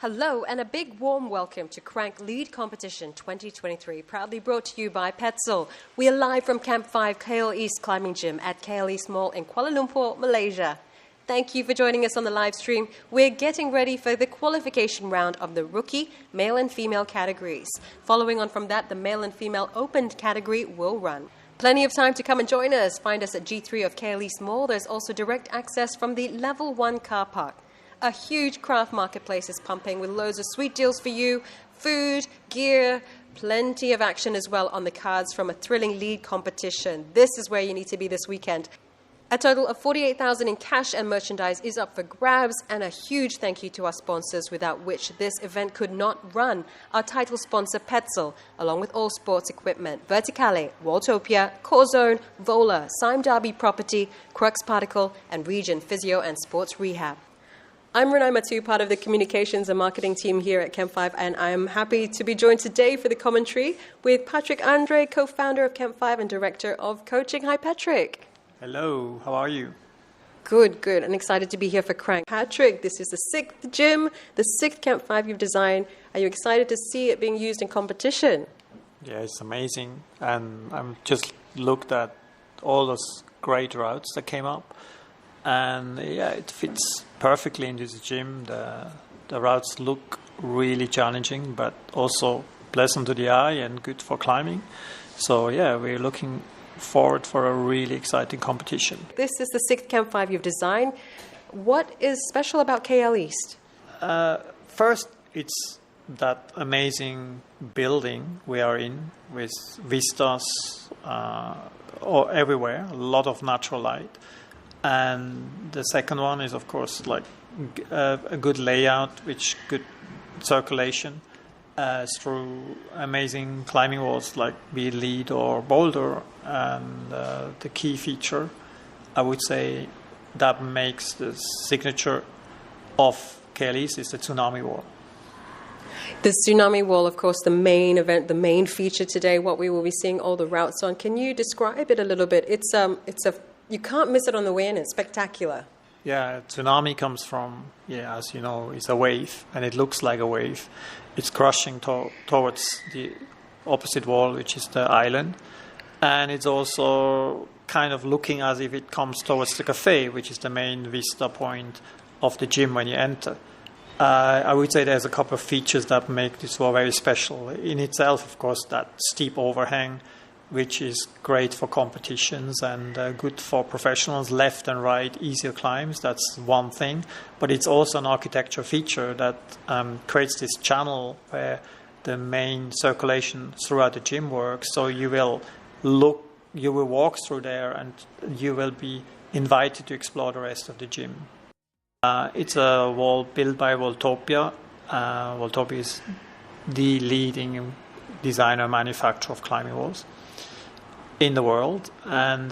Hello and a big warm welcome to Crank Lead Competition 2023, proudly brought to you by Petzl. We are live from Camp 5 KL East Climbing Gym at KL East Mall in Kuala Lumpur, Malaysia. Thank you for joining us on the live stream. We're getting ready for the qualification round of the rookie, male and female categories. Following on from that, the male and female opened category will run. Plenty of time to come and join us. Find us at G3 of KL East Mall. There's also direct access from the Level 1 car park. A huge craft marketplace is pumping with loads of sweet deals for you, food, gear, plenty of action as well on the cards from a thrilling lead competition. This is where you need to be this weekend. A total of 48,000 in cash and merchandise is up for grabs, and a huge thank you to our sponsors without which this event could not run. Our title sponsor Petzl, along with all sports equipment, Verticale, Waltopia, Corzone, Vola, Sime Darby Property, Crux Particle, and Region Physio and Sports Rehab. I'm Renai Matu, part of the communications and marketing team here at Camp 5, and I'm happy to be joined today for the commentary with Patrick Andre, co-founder of Camp 5 and director of coaching. Hi, Patrick. Hello, how are you? Good, and excited to be here for Crank. Patrick, this is the 6th gym, the 6th Camp 5 you've designed. Are you excited to see it being used in competition? Yeah, it's amazing, and I'm just looked at all those great routes that came up. And yeah, it fits perfectly into the gym. The routes look really challenging, but also pleasant to the eye and good for climbing. So yeah, we're looking forward for a really exciting competition. This is the 6th Camp 5 you've designed. What is special about KL East? First, it's that amazing building we are in with vistas everywhere, a lot of natural light. And the second one is, of course, like a good layout, which good circulation through amazing climbing walls like be it Lead or Boulder. And the key feature, I would say, that makes the signature of KL East is the Tsunami wall. The Tsunami wall, of course, the main event, the main feature today, what we will be seeing all the routes on. Can you describe it a little bit? You can't miss it on the way in. It's spectacular. Yeah, Tsunami comes from, as you know, it's a wave, and it looks like a wave. It's crushing towards the opposite wall, which is the island. And it's also kind of looking as if it comes towards the cafe, which is the main vista point of the gym when you enter. I would say there's a couple of features that make this wall very special. In itself, of course, that steep overhang, which is great for competitions and good for professionals, left and right, easier climbs. That's one thing. But it's also an architecture feature that creates this channel where the main circulation throughout the gym works. So you will walk through there and you will be invited to explore the rest of the gym. It's a wall built by Waltopia. Waltopia is the leading designer manufacturer of climbing walls in the world, and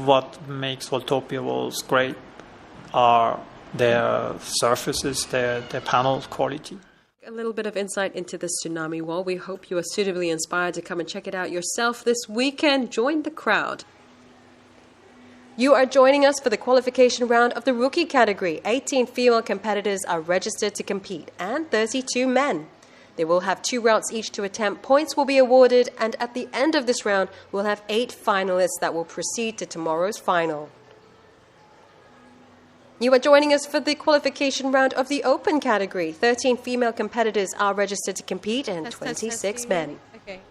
what makes Waltopia walls great are their surfaces, their panel quality. A little bit of insight into the Tsunami wall. We hope you are suitably inspired to come and check it out yourself this weekend. Join the crowd. You are joining us for the qualification round of the rookie category. 18 female competitors are registered to compete and 32 men. They will have 2 routes each to attempt. Points will be awarded, and at the end of this round, we'll have 8 finalists that will proceed to tomorrow's final. You are joining us for the qualification round of the open category. 13 female competitors are registered to compete and 26 men. Okay.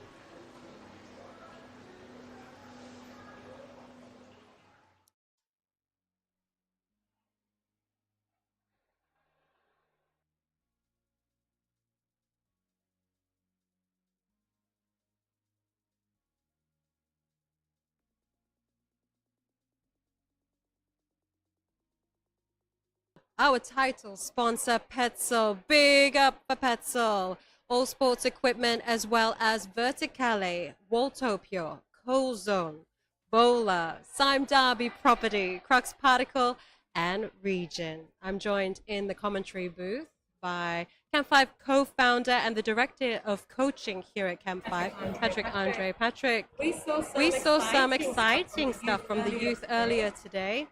Our title sponsor, Petzl. Big up for Petzl. All sports equipment as well as Verticale, Waltopia, Corzone, Bola, Sime Darby Property, Crux Particle, and Region. I'm joined in the commentary booth by Camp 5 co-founder and the director of coaching here at Camp 5, Patrick Andre. Patrick, we saw some exciting stuff from the youth earlier today.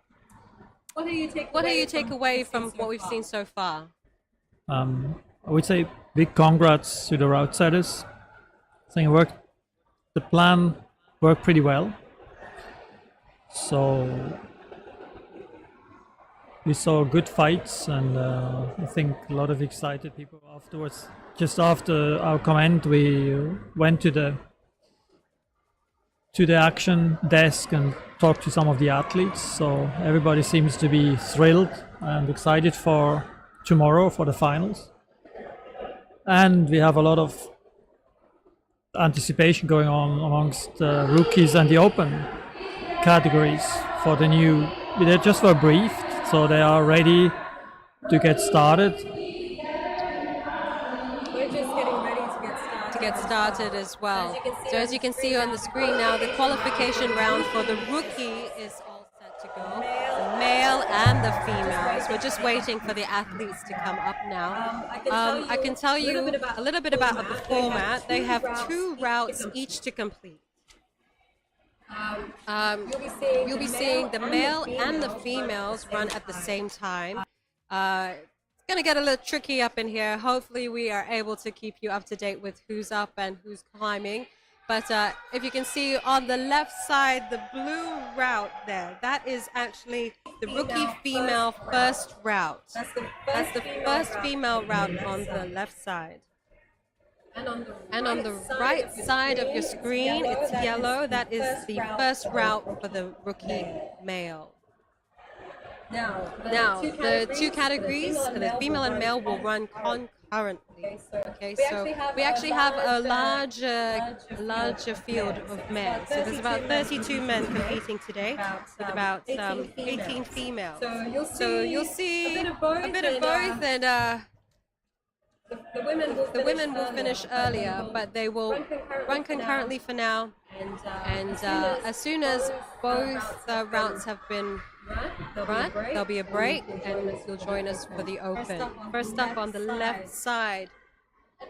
What do you take away from what we've seen so far? I would say big congrats to the route setters. I think the plan worked pretty well. So we saw good fights, and I think a lot of excited people afterwards. Just after our comment, we went to the action desk and talked to some of the athletes. So everybody seems to be thrilled and excited for tomorrow for the finals. And we have a lot of anticipation going on amongst the rookies and the open categories for the new. They just were briefed, so they are ready to get started. We're just getting ready to get started as well. So as you can see on the screen now, the qualification round for the rookie is all set to go. The male and the females. We're just waiting for the athletes to come up now. I can tell you a little bit about the format. They have 2 routes each to complete. You'll be seeing the male and the females run at the same time. It's going to get a little tricky up in here. Hopefully we are able to keep you up to date with who's up and who's climbing. But if you can see on the left side, the blue route there, that is actually the rookie female first route. That's the first female route on the left side. And on the right side of your screen, it's yellow. That is the first route for the rookie male. Now, the 2 categories, the female and male, will run concurrently. Okay, so we actually have a larger field of men. So there's about 32 men competing today, with about 18 females. So you'll see a bit of both, and the women will finish earlier, but they will run concurrently for now. And as soon as both routes have been run, there'll be a break, and you'll join us for the open. First up on the left side,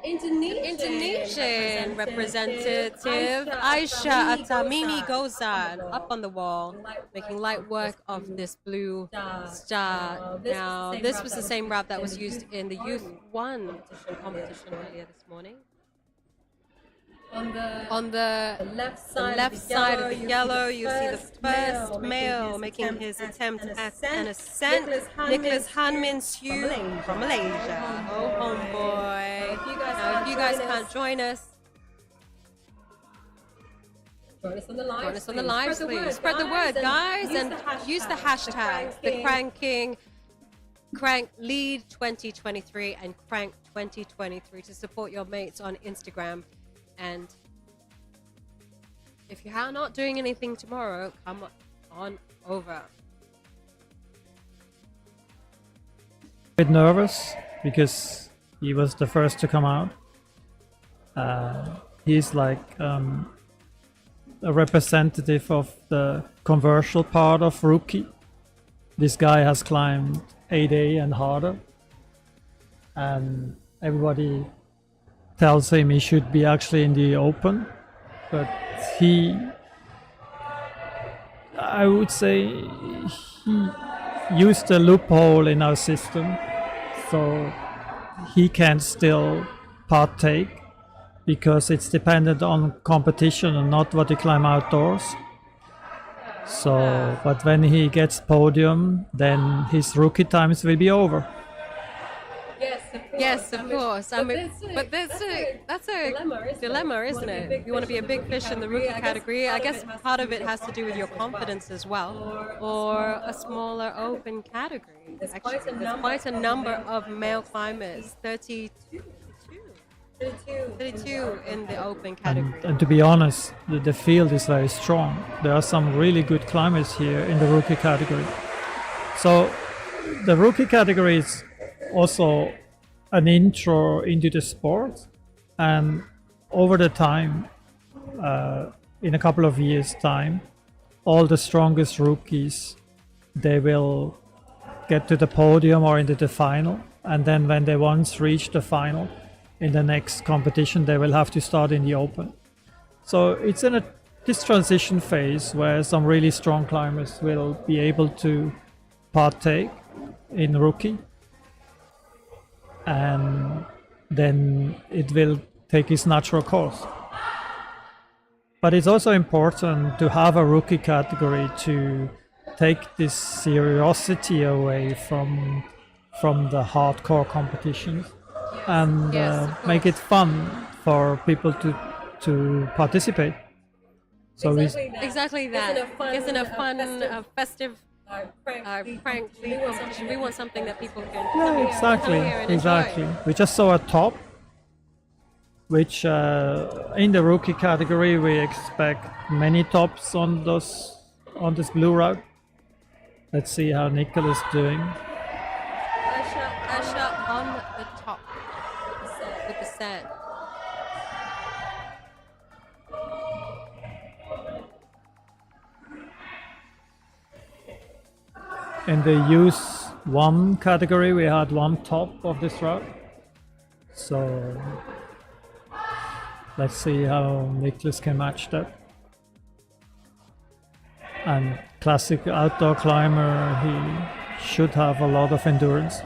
Indonesian representative Aisyah Atamimi Gozan up on the wall, making light work of this blue star. Now, this was the same route that was used in the Youth 1 competition earlier this morning. On the left side of the yellow, you see the first male making his attempt at an ascent, Nicholas Han-Min Siu from Malaysia. Oh, homeboy. Now, if you guys can't join us, join us on the live stream. Spread the word, guys, and use the hashtags, the Crank Lead 2023 and Crank 2023 to support your mates on Instagram. And if you are not doing anything tomorrow, come on over. A bit nervous because he was the first to come out. He's like a representative of the commercial part of rookie. This guy has climbed 8A and harder, and everybody tells him he should be actually in the open, but I would say he used a loophole in our system, so he can still partake because it's dependent on competition and not what you climb outdoors. So, but when he gets podium, then his rookie times will be over. Yes, of course. But that's a dilemma, isn't it? You want to be a big fish in the rookie category. I guess part of it has to do with your confidence as well, or a smaller open category. Actually, there's quite a number of male climbers, 32 in the open category. And to be honest, the field is very strong. There are some really good climbers here in the rookie category. So the rookie category is also an intro into the sport, and over the time, in a couple of years' time, all the strongest rookies, they will get to the podium or into the final, and then when they once reach the final in the next competition, they will have to start in the open. So it's in this transition phase where some really strong climbers will be able to partake in rookie, and then it will take its natural course. But it's also important to have a rookie category to take this seriosity away from the hardcore competitions and make it fun for people to participate. So exactly that. Isn't a fun, festive prank lead competition? We want something that people can come here and enjoy. We just saw a top, which in the rookie category we expect many tops on this blue route. Let's see how Nicholas is doing. Asha on the top with the sand. In the use 1 category we had 1 top of this route. So let's see how Nicholas can match that. And classic outdoor climber, he should have a lot of endurance.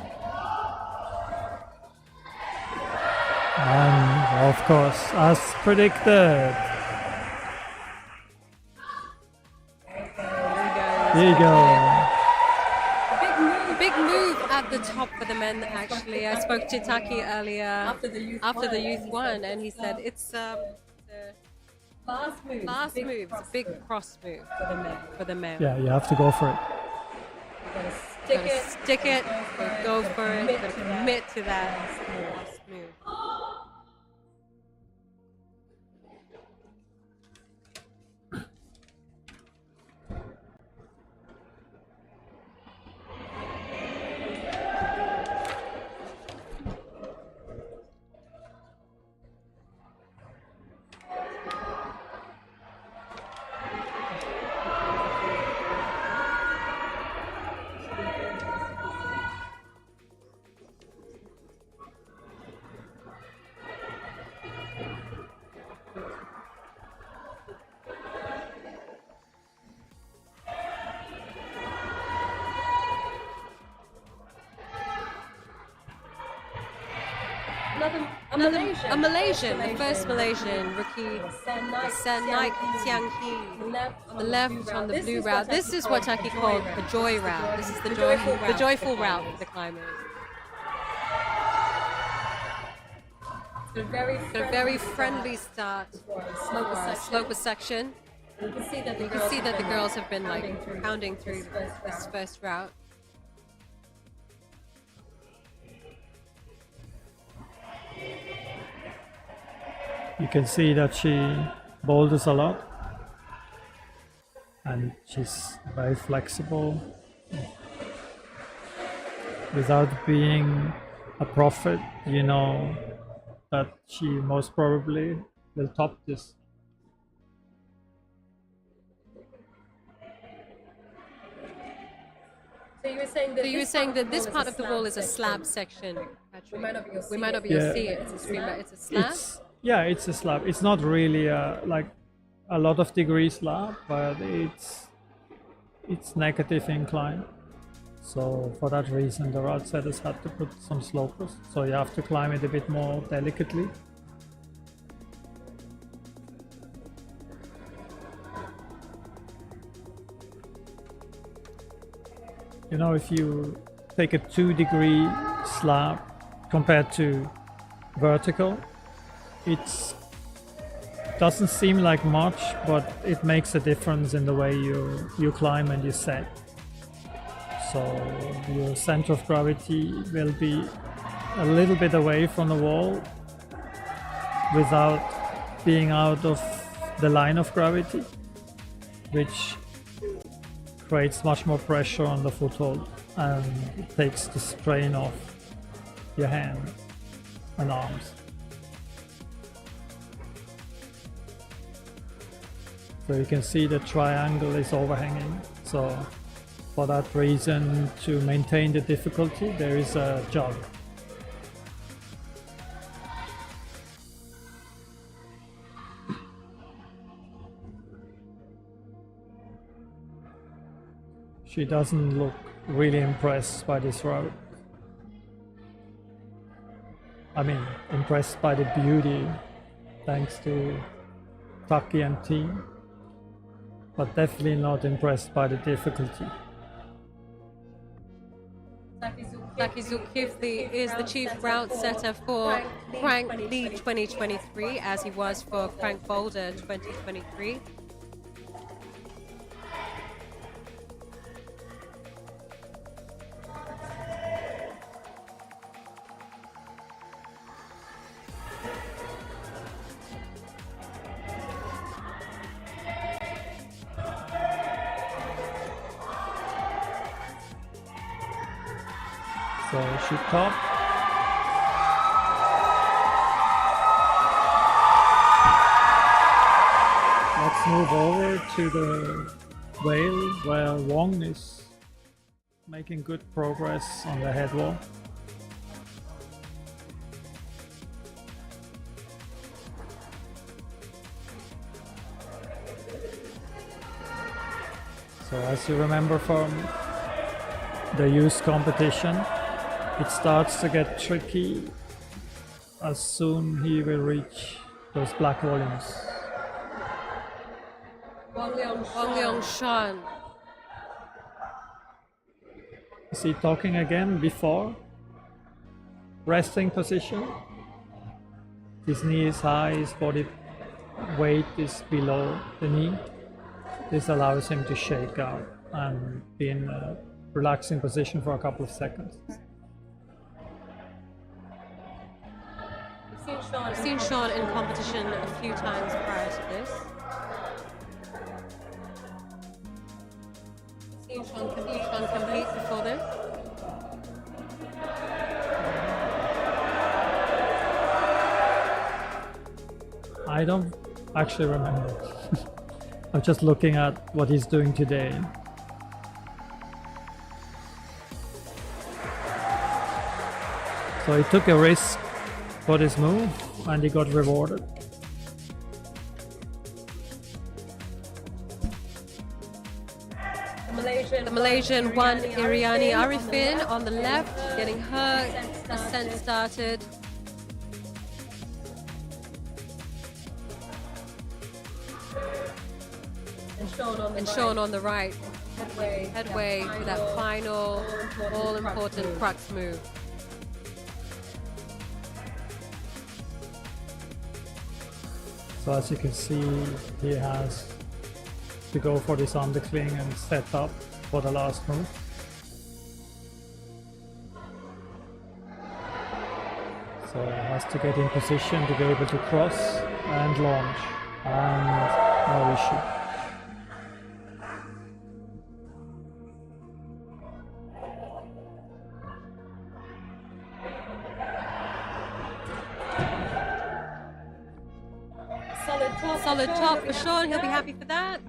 And of course, as predicted. There you go. Big move at the top for the men, actually. I spoke to Taki earlier after the youth one, and he said it's last move. It's a big cross move for the men. Yeah, you have to go for it. You gotta stick it, go for it, you gotta commit to that last move. A Malaysian, the first Malaysian rookie, Tsunami on the left on the blue route. This is what Taki called the joy route. This is the joyful route for the climbers. It's a very friendly start for a sloper section. You can see that the girls have been like pounding through this first route. You can see that she boulders a lot and she's very flexible without being a prophet. You know that she most probably will top this. So you were saying that this part of the wall is a slab section, Patrick. We might not be able to see it. It's a slab? It's a slab. It's not really like a lot of degree slab, but it's negative incline. So for that reason, the route setters had to put some slopers. So you have to climb it a bit more delicately. You know, if you take a 2-degree slab compared to vertical, it doesn't seem like much, but it makes a difference in the way you climb and you set. So your center of gravity will be a little bit away from the wall without being out of the line of gravity, which creates much more pressure on the foothold and it takes the strain off your hands and arms. So you can see the triangle is overhanging. So for that reason, to maintain the difficulty, there is a jog. She doesn't look really impressed by this route. impressed by the beauty, thanks to Taki and team, but definitely not impressed by the difficulty. Taki Zulkifli is the chief route setter for Crank Lead 2023, as he was for Crank Boulder 2023. So shoot top. Let's move over to the whale where Wong is making good progress on the head wall. So as you remember from the youth competition, it starts to get tricky as soon he will reach those black volumes. Wang Liang-shan. Is he talking again before? Resting position. His knee is high, his body weight is below the knee. This allows him to shake out and be in a relaxing position for a couple of seconds. I've seen Sean in competition a few times prior to this. Seen Sean complete before this. I don't actually remember. I'm just looking at what he's doing today. So he took a risk for this move and he got rewarded. The Malaysian one, Iriani Arifin on the left, getting her ascent started. And Sean on the right, headway for that final all-important crux move. So as you can see, he has to go for this undercling and set up for the last move. So he has to get in position to be able to cross and launch, and no issue. Solid top for Sean, he'll be happy for that.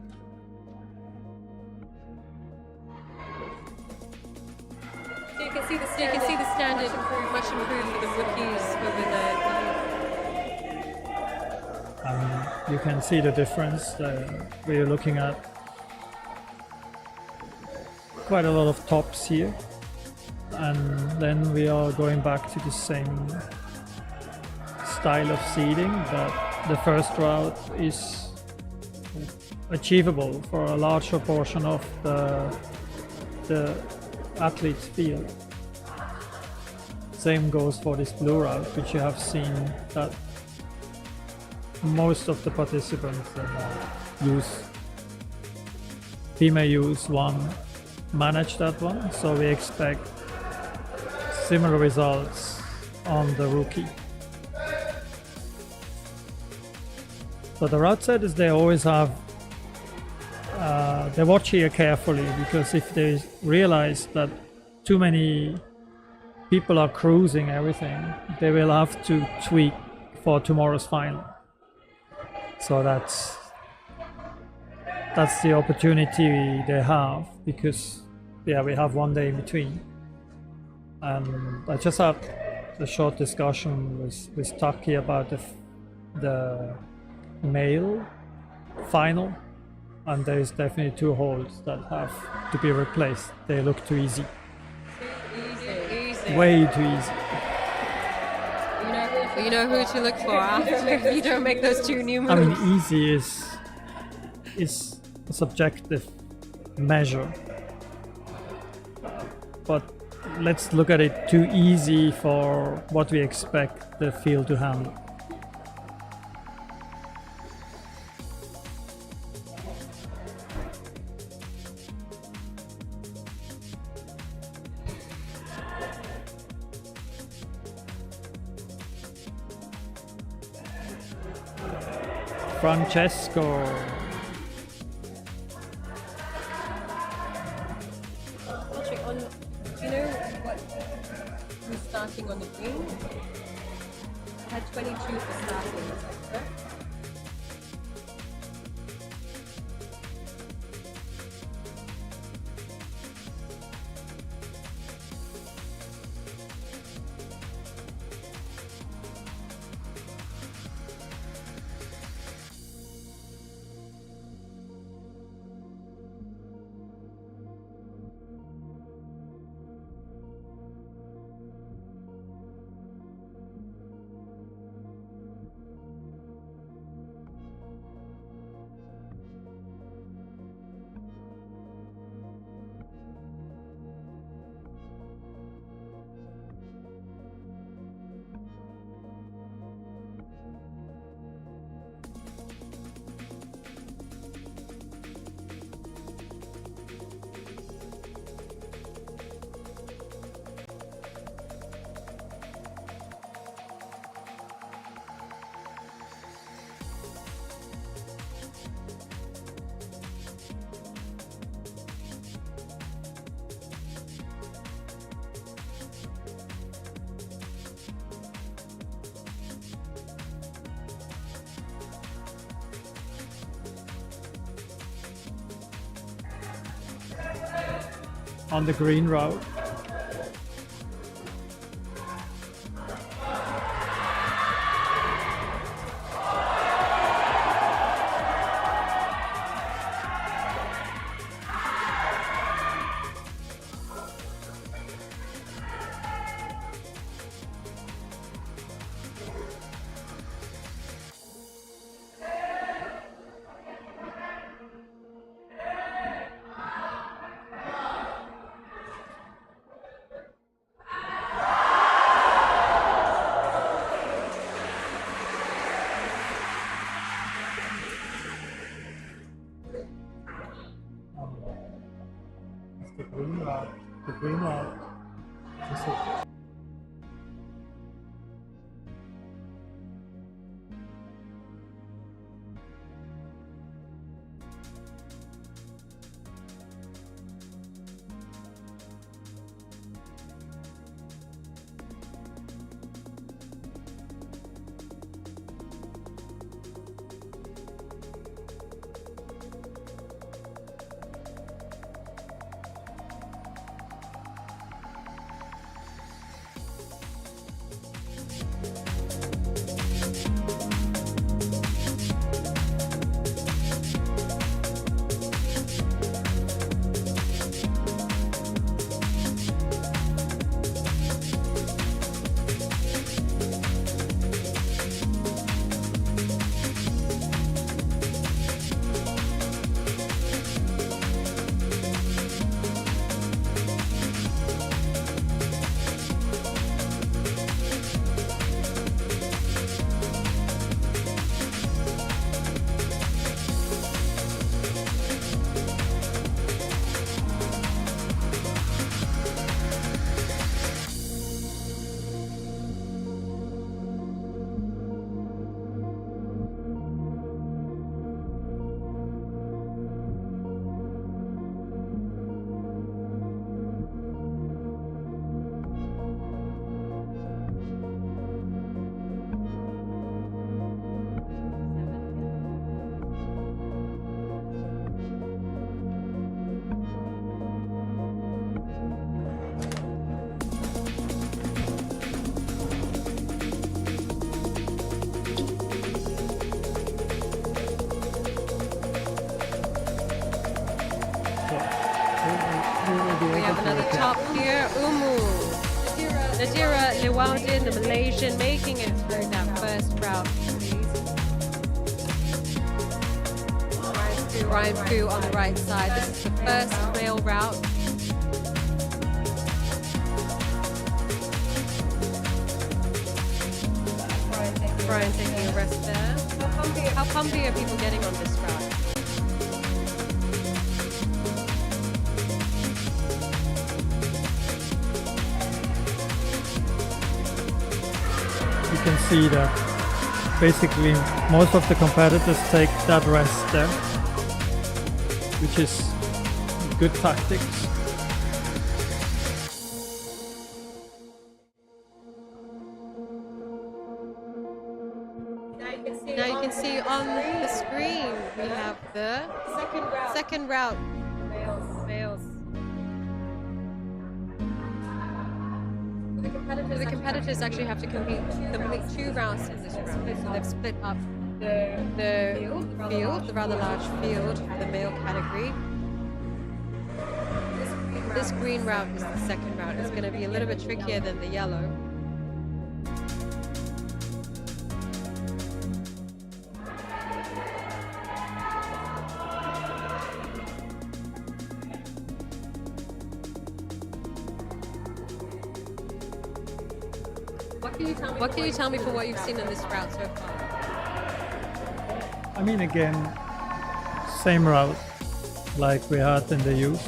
So you can see the standard much improved for the rookies over the You can see the difference. We're looking at quite a lot of tops here, and then we are going back to the same style of seeding that the first route is achievable for a large proportion of the athletes' field. Same goes for this blue route, which you have seen that most of the participants female use one manage that one, so we expect similar results on the rookie. So the route setters, they always have, they watch here carefully, because if they realize that too many people are cruising everything, they will have to tweak for tomorrow's final. So that's the opportunity they have, because we have one day in between. And I just had a short discussion with Taki about the male final, and there is definitely two holds that have to be replaced. They look too easy. easy. Way too easy. Well, you know who to look for after you don't make those two new moves. I mean, easy is a subjective measure, but let's look at it too easy for what we expect the field to handle. Francesco. Patrick, do you know what who's starting on the green? I had 22 for starting, is that correct? On the green route. The green route. We have another top here, Umu. Nadira Lewaldin, the Malaysian, making it through that first route. Ryan Fu on the right side. This is the first male route. Brian taking a rest there. How pumpy are people getting on this route? You can see that basically most of the competitors take that rest there, which is good tactics. Now you can see on the screen we have the second route. Males. The competitors actually have to complete 2 rounds in this round. So they've split up the field, the rather large field for the male category. This green route is the second route. It's going to be a little bit trickier than the yellow. What can you tell me for what you've seen on this route so far? I mean, again, same route like we had in the youth.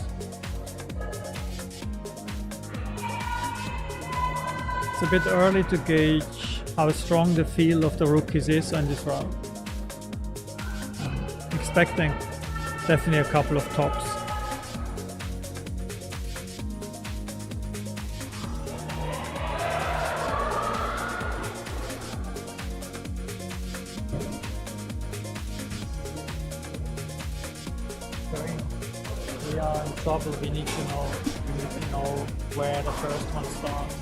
It's a bit early to gauge how strong the field of the rookies is on this route. I'm expecting definitely a couple of tops. We are in trouble. We need to know where the first one starts.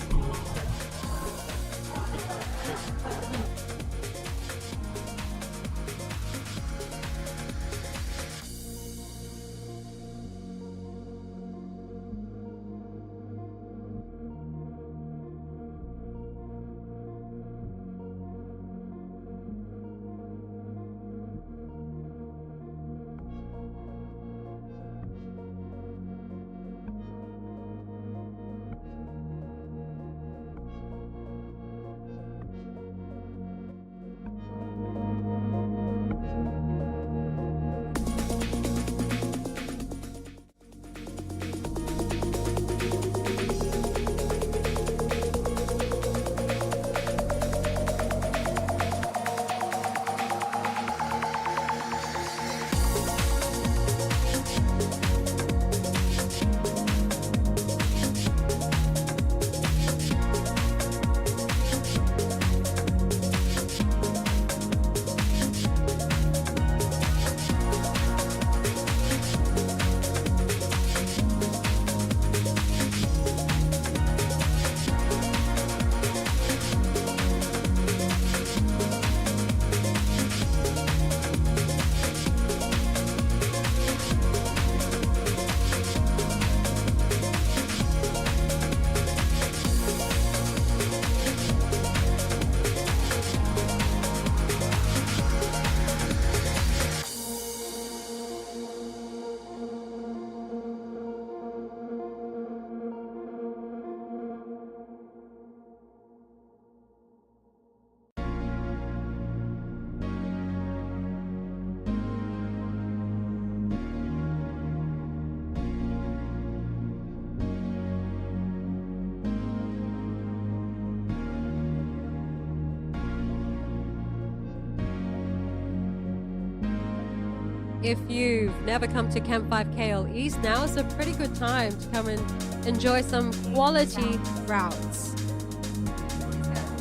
If you've never come to Camp 5 KL East, now is a pretty good time to come and enjoy some quality routes.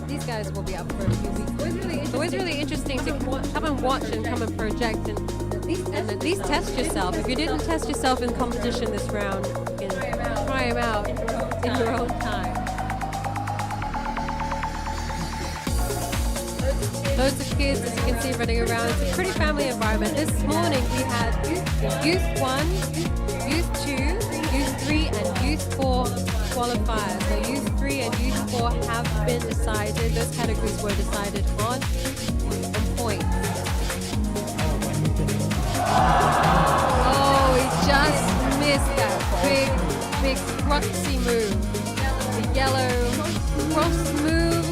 These guys will be up for a few weeks. It's always really interesting to come and watch and come and project and at least test yourself. If you didn't test yourself in competition this round, you can try them out in your own time. Loads of kids, as you can see, running around. It's a pretty family environment. This morning we had Youth 1, Youth 2, Youth 3 and Youth Youth 4 qualifiers. So Youth 3 and Youth 4 have been decided. Those categories were decided on points. Oh, he just missed that big cruxy move. The yellow cross move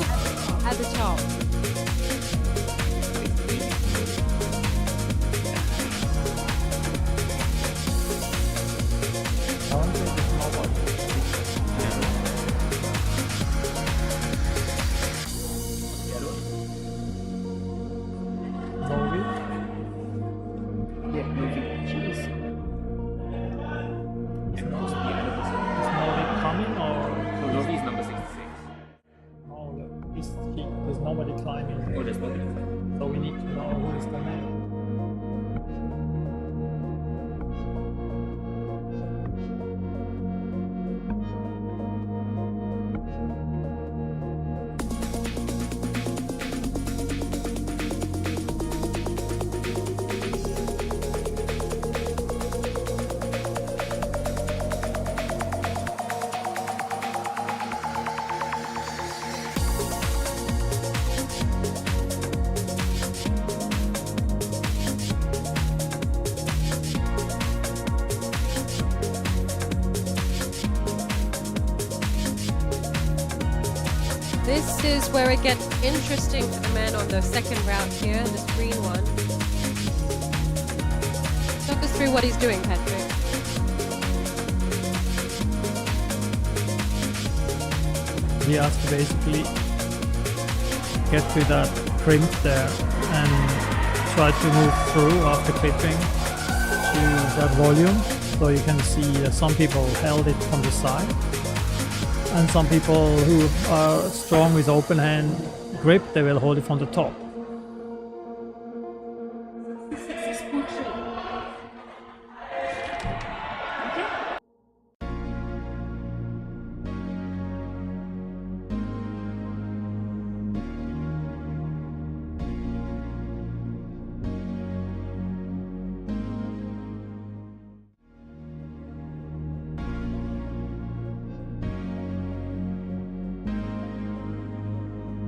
at the top. There's nobody climbing. Oh, there's nobody. So we need to know who is the man. This is where it gets interesting for the man on the second route here, this green one. Talk us through what he's doing, Patrick. He has to basically get to that crimp there and try to move through after clipping to that volume. So you can see that some people held it from the side, and some people who are strong with open hand grip, they will hold it from the top.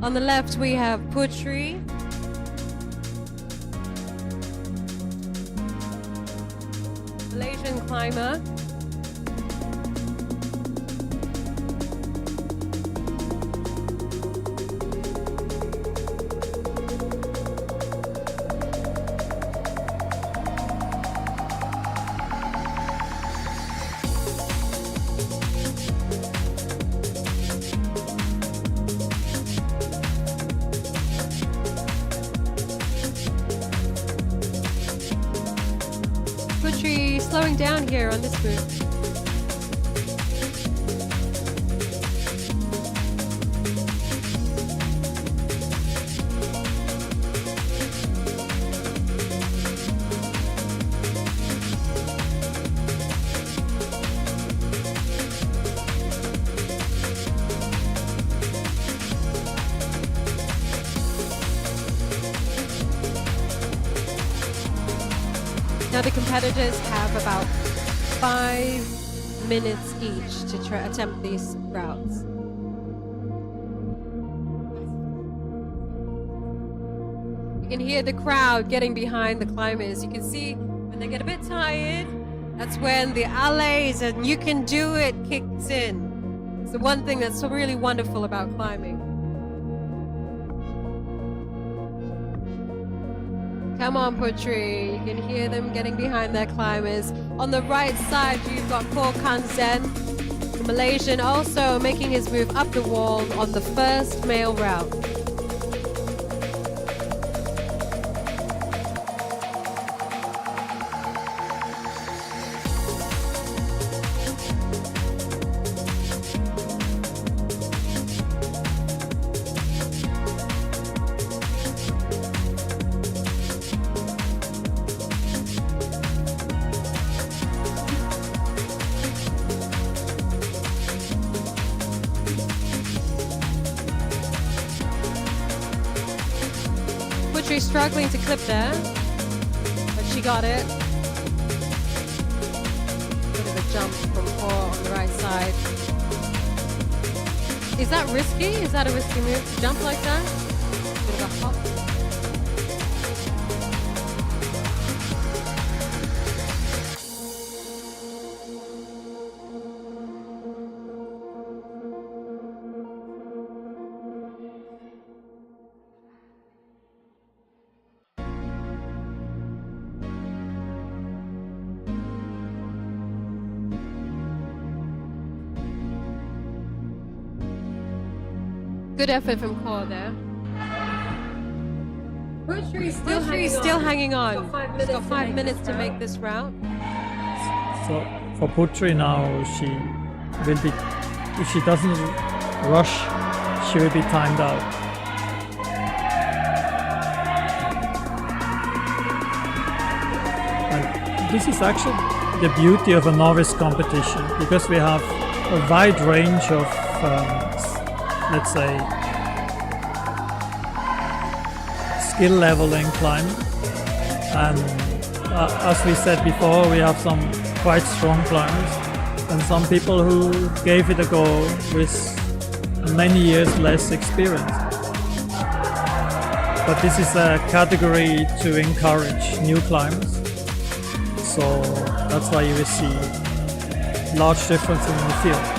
On the left we have Putri. Malaysian climber. Putri slowing down here on this move. Now the competitors have about 5 minutes each to attempt these routes. You can hear the crowd getting behind the climbers. You can see when they get a bit tired, that's when the allays and "you can do it" kicks in. It's the one thing that's so really wonderful about climbing. Come on, Putri. You can hear them getting behind their climbers. On the right side, you've got Ko Kanzen, the Malaysian, also making his move up the wall on the first male route. Putri struggling to clip there, but she got it. Bit of a jump from Ko on the right side. Is that risky? Is that a risky move to jump like that? Bit of a hop. Good effort from Kuala there. Putri is still hanging on. She's got 5 minutes to make this route. So for Putri now, she will be, if she doesn't rush, she will be timed out. And this is actually the beauty of a novice competition, because we have a wide range of let's say, skill level in climbing. And as we said before, we have some quite strong climbers and some people who gave it a go with many years less experience. But this is a category to encourage new climbers. So that's why you will see large difference in the field.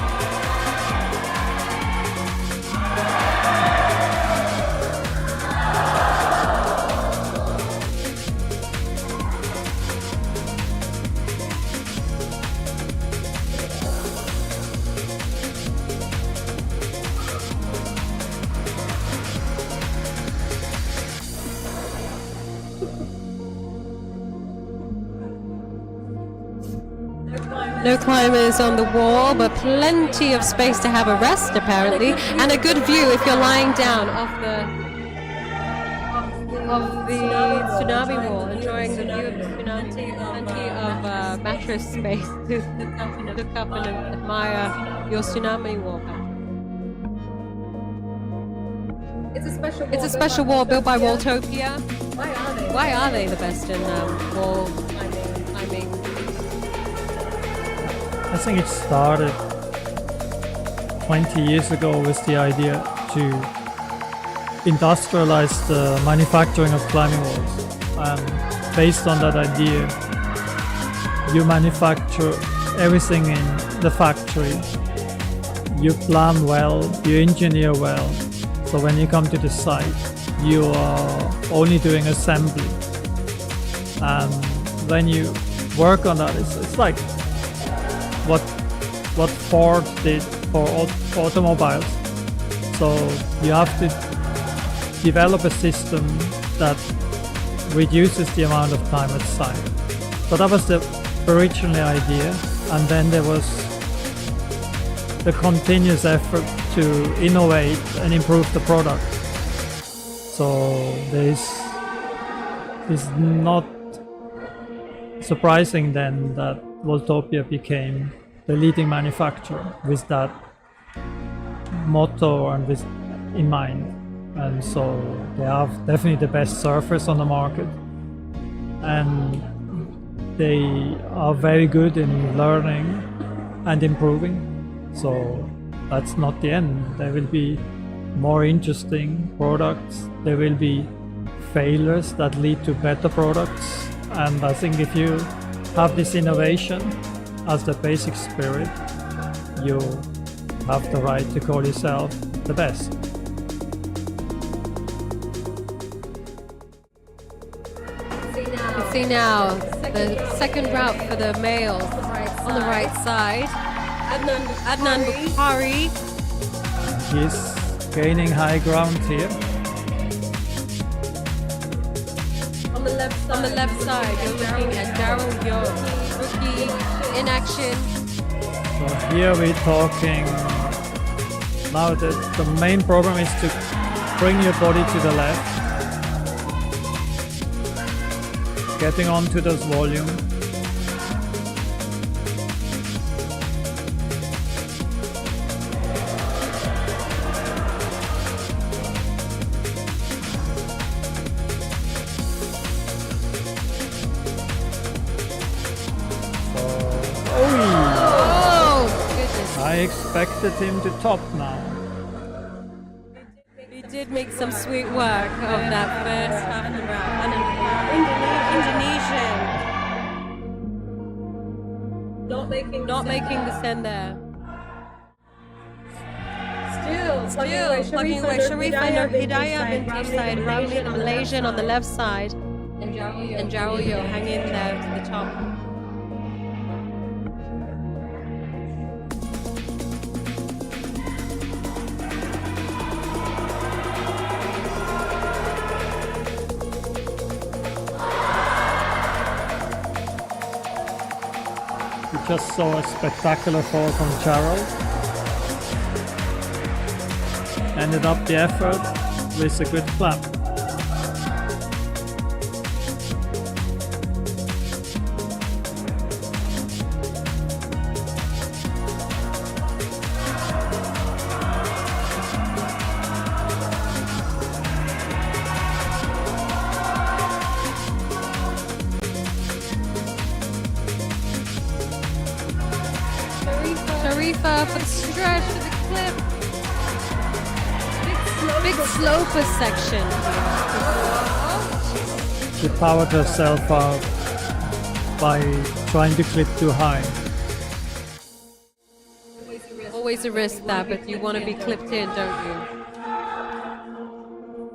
No climbers on the wall, but plenty of space to have a rest apparently, and a good view if you're lying down off the tsunami wall, enjoying the view of the tsunami. Plenty of mattress space to look up and admire your tsunami wall. It's a special wall built by Walltopia. Why are they the best in wall climbing? I think it started 20 years ago with the idea to industrialize the manufacturing of climbing walls. And based on that idea, you manufacture everything in the factory. You plan well, you engineer well. So when you come to the site, you are only doing assembly. And when you work on that, it's like what Ford did for automobiles. So you have to develop a system that reduces the amount of time at site. So that was the original idea, and then there was the continuous effort to innovate and improve the product. So it's not surprising then that Walltopia became the leading manufacturer with that motto and with in mind. And so they have definitely the best surfers on the market, and they are very good in learning and improving. So that's not the end. There will be more interesting products. There will be failures that lead to better products. And I think if you have this innovation as the basic spirit, you have the right to call yourself the best. See now the second route for the males on the right side. Adnan Bukhari. He's gaining high ground here. On the left side, you're looking at Daryl Yo, rookie in action. So here we're talking, now the main problem is to bring your body to the left, getting onto this volume. I expected him to top now. did make some sweet work of that first half of the round. 1.5 Indonesian. Not making the send there. Still plugging away. Sharifa Hidayah binti Said Ramli, the Malaysian on the left side. And Jarulyo hanging there to the top. We just saw a spectacular fall from Charles. Ended up the effort with a good clap. Sharifa for the stretch, for the clip. Big sloper section. She powered herself out by trying to clip too high. Always a risk that, but you want to be clipped in, don't you?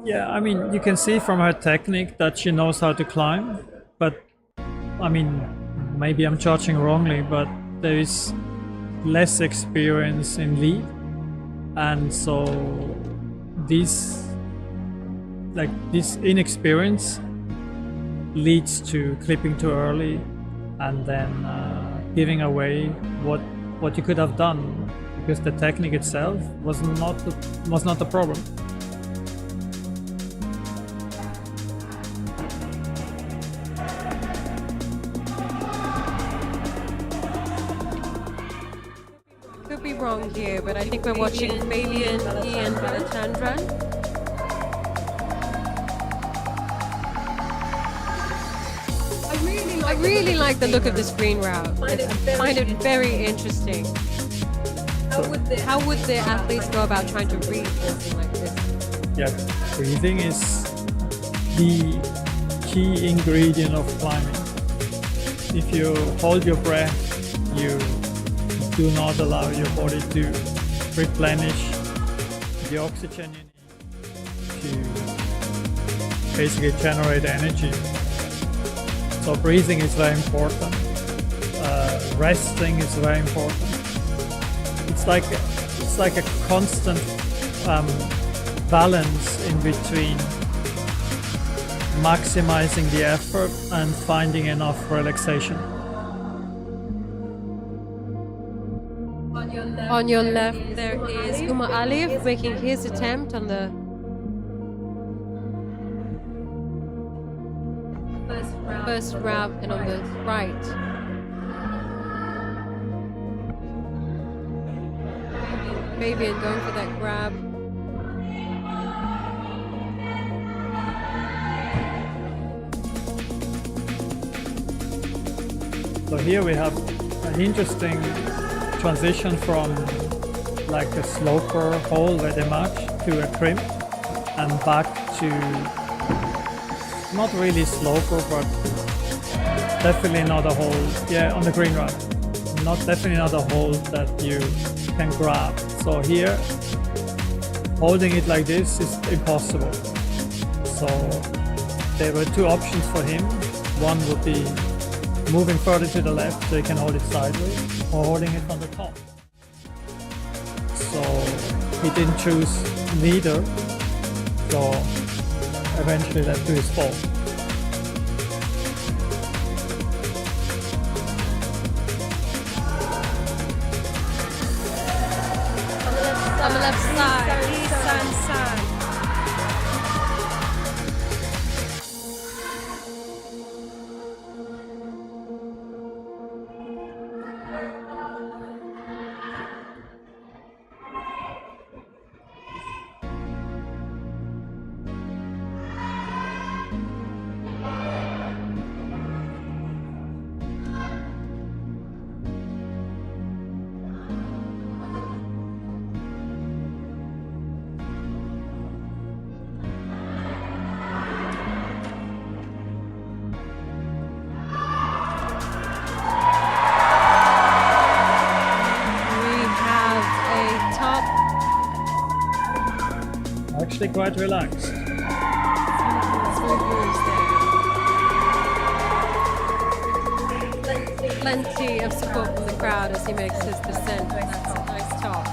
Yeah, I mean, you can see from her technique that she knows how to climb, but I mean, maybe I'm judging wrongly, but there is less experience in lead, and so this inexperience leads to clipping too early and then giving away what you could have done, because the technique itself was not the problem. Could be wrong here, but I think we're watching Fabian Ian Balachandran. I really like the look of this green route. I find it very interesting. How would the athletes go about trying to read something like this? Yeah, breathing is the key ingredient of climbing. If you hold your breath, you do not allow your body to replenish the oxygen you need to basically generate energy. So breathing is very important. Resting is very important. It's like a constant balance in between maximizing the effort and finding enough relaxation. On your left, there is Umar Alif making his attempt on the first route, and on the right, Fabian going for that grab. So here we have an interesting transition from like a sloper hole very much to a crimp, and back to not really sloper, but definitely not a hole. Yeah, on the green route, definitely not a hole that you can grab. So here, holding it like this is impossible. So there were two options for him. One would be moving further to the left so you can hold it sideways, or holding it on the top. So he didn't choose neither, so eventually led to his fall. On the left side, San. actually quite relaxed. Plenty of support from the crowd as he makes his descent. That's a nice top.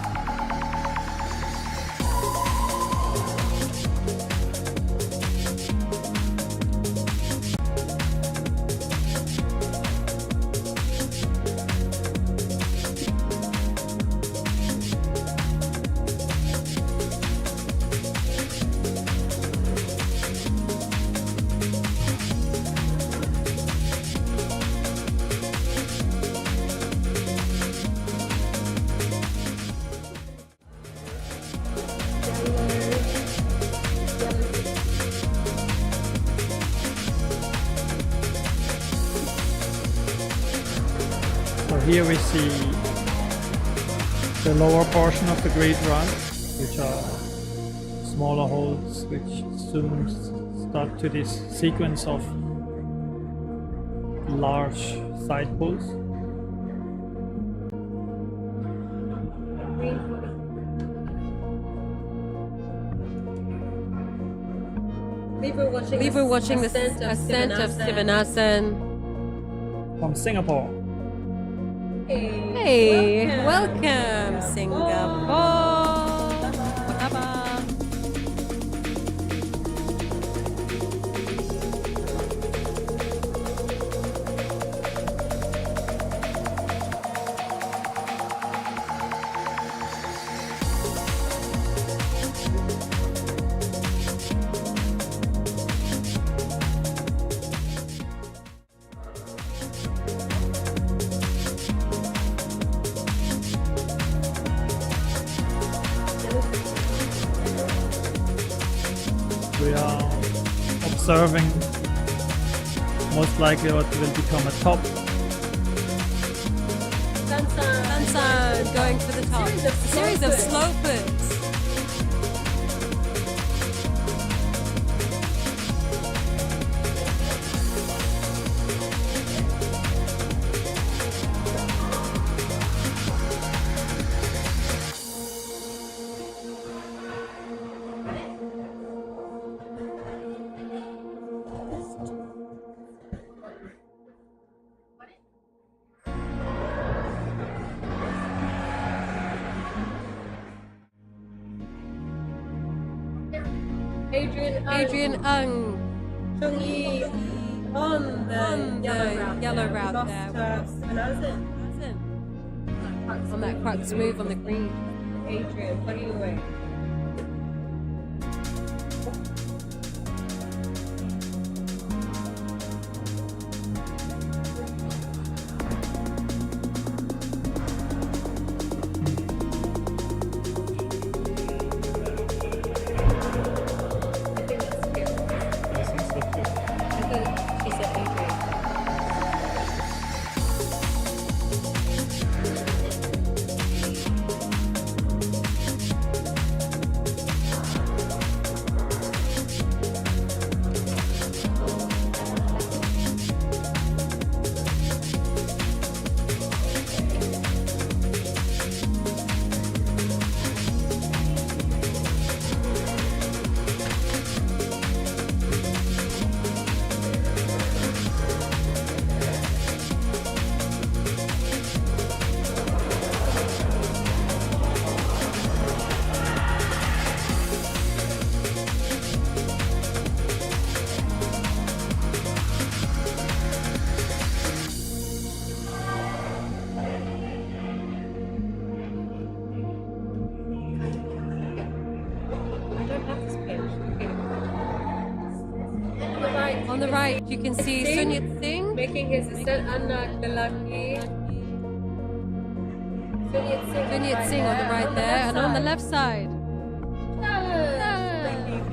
So here we see the lower portion of the Great Run, which are smaller holes which soon start to this sequence of large side pulls. We were watching the ascent of Sivanasan. From Singapore. Hey, welcome Singapore. Apa? We are observing most likely what will become a top. Sansan going for the top. A series of slopers. Adrian Ung on the yellow route there. On that crux move on the green. Adrian, plugging away. On the right, you can see Sunyat Singh making his ascent. Anak lelaki. Sunyat Singh on the right there, and on the left side.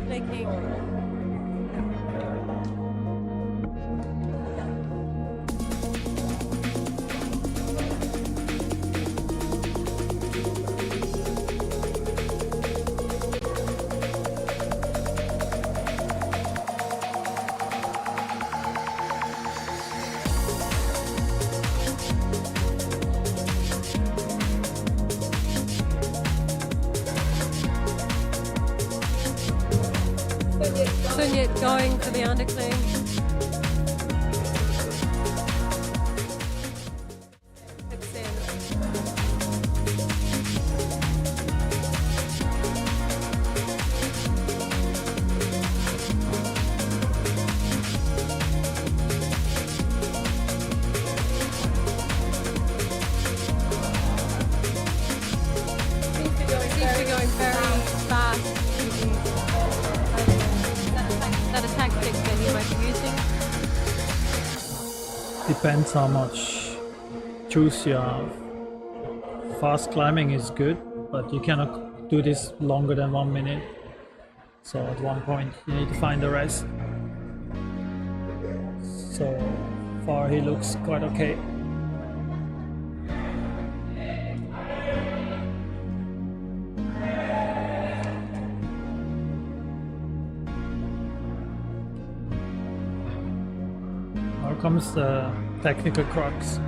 Making. going to the undercling. Hips in. Seems to be going very fast. Is that a tactic that you might be using? Depends how much juice you have. Fast climbing is good, but you cannot do this longer than 1 minute. So at one point you need to find the rest. So far he looks quite okay. Now comes the technical crux.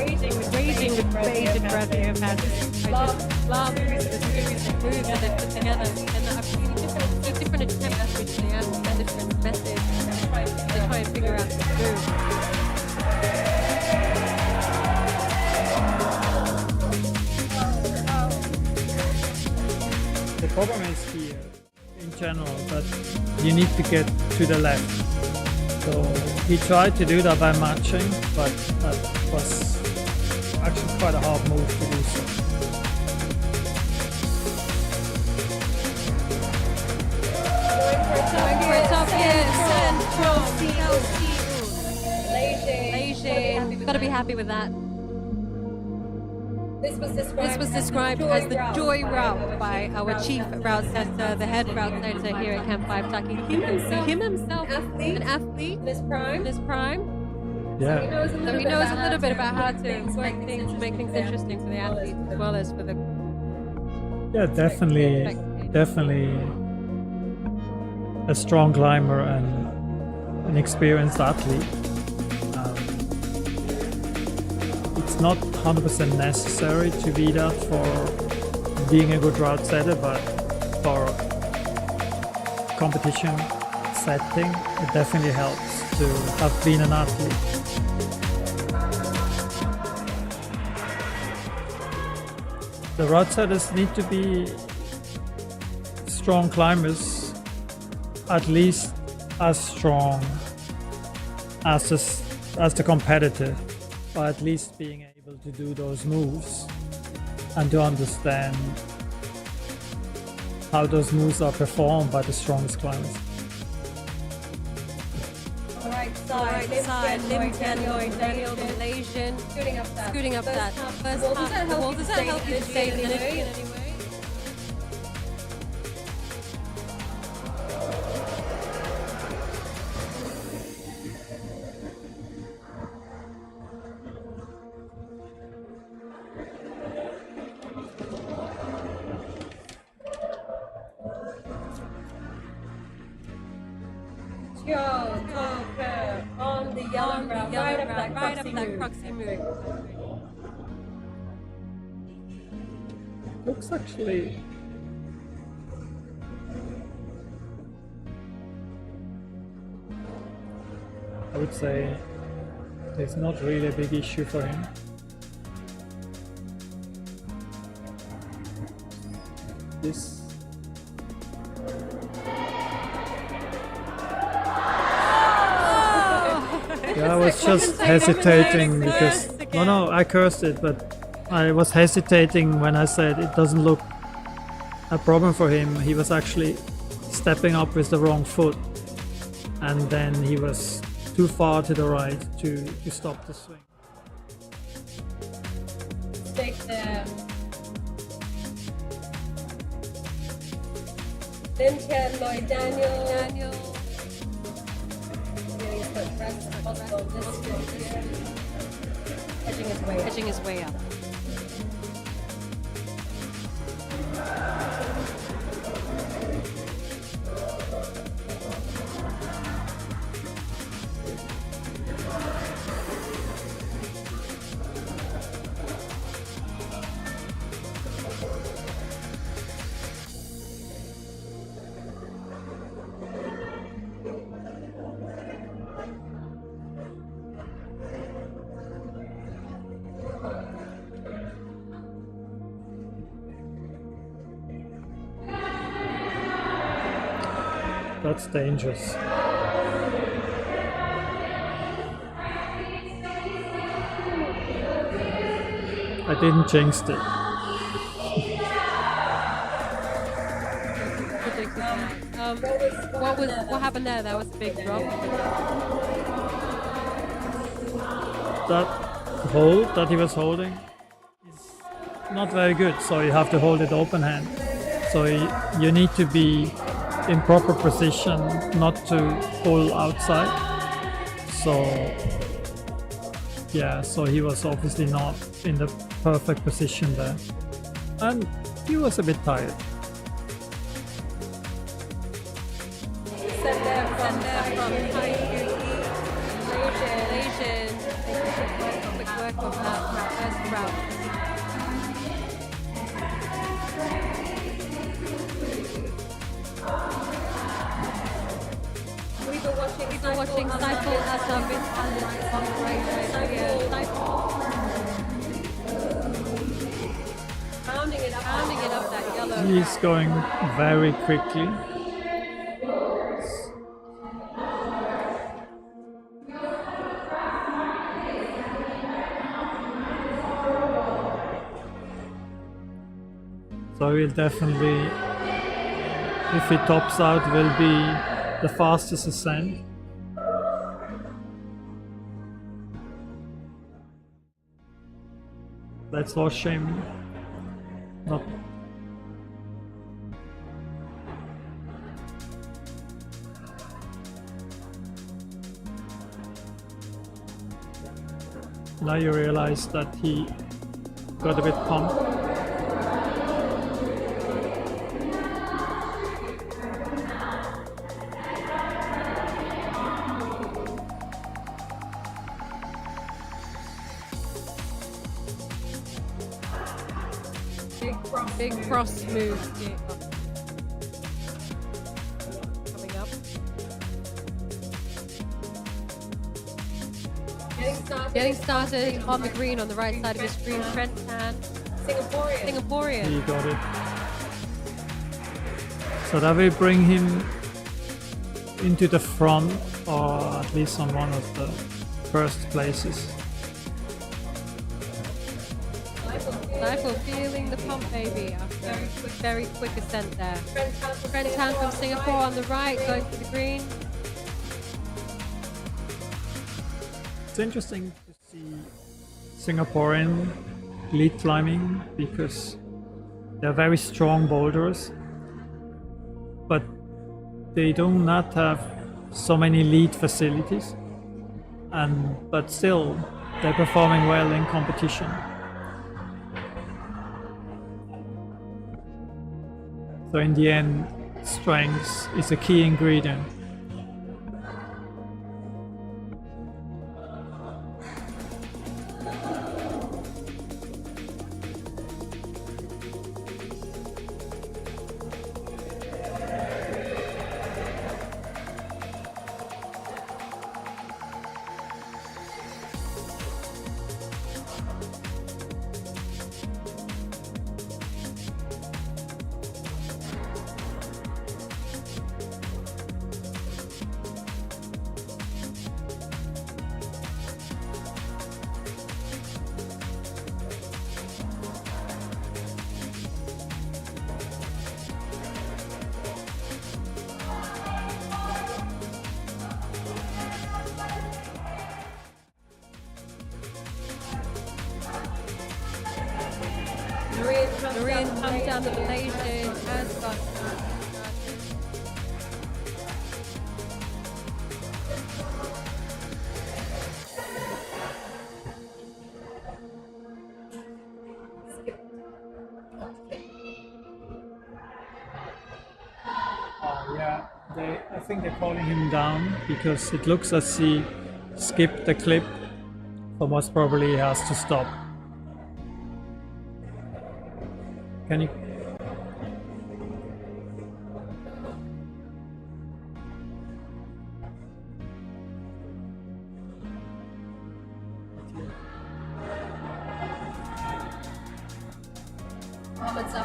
Raising with bated breath here, Patrick. I just love the moves that they put together, and the different attempts which they ask, and different methods they try and figure out what to do. The problem is here, in general, that you need to get to the left. So he tried to do that by matching, but that was actually quite a hard move to do so. Going for a top, yes, Malaysian. Got to be happy with that. This This was described as the joy route by our chief route center, the head route center here at Camp 5, Taki. Him himself, an athlete in his prime. Yeah, So he knows a little bit about how to work things, make things interesting for the athletes as well as for the yeah, definitely a strong climber and an experienced athlete. It's not 100% necessary to be that for being a good route setter, but for competition setting, it definitely helps to have been an athlete. The route setters need to be strong climbers, at least as strong as the competitor, or at least being able to do those moves and to understand how those moves are performed by the strongest climbers. Right right side, Lim Tian Loy Daniel, the Malaysian, scooting up that first half of the wall. Does that help you stay in energy in any way? On the yellow route, right up that proxy move. Looks actually I would say there's not really a big issue for him. This yeah, I was just hesitating because no, I cursed it, but I was hesitating when I said it doesn't look a problem for him. He was actually stepping up with the wrong foot, and then he was too far to the right to stop the swing. Take the Lim Tian Loy Daniel. Getting as much rest as possible. edging his way up. That's dangerous. I didn't jinx it. What happened there? That was a big drop. That hold that he was holding is not very good, so you have to hold it open hand. So you need to be in proper position, not to pull outside. So yeah, so he was obviously not in the perfect position there, and he was a bit tired. Send there from Malaysian. Quick work of that first round. We've been watching Cycle as I've been on the right side here. Pounding it up that yellow. He's going very quickly. So he'll definitely, if he tops out, will be the fastest ascent. Let's watch him. Not. Now you realize that he got a bit pumped. Big cross move coming up. Getting started on the green on the right side of his screen. Trent Tan, Singaporean. He got it. So that will bring him into the front, or at least on one of the first places. Life feeling the pump, baby, after a very quick ascent there. Trent Tan from Singapore on the right, going for the green. It's interesting to see Singaporean lead climbing because they're very strong boulders, but they do not have so many lead facilities, but still they're performing well in competition. So in the end, strength is a key ingredient. Korean comes down the Malaysian has got Yeah, I think they're calling him down because it looks as he skipped the clip, so most probably he has to stop. Can you?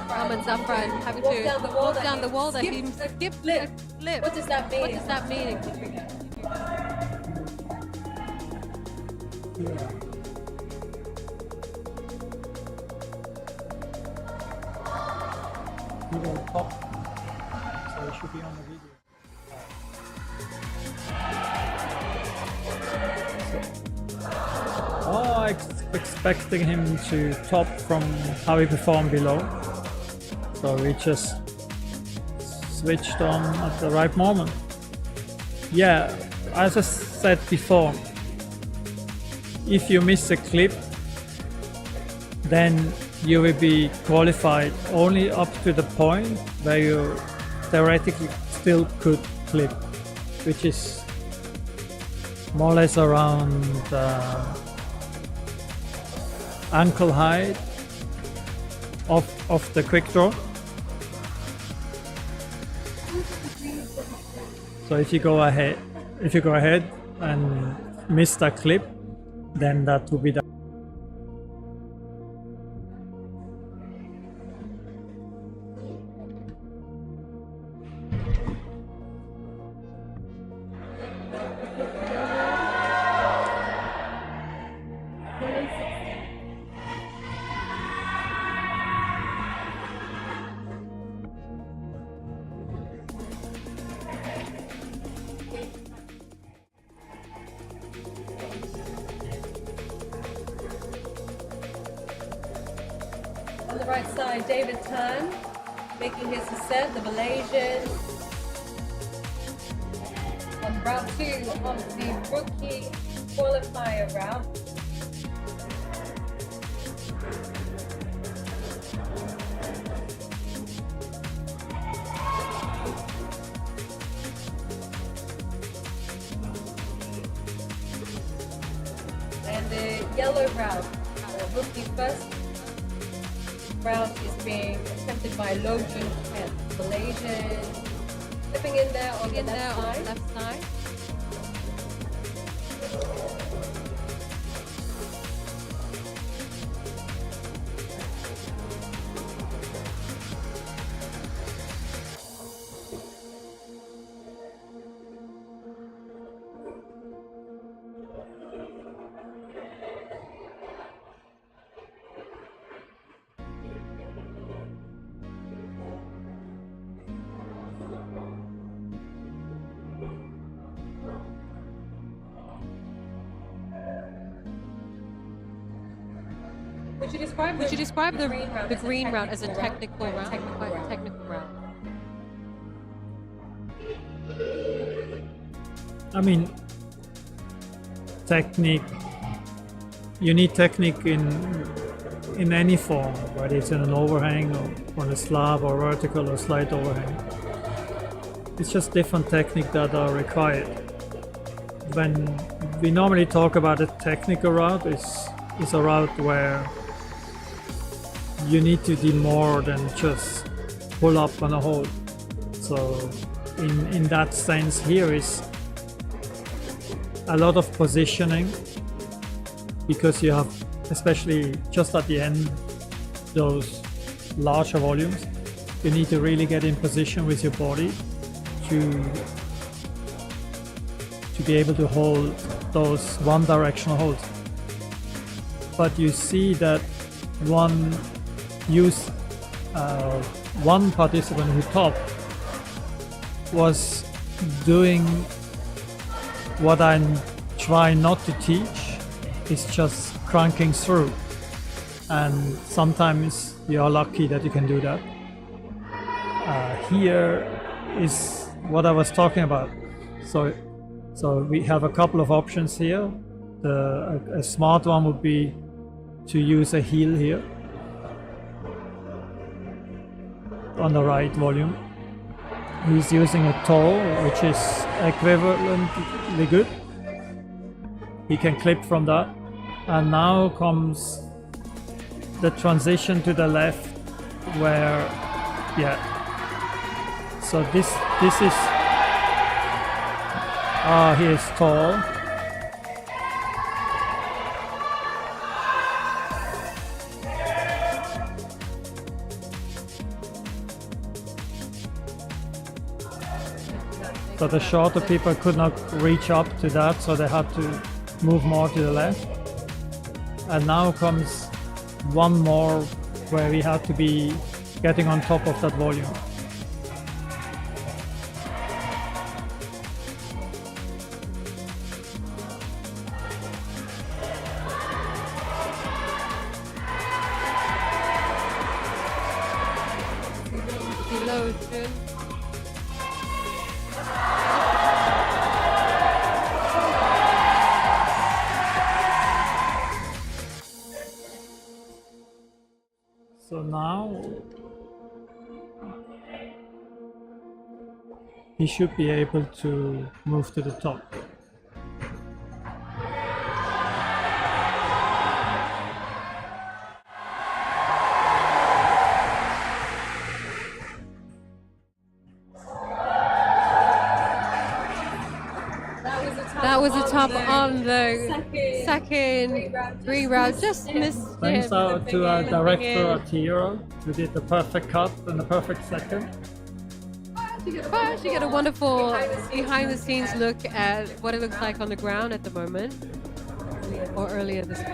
Ahmed Zafran having to walk down the wall that he skipped the clip. What does that mean? What does that mean? He will pop, so it should be on the video. Expecting him to top from how he performed below, so we just switched on at the right moment. Yeah, as I said before, if you miss a clip, then you will be qualified only up to the point where you theoretically still could clip, which is more or less around ankle height of the quick draw. So if you go ahead and miss that clip, then that will be the On the right side, David Tan making his ascent, the Malaysian. On route 2 of the Rookie Qualifier route. And the yellow route, the Rookie first route is being attempted by Logan and Malaysian. Slipping in there on the left side. Would you describe the green route as a technical route? Technical route. I mean, technique. You need technique in any form, whether it's in an overhang or on a slab or vertical or slight overhang. It's just different technique that are required. When we normally talk about a technical route, is a route where you need to do more than just pull up on a hold. So in that sense, here is a lot of positioning, because you have, especially just at the end, those larger volumes, you need to really get in position with your body to be able to hold those one directional holds. But you see that one participant who topped was doing what I'm trying not to teach, is just cranking through, and sometimes you are lucky that you can do that. Here is what I was talking about. So we have a couple of options here. A smart one would be to use a heel here on the right volume, He's using a toe, which is equivalently good. He can clip from that. And now comes the transition to the left where, yeah. So this is, he is tall. So the shorter people could not reach up to that, so they had to move more to the left. And now comes one more where we had to be getting on top of that volume. So now he should be able to move to the top. That was a top on the second three round. Just missed Thanks him. out to our director Atiro, who did the perfect cut and the perfect second. But you get a wonderful behind the scenes look at what it looks like on the ground at the moment, or earlier this week.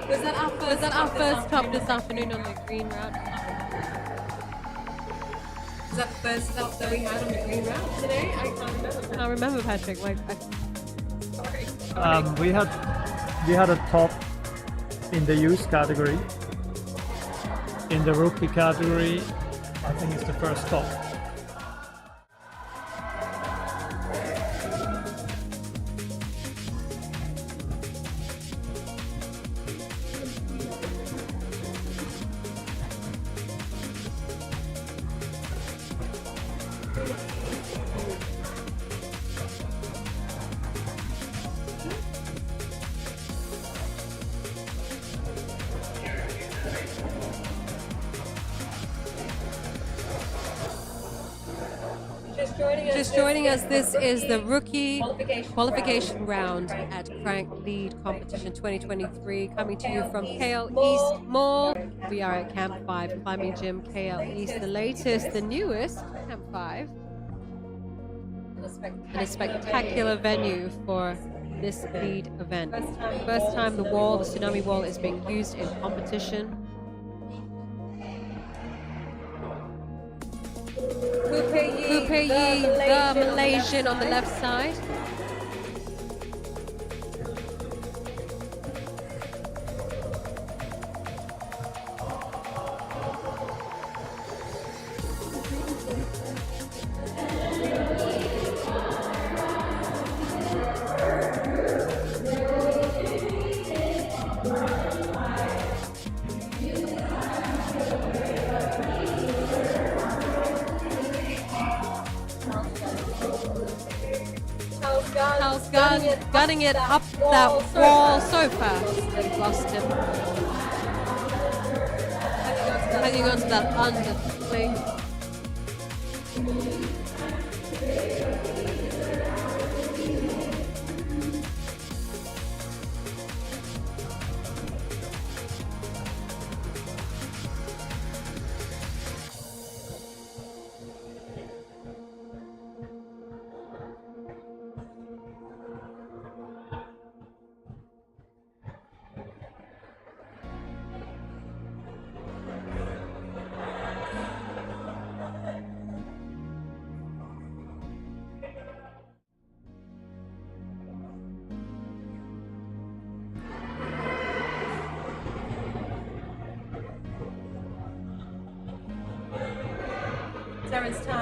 Was that our first top this afternoon on the green route? Was that the first top that we had on the green route today? I can't remember, Patrick. Sorry. We had a top in the youth category. In the rookie category, I think it's the first top. Just joining us, this is the Rookie Qualification round at Crank Lead Competition 2023, coming to you from KL East Mall. We are at Camp5 Climbing Gym, KL East, the latest, the newest Camp5. And a spectacular venue for this lead event. First time the Tsunami wall is being used in competition. Kupe Yi, the Malaysian on the left side. Gunning it up that wall so fast. We've lost him. Hanging on to that under thing.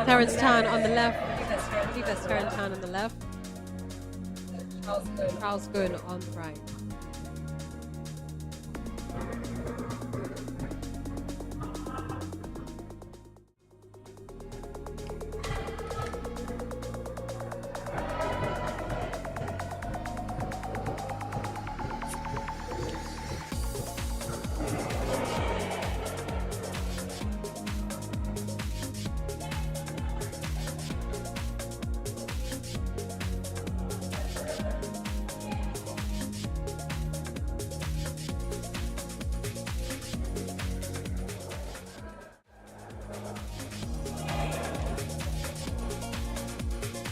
Terence Tan on the left. Divas Terence Tan on the left. Charles Gunn on the right.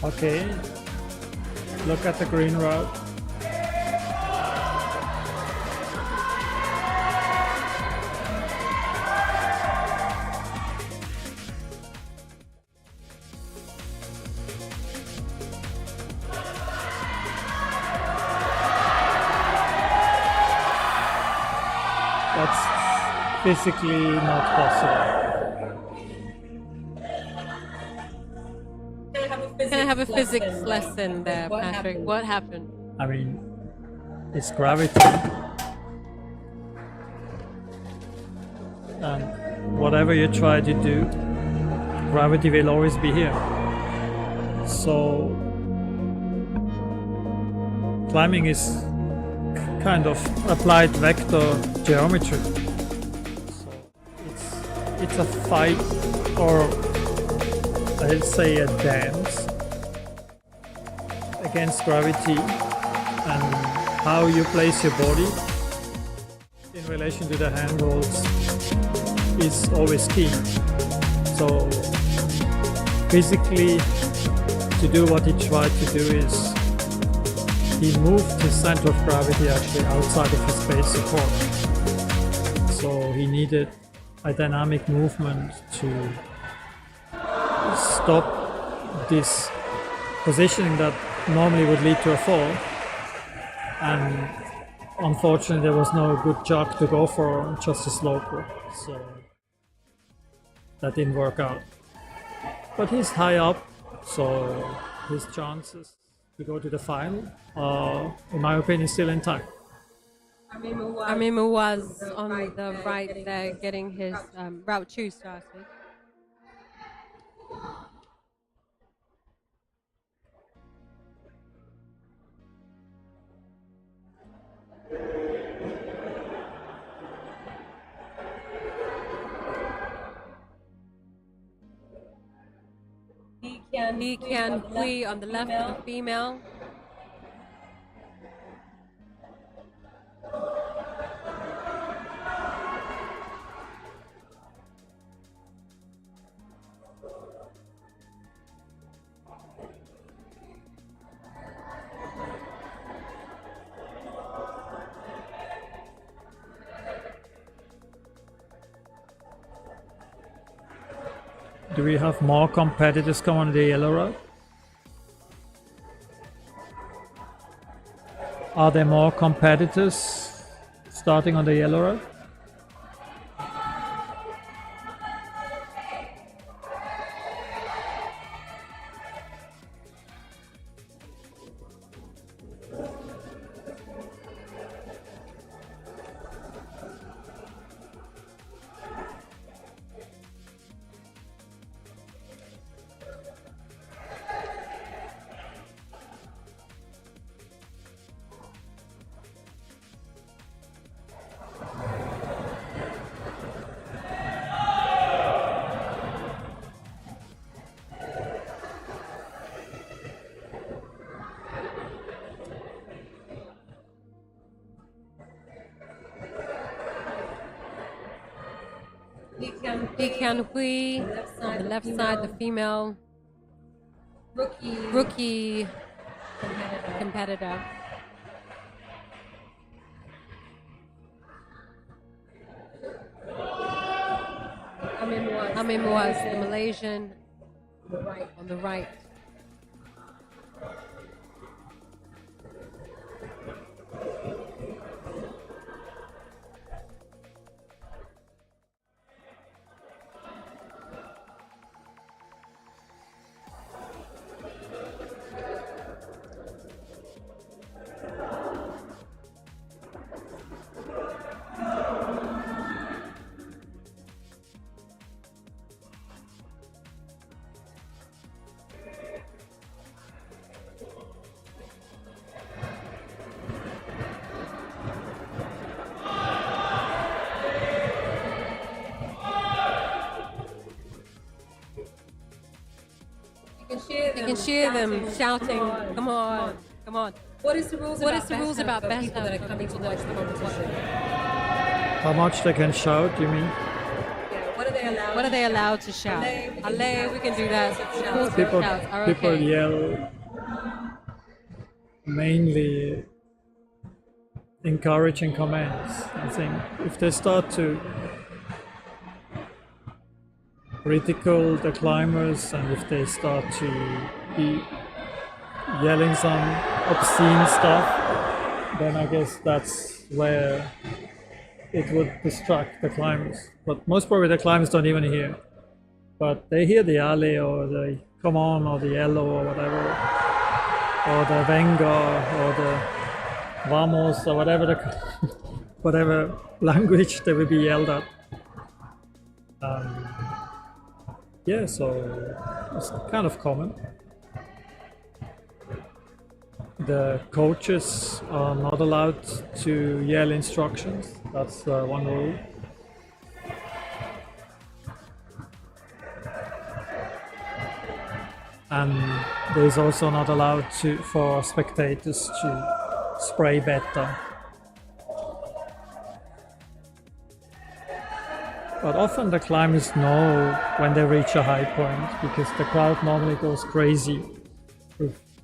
Okay, look at the green route. That's physically not possible. Can I have a physics lesson there, Patrick? What happened? I mean, it's gravity. And whatever you try to do, gravity will always be here. So, climbing is kind of applied vector geometry. So it's a fight, or I'll say a dance against gravity, and how you place your body in relation to the handholds is always key. So physically, to do what he tried to do is he moved his center of gravity actually outside of his base support. So he needed a dynamic movement to stop this positioning that normally would lead to a fall. And unfortunately there was no good jog to go for, just a sloper. So that didn't work out. But he's high up, so his chances to go to the final are, in my opinion, still intact. Amimu was on the right there getting his Route 2 started. He can Hui on the left, the female. Do we have more competitors come on the yellow road? Are there more competitors starting on the yellow road? He can Hui on the left side, the female rookie competitor. Amin was the Malaysian on the right. You can cheer them shouting, "Come on, come on!" What is the rules about best people that are coming to watch the competition? How much they can shout, you mean? Yeah, what What are they allowed to shout? Ale, we can do that. People, Shouts are people okay. yell mainly encouraging commands. I think if they start to ridicule the climbers and if they start to be yelling some obscene stuff, then I guess that's where it would distract the climbers. But most probably the climbers don't even hear. But they hear the ale or the come on or the yellow or whatever, or the venga or the vamos or whatever whatever language they will be yelled at. Yeah, so it's kind of common. The coaches are not allowed to yell instructions. That's one rule. And there's also not allowed for spectators to spray better. But often the climbers know when they reach a high point because the crowd normally goes crazy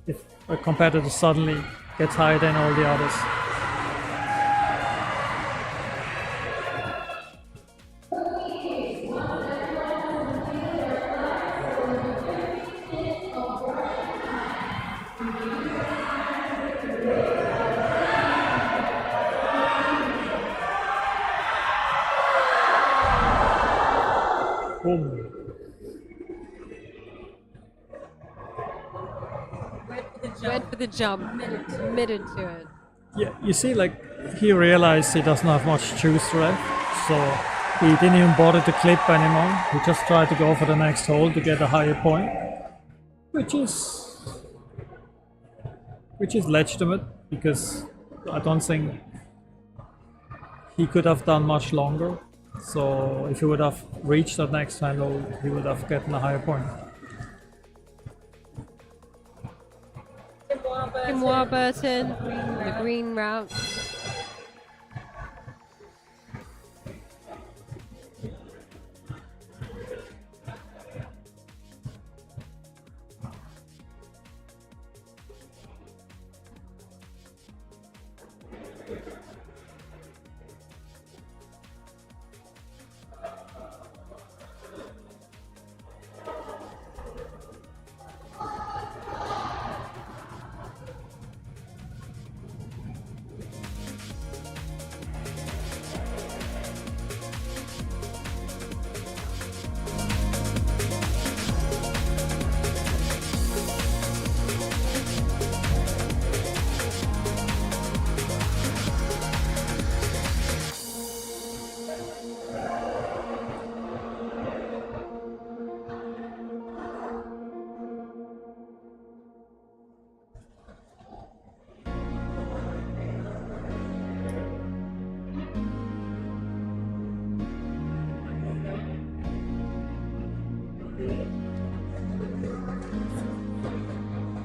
if a competitor suddenly gets higher than all the others. Boom. Went for the jump, committed to it. Yeah, you see, like, he realized he doesn't have much juice left, so he didn't even bother to clip anymore. He just tried to go for the next hole to get a higher point, which is legitimate because I don't think he could have done much longer. So if he would have reached that next hole, he would have gotten a higher point. Tim Warburton, the green route.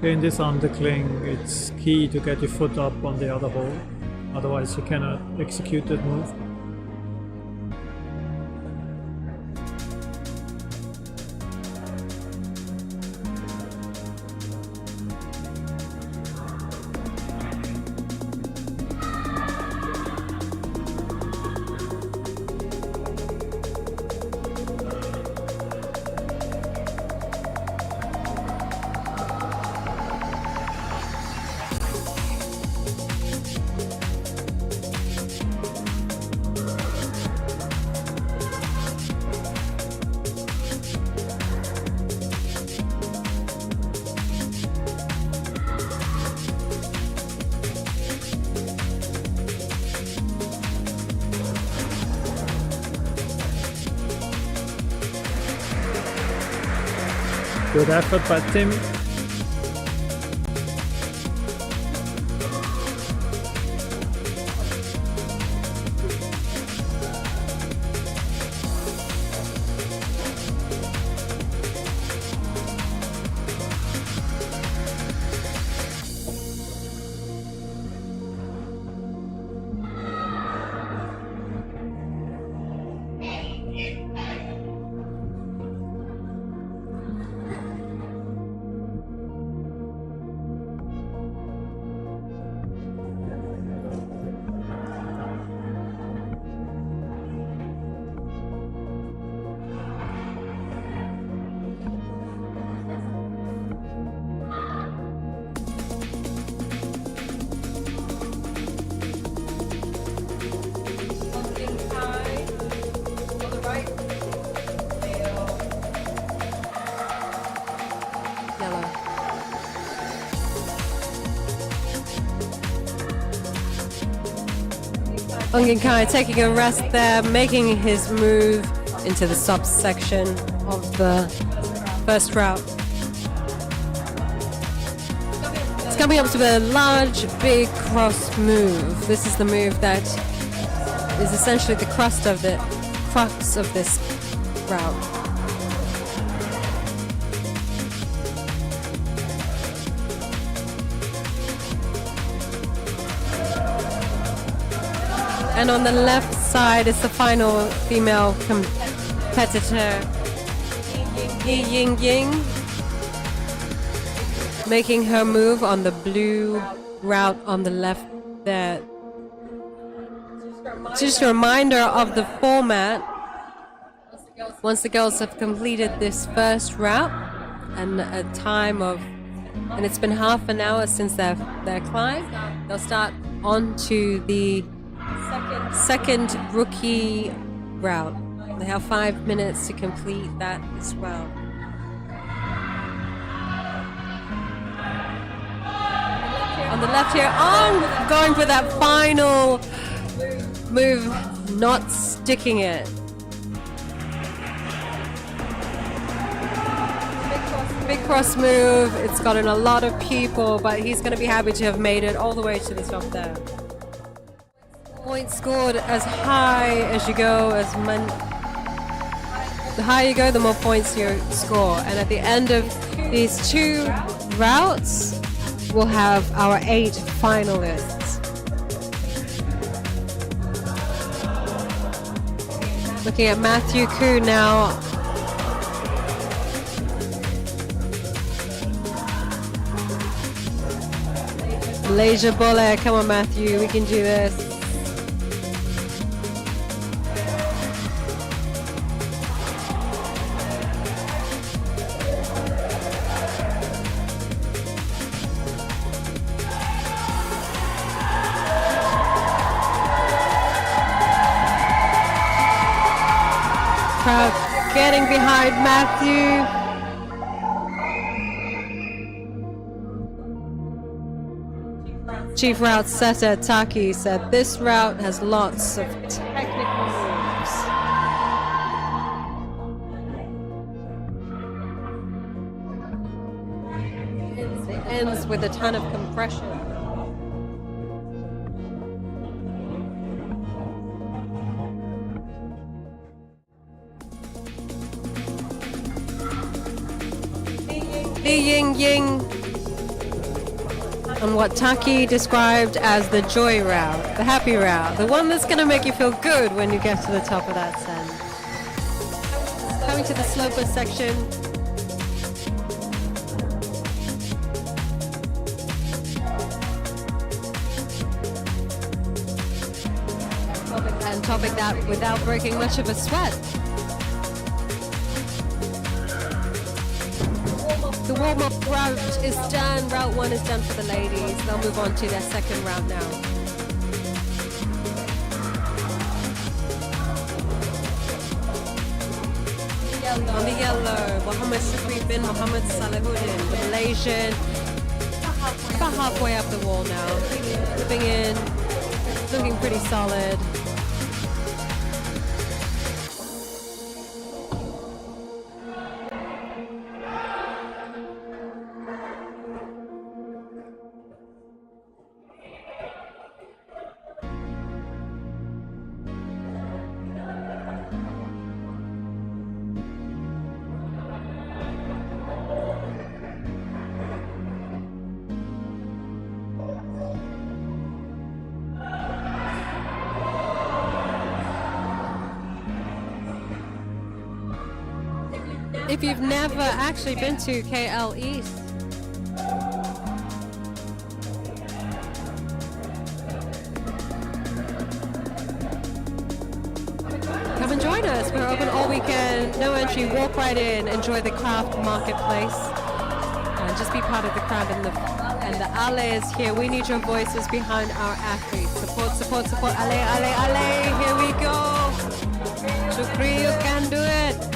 In this undercling, it's key to get your foot up on the other hole, otherwise you cannot execute that move. Good effort by Tim. Ongin Kai taking a rest there, making his move into the subsection of the first route. It's coming up to a large, big cross move. This is the move that is essentially the crux of this route. And on the left side is the final female competitor, Yi Ying Ying, making her move on the blue route on the left there. Just a reminder of the format. Once the girls have completed this first route and a time of, and it's been half an hour since their climb, they'll start on to the second rookie route. They have 5 minutes to complete that as well. On the left here, going for that final move, not sticking it. Big cross move. It's gotten a lot of people, but he's going to be happy to have made it all the way to the top there. Points scored as high as you go, the higher you go, the more points you score. And at the end of these 2 routes, we'll have our 8 finalists. Looking at Matthew Koo now. Malaysia Bole, come on Matthew, we can do this. Crowd getting behind Matthew. Chief route setter Taki said this route has lots of technical moves. It ends with a ton of compression. Li Ying Ying on what Taki described as the joy route, the happy route, the one that's going to make you feel good when you get to the top of that ascent. Coming to the sloper section. And topping that without breaking much of a sweat. The warm-up route is done. Route 1 is done for the ladies. They'll move on to their second route now. On the yellow, Muhammad Shukri bin Muhammad Salahuddin, the Malaysian, about halfway up the wall now. Flipping in, looking pretty solid. If you've never actually been to KL East, come and join us. We're open all weekend, no entry, walk right in, enjoy the craft marketplace, and just be part of the crowd. And the Ale is here. We need your voices behind our athletes. Support, support, support. Ale, Ale, Ale. Here we go. Shukri, you can do it.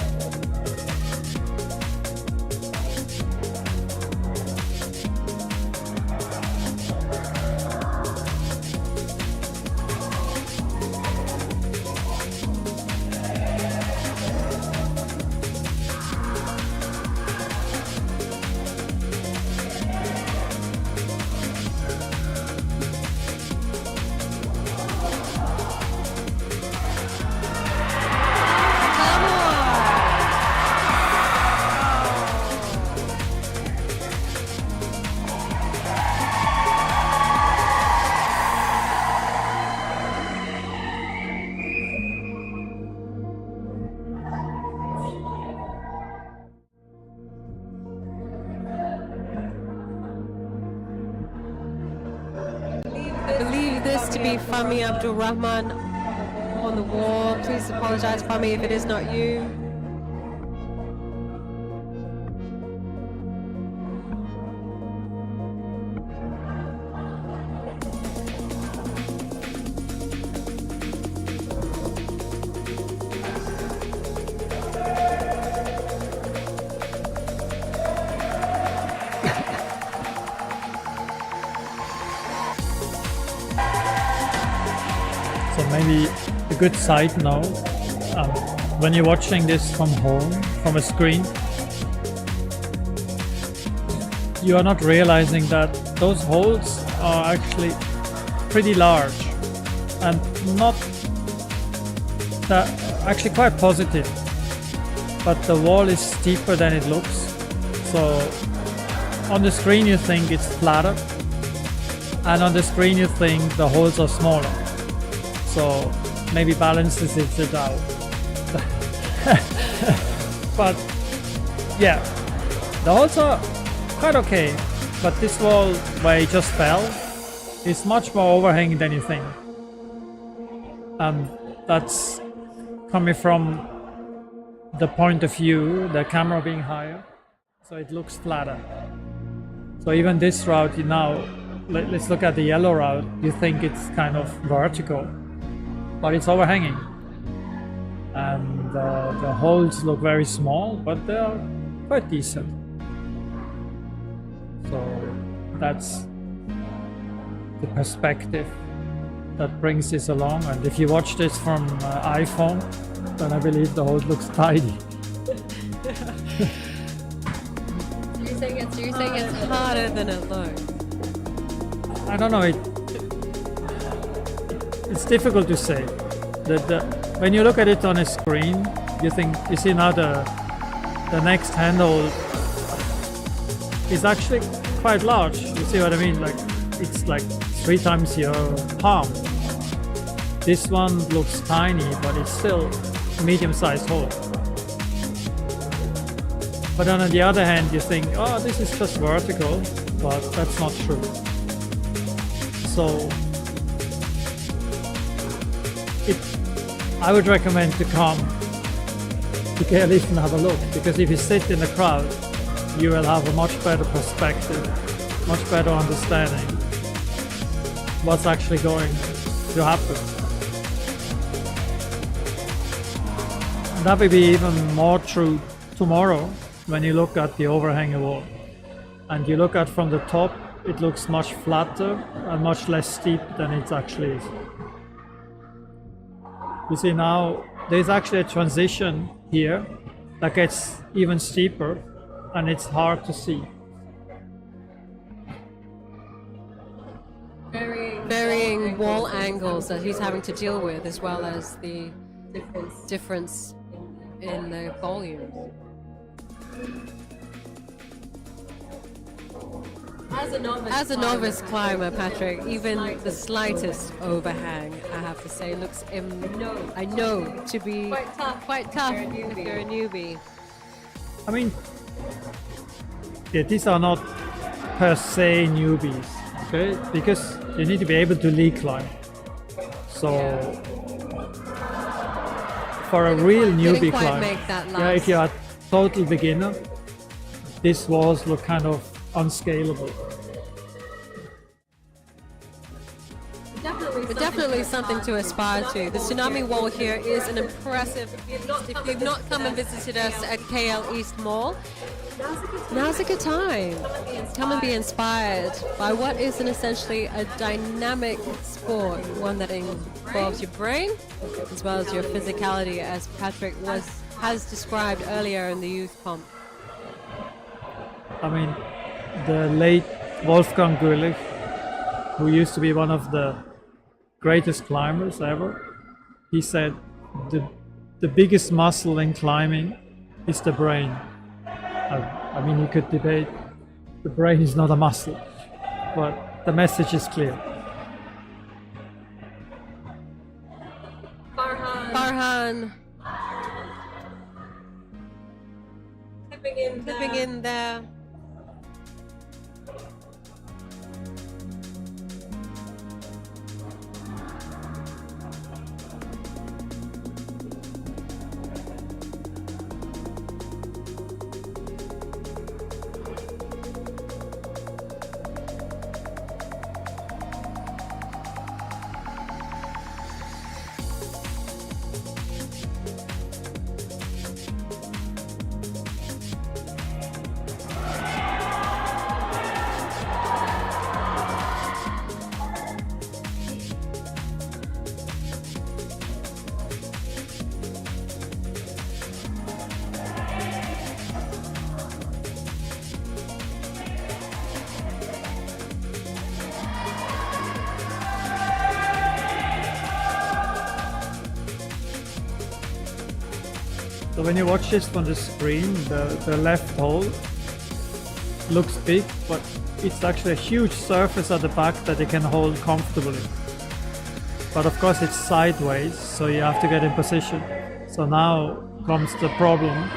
appears to be Fahmi Abdul Rahman on the wall. Please apologize, Fahmi, if it is not you. So maybe a good side note, when you're watching this from home, from a screen, you are not realizing that those holes are actually pretty large and not that, actually quite positive, but the wall is steeper than it looks. So on the screen you think it's flatter, and on the screen you think the holes are smaller. So maybe balances it out. But yeah, the holes are quite okay, but this wall where it just fell is much more overhanging than you think. That's coming from the point of view, the camera being higher, so it looks flatter. So even this route, let's look at the yellow route, you think it's kind of vertical, but it's overhanging, and the holes look very small, but they are quite decent. So that's the perspective that brings this along. And if you watch this from iPhone, then I believe the hole looks tidy. You're saying it's harder than it looks. I don't know. It's difficult to say. When you look at it on a screen, you see now the next handle is actually quite large. You see what I mean? Like it's like 3 times your palm. This one looks tiny, but it's still a medium-sized hole. But then on the other hand, you think, oh, this is just vertical, but that's not true. So I would recommend to come to KL East and have a look, because if you sit in the crowd, you will have a much better perspective, much better understanding what's actually going to happen. And that will be even more true tomorrow when you look at the overhanging wall. And you look at from the top, it looks much flatter and much less steep than it actually is. You see now, there's actually a transition here that gets even steeper, and it's hard to see. Varying wall angles that he's having to deal with, as well as the difference in the volume. As a novice climber, Patrick, even the slightest overhang, I have to say, looks I know to be quite tough if you're a newbie. I mean, yeah, these are not per se newbies, okay? Because you need to be able to lead climb. So for a real newbie climber, if you're a total beginner, these walls look kind of unscalable. But definitely something to aspire to. The Tsunami wall here is an impressive. If you've not come and visited us at KL East Mall, now's a good time. Come and be inspired by what is essentially a dynamic sport, one that involves your brain as well as your physicality, as Patrick has described earlier in the youth comp. I mean, the late Wolfgang Güllich, who used to be one of the greatest climbers ever, he said the biggest muscle in climbing is the brain. I mean, you could debate, the brain is not a muscle, but the message is clear. Farhan clipping in there. So when you watch this from the screen, the left hole looks big, but it's actually a huge surface at the back that you can hold comfortably. But of course it's sideways, so you have to get in position. So now comes the problem.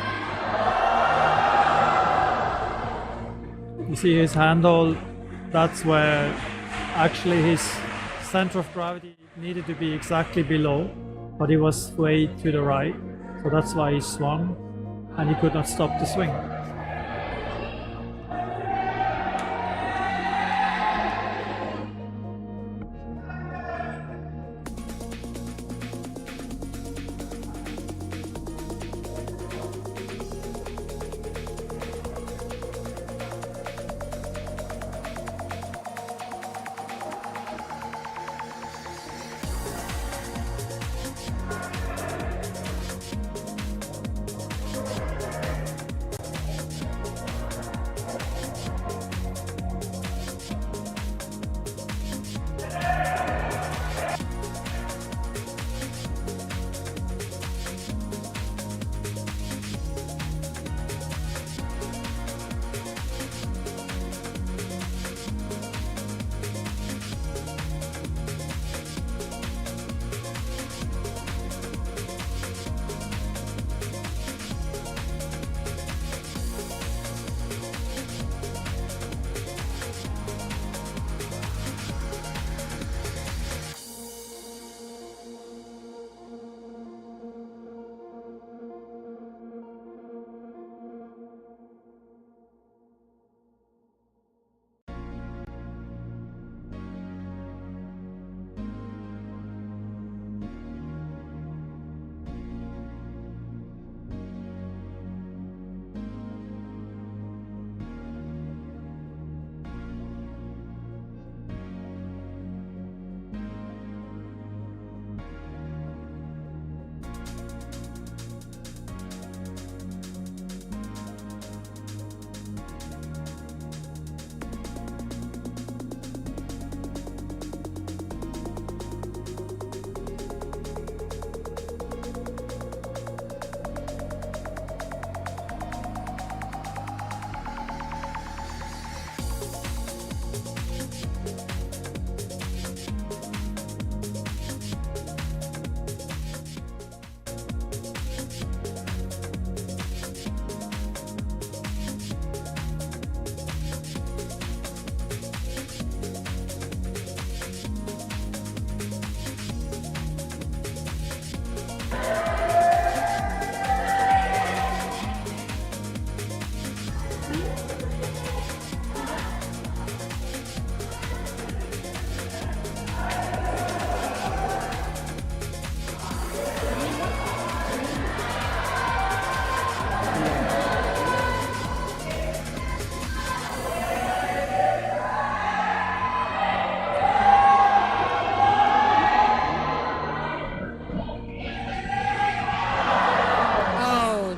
You see his handhold, that's where actually his center of gravity needed to be exactly below, but he was way to the right. So that's why he swung and he could not stop the swing.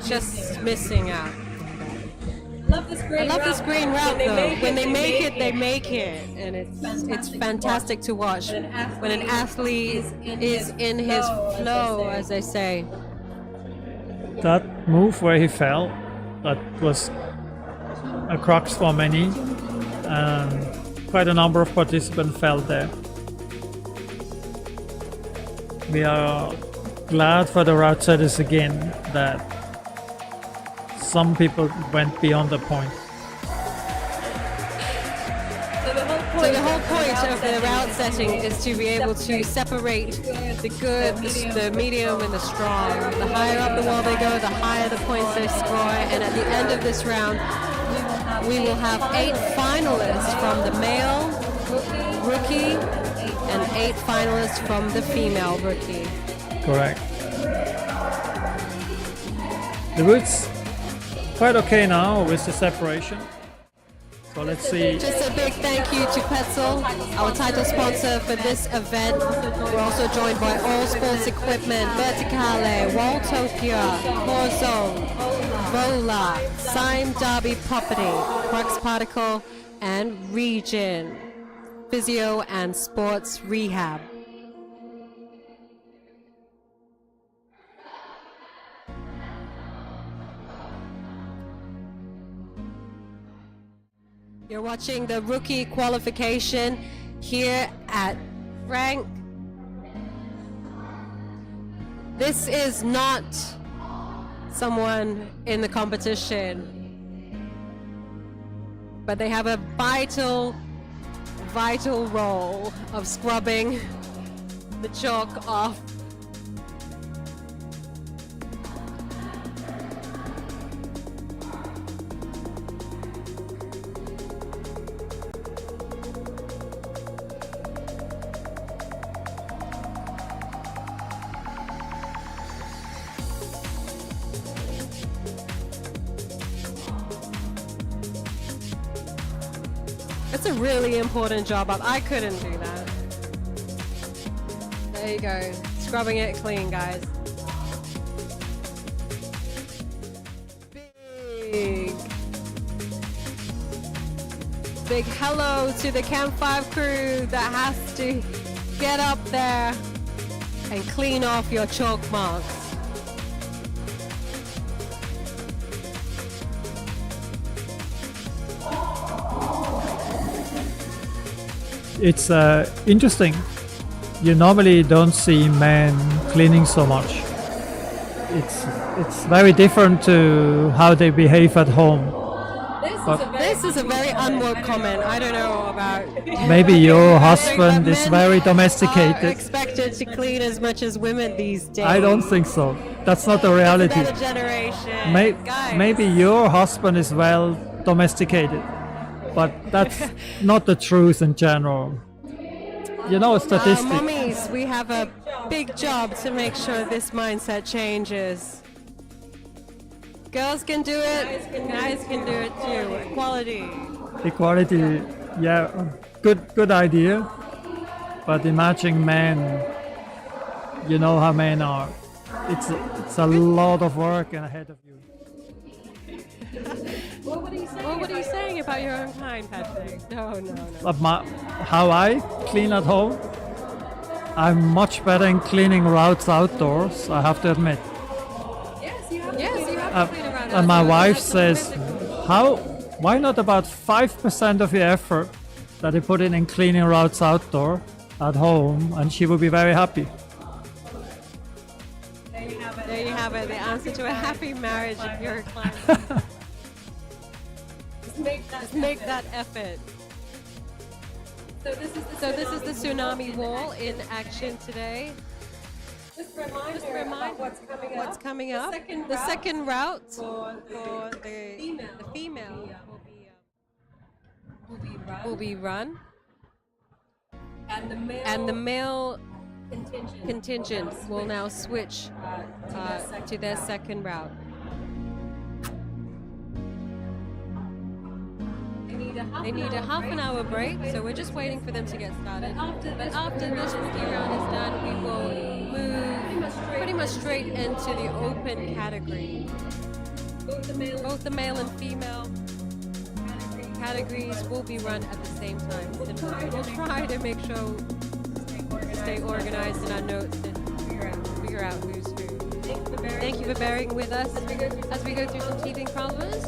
Just missing out. Love this green I love this green route though. When they make it, they make it, and it's fantastic to watch. When an athlete is in his flow, as they say. That move where he fell, that was a crux for many, and quite a number of participants fell there. We are glad for the route setters again that some people went beyond the point. So the whole point of the route setting is to be able to separate the good, the medium, and the strong. The higher up the wall they go, the higher the points they score. And at the end of this round, we will have 8 finalists from the male rookie and 8 finalists from the female rookie. Correct. The routes quite okay now with the separation. So let's see. Just a big thank you to Petzl, our title sponsor for this event. We're also joined by All Sports Equipment, Verticale, Waltopia, Horzone, Vola, Sime Derby Property, Crux Particle, and Region, Physio and Sports Rehab. You're watching the Rookie Qualification here at Frank. This is not someone in the competition, but they have a vital role of scrubbing the chalk off. It's a really important job. I couldn't do that. There you go. Scrubbing it clean, guys. Big hello to the Camp 5 crew that has to get up there and clean off your chalk marks. It's interesting. You normally don't see men cleaning so much. It's very different to how they behave at home. This is a very unwoke comment. I don't know about. Maybe your husband is very domesticated. Are expected to clean as much as women these days. I don't think so. That's not the reality. It's a better generation. Guys. Maybe your husband is well domesticated, but that's not the truth in general. You know, statistics. Mummies, we have a big job to make sure this mindset changes. Girls can do it, guys can do it too. Equality. Equality, yeah, good idea. But imagine men, you know how men are. It's a lot of work ahead of you. What are you saying about your own kind, Patrick? No. How I clean at home? I'm much better in cleaning routes outdoors, I have to admit. Yes, you have to clean around. And my wife says, why not about 5% of your effort that you put in cleaning routes outdoor at home, and she will be very happy. There you have it. The answer to a happy marriage if you're a climber. Just make that effort. So this is the Tsunami wall in action today. Just a reminder what's coming up. The second route for the female will be run. And the male contingent will now switch to their second route. They need a half an hour break, so we're just waiting for them to get started. But after this rookie round is done, we will move pretty much straight into the open category. Both the male and female categories will be run at the same time. And we'll try to make sure we stay organized in our notes and figure out who's who. Thank you for bearing with us as we go through some teething problems.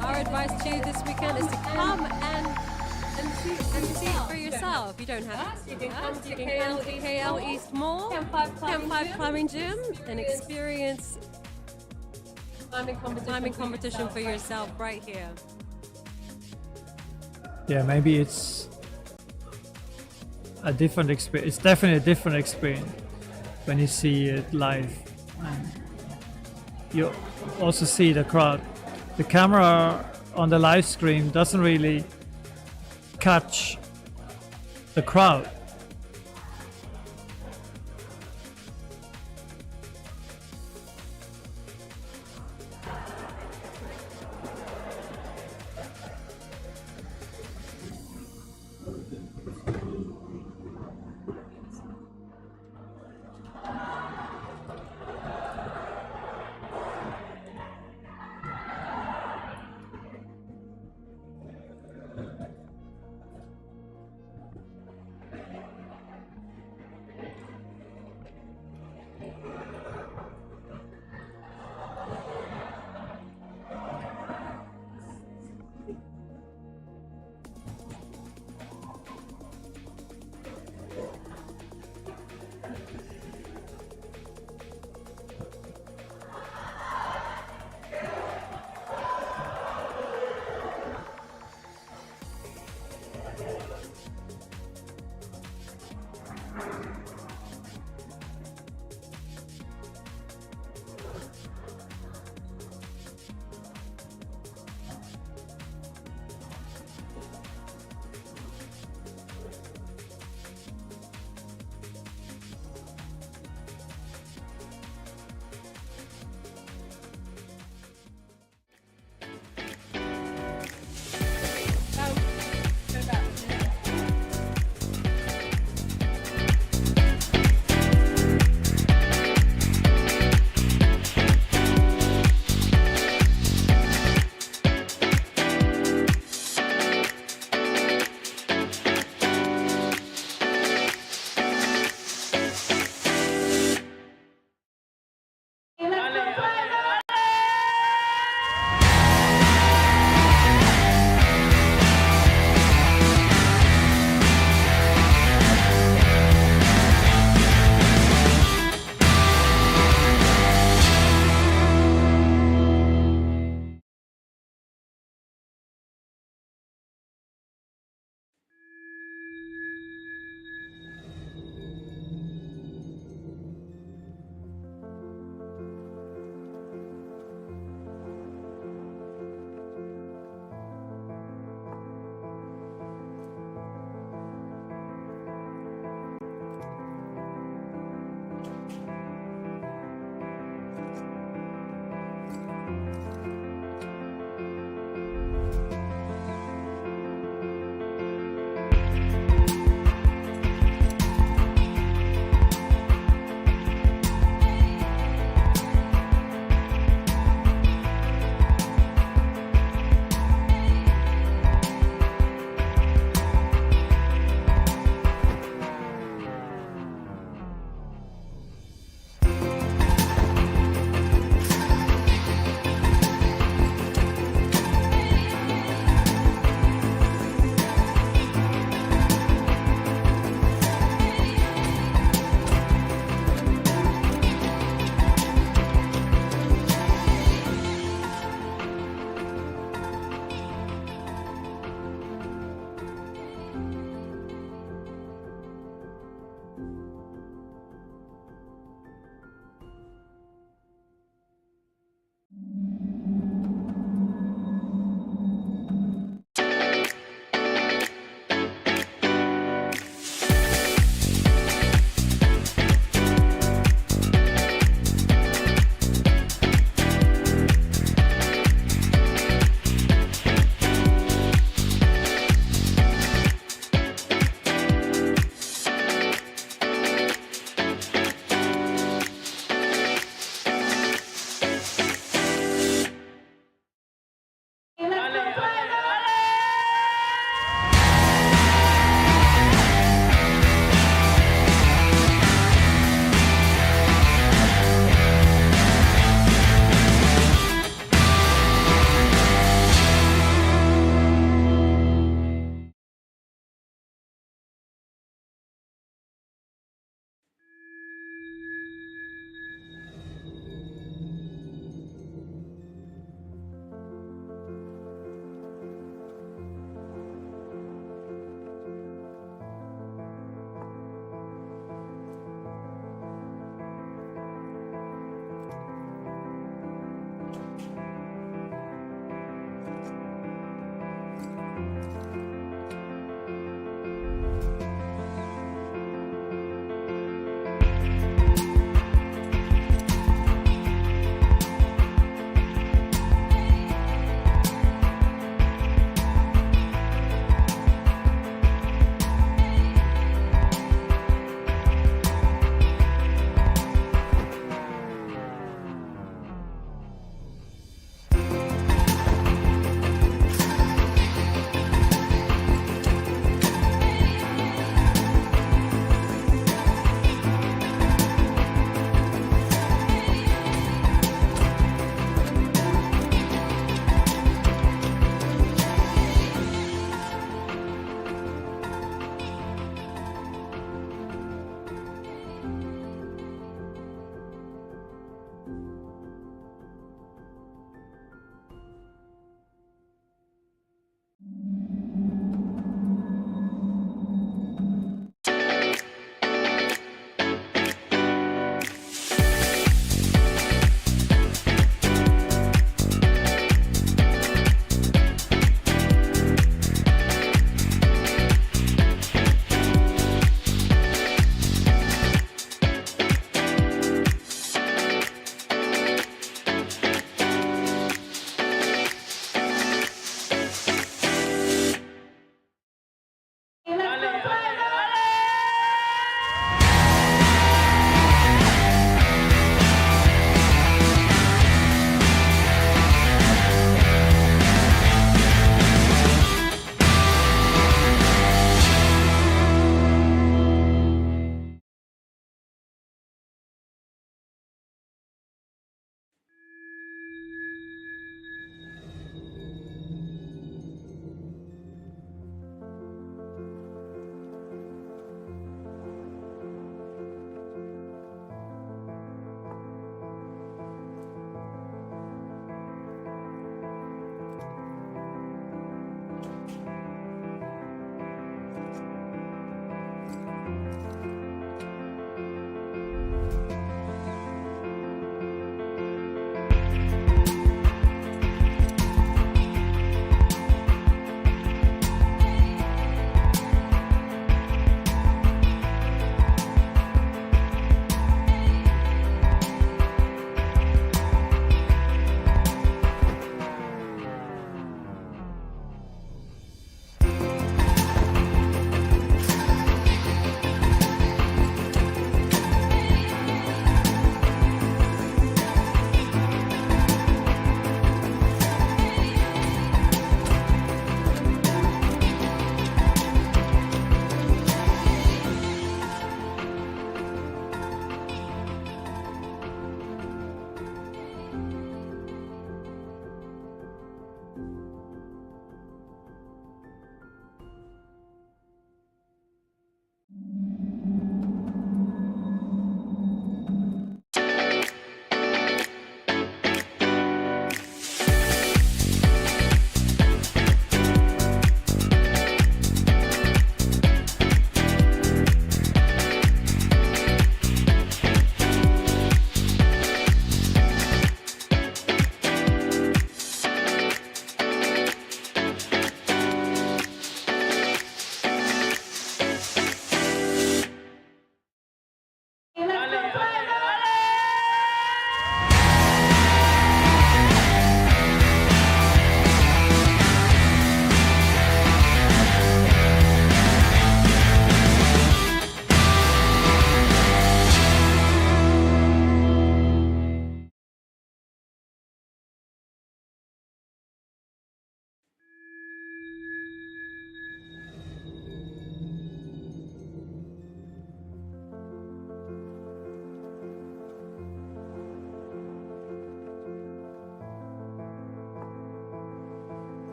Our advice to you this weekend is to come and see it for yourself. You don't have to. You can come to KL East Mall, Camp 5 Climbing Gym, and experience climbing competition for yourself right here. Yeah, maybe it's a different experience. It's definitely a different experience when you see it live. And you also see the crowd. The camera on the live stream doesn't really catch the crowd.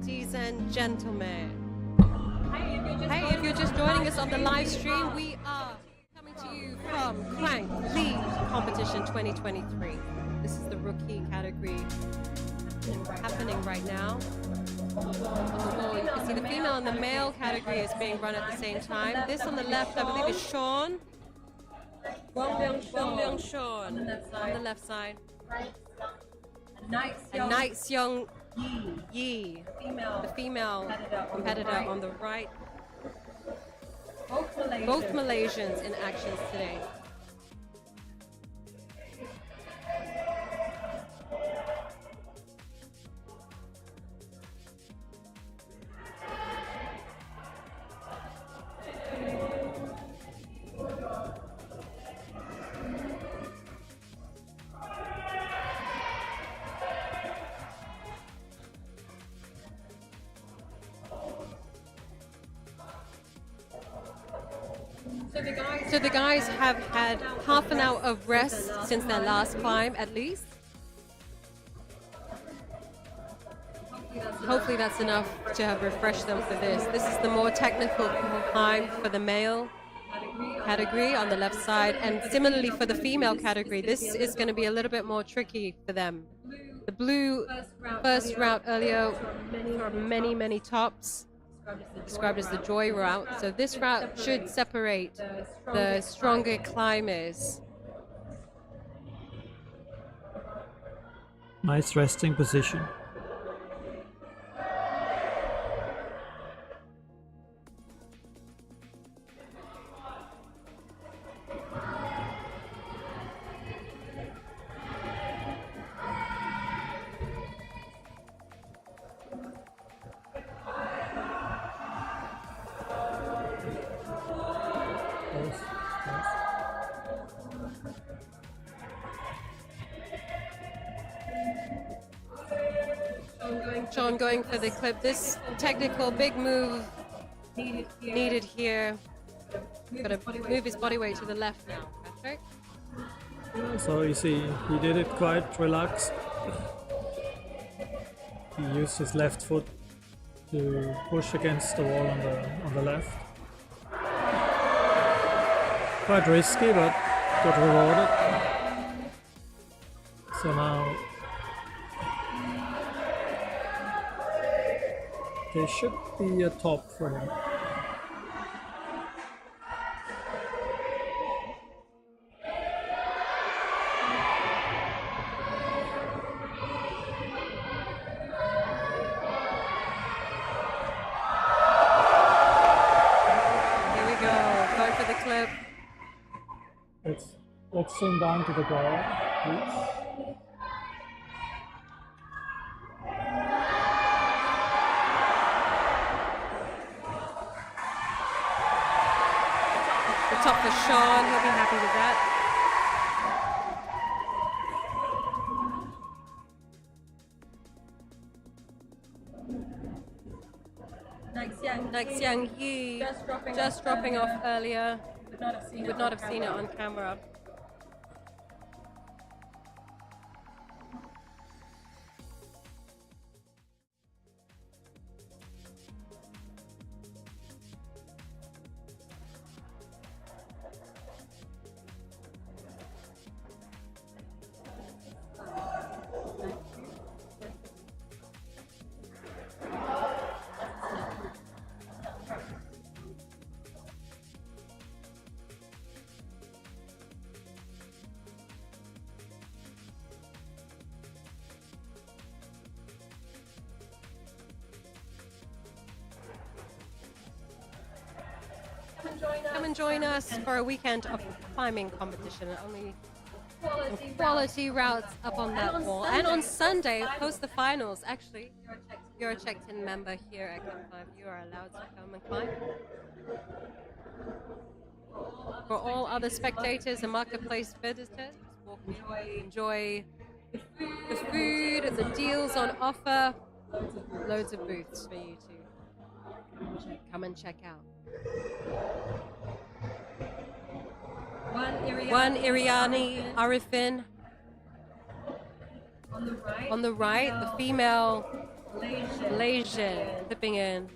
Ladies and gentlemen, hey, if you're just joining us on the live stream, we are coming to you from Crank Lead Competition 2023. This is the rookie category happening right now. On the wall, you can see the female and the male category is being run at the same time. This on the left, I believe, is Sean. Wong Sean on the left side. And Night Seong Yi, the female competitor on the right. Both Malaysians in actions today. So the guys have had half an hour of rest since their last climb, at least. Hopefully that's enough to have refreshed them for this. This is the more technical climb for the male category on the left side, and similarly for the female category, this is going to be a little bit more tricky for them. The blue first route earlier for many tops, described as the joy route. So this route should separate the stronger climbers. Nice resting position. Sean going for the clip. This technical big move needed here. Got to move his body weight to the left now, Patrick. So you see, he did it quite relaxed. He used his left foot to push against the wall on the left. Quite risky, but got rewarded. So now there should be a top for him. Here we go, going for the clip. Let's zoom down to the ground, please. Top for Sean, he'll be happy with that. Next Yang Yi, just dropping off earlier. You would not have seen it on camera. Come and join us for a weekend of climbing competition. Only quality routes up on that wall. And on Sunday, post the finals. Actually, you're a checked-in member here at Camp5. You are allowed to come and climb. For all other spectators and marketplace visitors, walk enjoy the food, the deals on offer. Loads of booths for you to come and check out. One Iriani Arifin. On the right, the female Malaysian dipping in.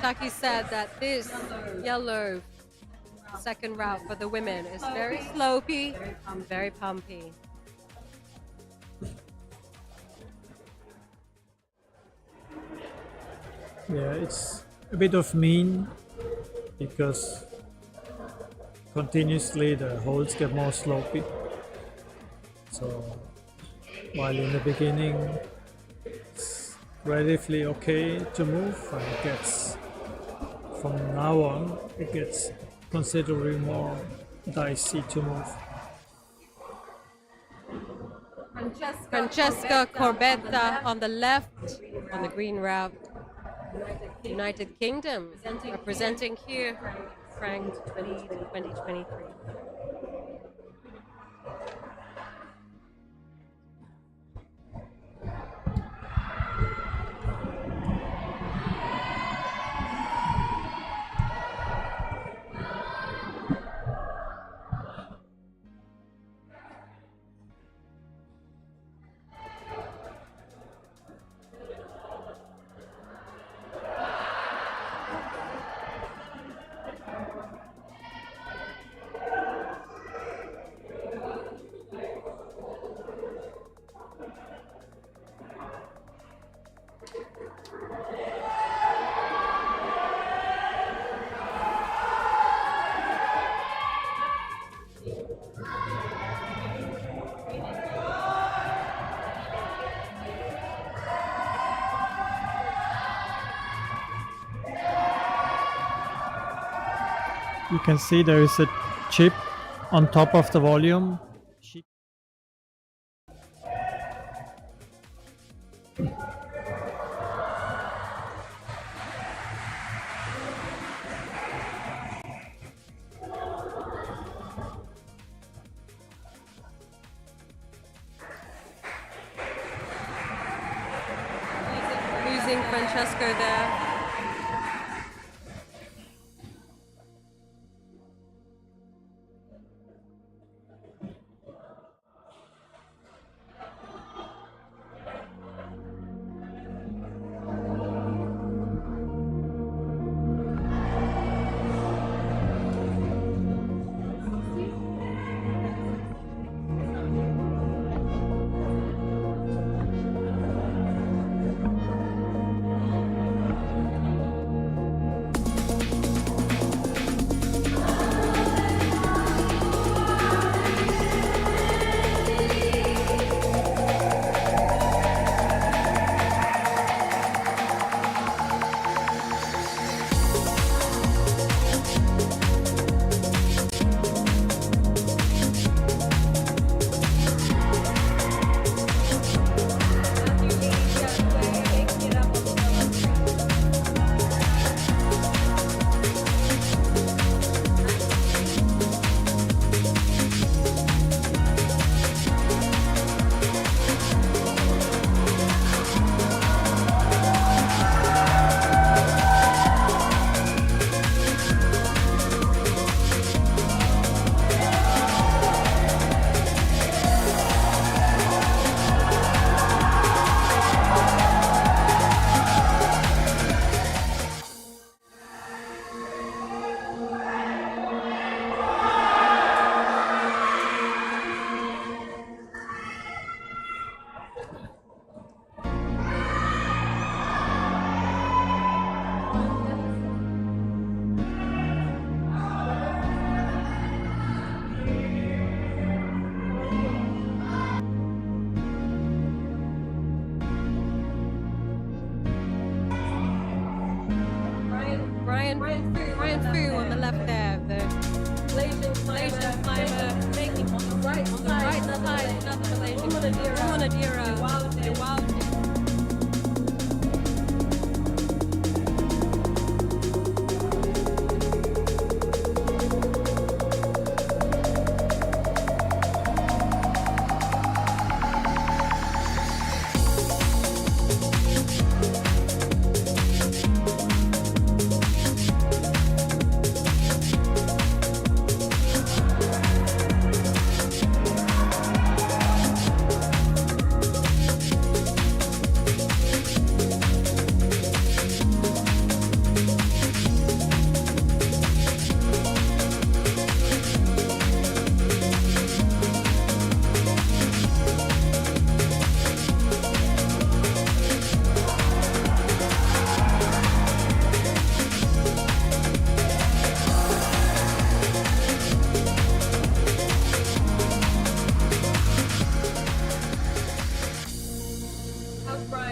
Taki said that this yellow second route for the women is very slopey and very pumpy. Yeah, it's a bit of mean because continuously the holes get more slopey. So while in the beginning it's relatively okay to move, and it gets, from now on, it gets considerably more dicey to move. Francesca Corbetta on the left on the green route. United Kingdom representing here, ranked 2023. You can see there is a chip on top of the volume. Losing Francesco there. Ryan Fu on the left there, the Malaysian climber, making on the right side, another Malaysian, Kuala, wow.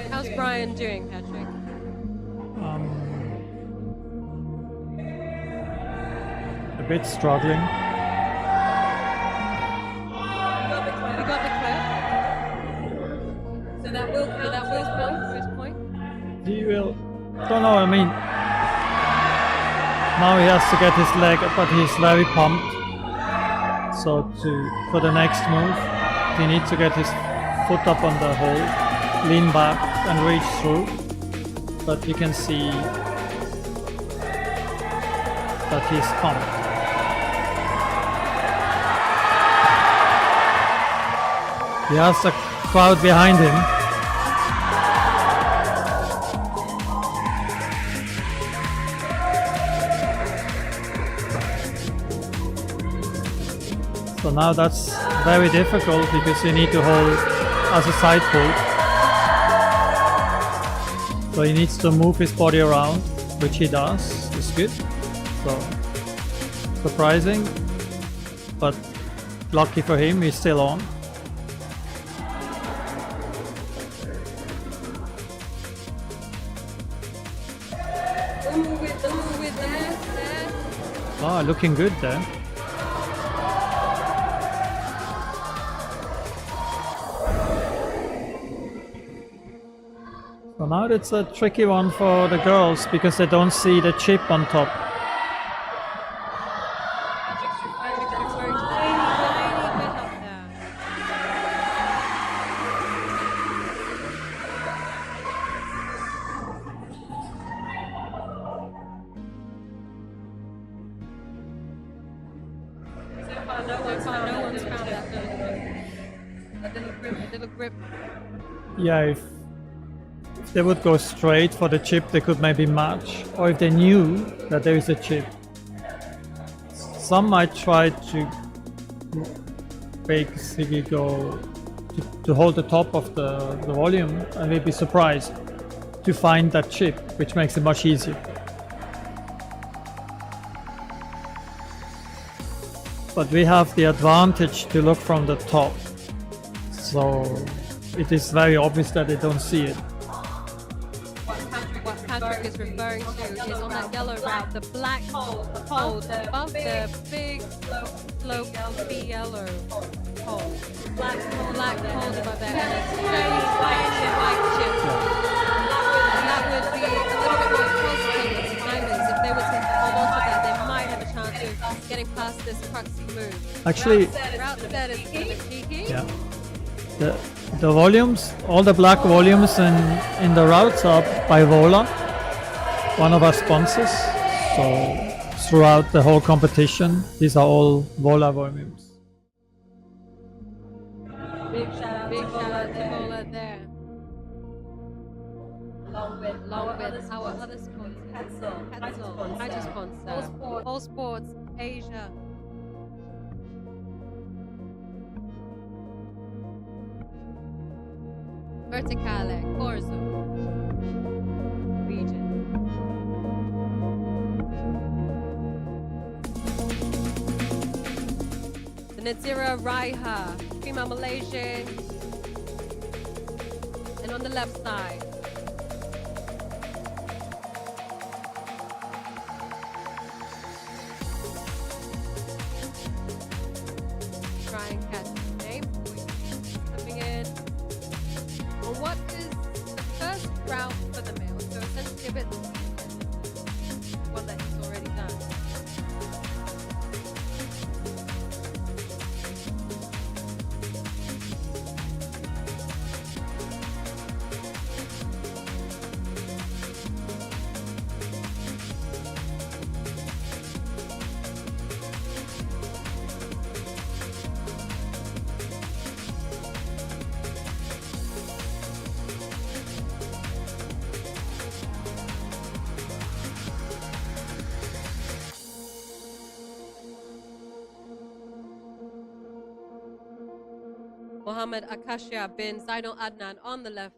How's Brian doing, Patrick? A bit struggling. We got the clip. So that will count his point. He will. Don't know. I mean, now he has to get his leg, but he's very pumped. So for the next move, he needs to get his foot up on the hole, lean back and reach through. But you can see that he's pumped. He has the crowd behind him. So now that's very difficult because you need to hold as a side pull. So he needs to move his body around, which he does. It's good. So surprising, but lucky for him, he's still on. Oh, looking good there. So now it's a tricky one for the girls because they don't see the chip on top. No one's found that little grip. Yeah, if they would go straight for the chip, they could maybe match, or if they knew that there is a chip. Some might try to basically go to hold the top of the volume, and they'd be surprised to find that chip, which makes it much easier. But we have the advantage to look from the top, so it is very obvious that they don't see it. What Patrick is referring to is on that yellow route, the black hole above the big slope yellow hole. Black hole above there, and it's very white chip. And that would be a little bit more costly for the climbers. If they were to hold on to that, they might have a chance of getting past this cruxy move. Actually, Route set is a bit cheeky. yeah. The volumes, all the black volumes in the routes are by Vola, one of our sponsors. So throughout the whole competition, these are all Vola volumes. Big shout out to Kuala there. Along with our other sponsors. Petzl, title sponsor. All Sports Asia. Verticale, Corso. Region. The Nazira Raiha, female Malaysian. And on the left side, try and catch the name. Coming in. Well, what is the first route for the male? So essentially a bit one that he's already done. Mohammed Akashia bin Zainal Adnan on the left.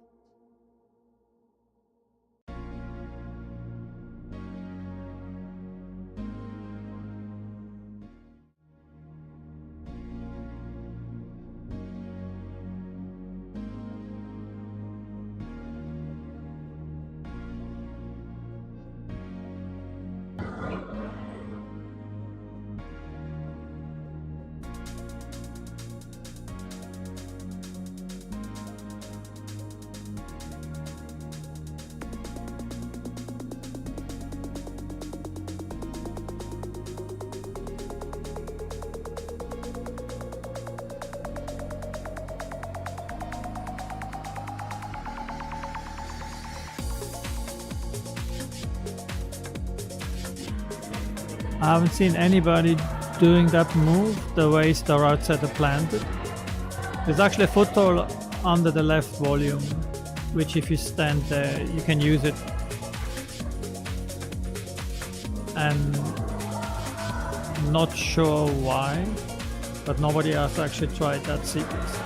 I haven't seen anybody doing that move the way the route setter planned it. There's actually a foothold under the left volume, which if you stand there, you can use it. And I'm not sure why, but nobody has actually tried that sequence.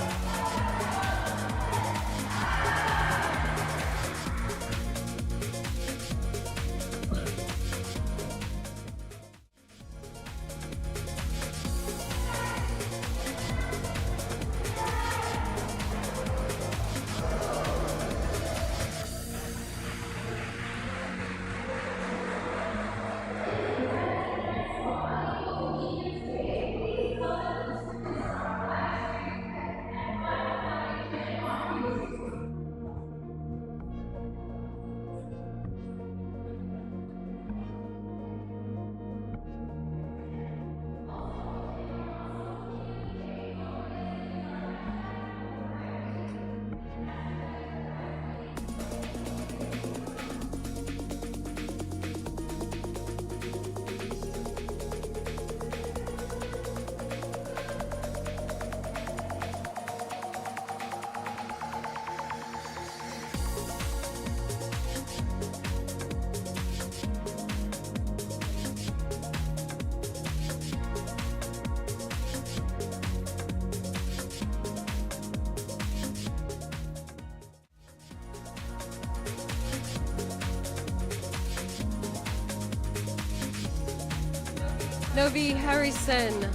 Novi Harrison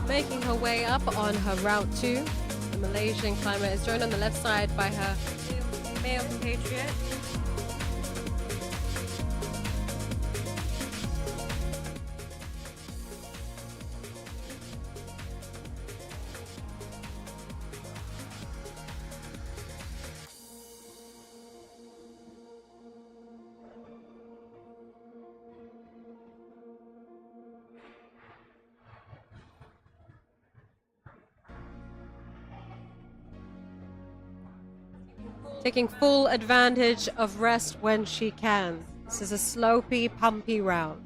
making her way up on her route 2. The Malaysian climber is joined on the left side by her male compatriot. Taking full advantage of rest when she can. This is a slopey, pumpy route.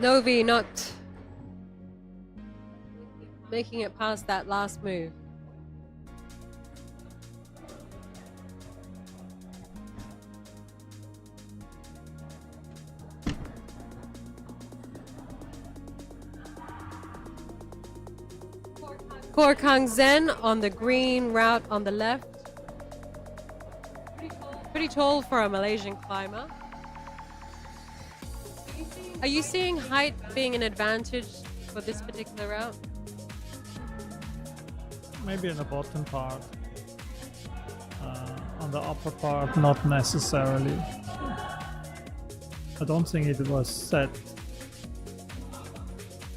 Novi not making it past that last move. Kang Zen on the green route on the left. Pretty tall for a Malaysian climber. Are you seeing height being an advantage for this particular route? Maybe in the bottom part. On the upper part, not necessarily. I don't think it was set.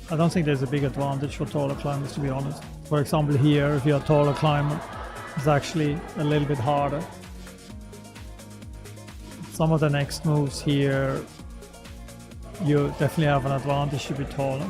I don't think there's a big advantage for taller climbers, to be honest. For example, here, if you're a taller climber, it's actually a little bit harder. Some of the next moves here, you definitely have an advantage to be taller.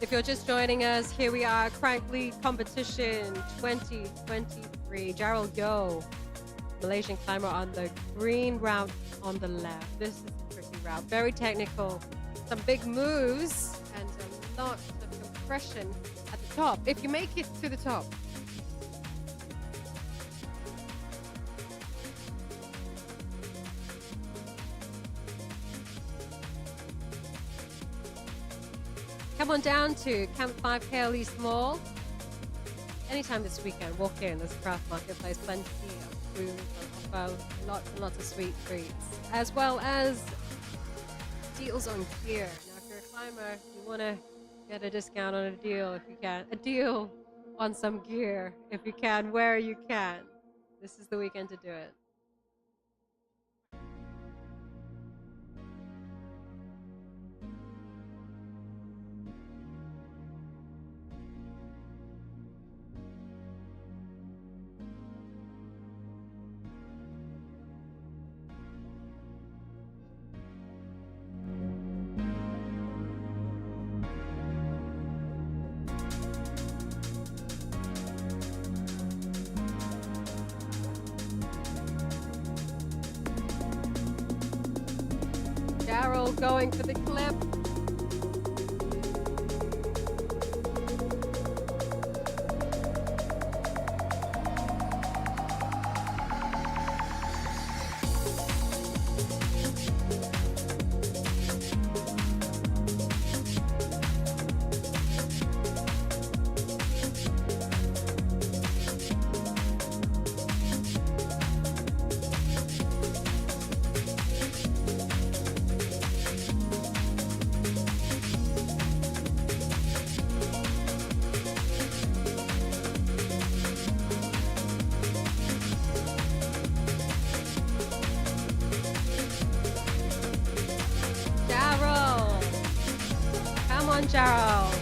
If you're just joining us, here we are, Crank Lead Competition 2023. Gerald Yo, Malaysian climber on the green route on the left. This is a tricky route, very technical, some big moves and a lot of compression at the top. If you make it to the top, come on down to Camp5 KL East Mall. Anytime this weekend, walk in. There's a craft marketplace, plenty of food on offer, lots and lots of sweet treats, as well as deals on gear. Now, if you're a climber, you want to get a discount on a deal if you can. A deal on some gear if you can, where you can. This is the weekend to do it. Daryl going for the clip. Come on, Gerald.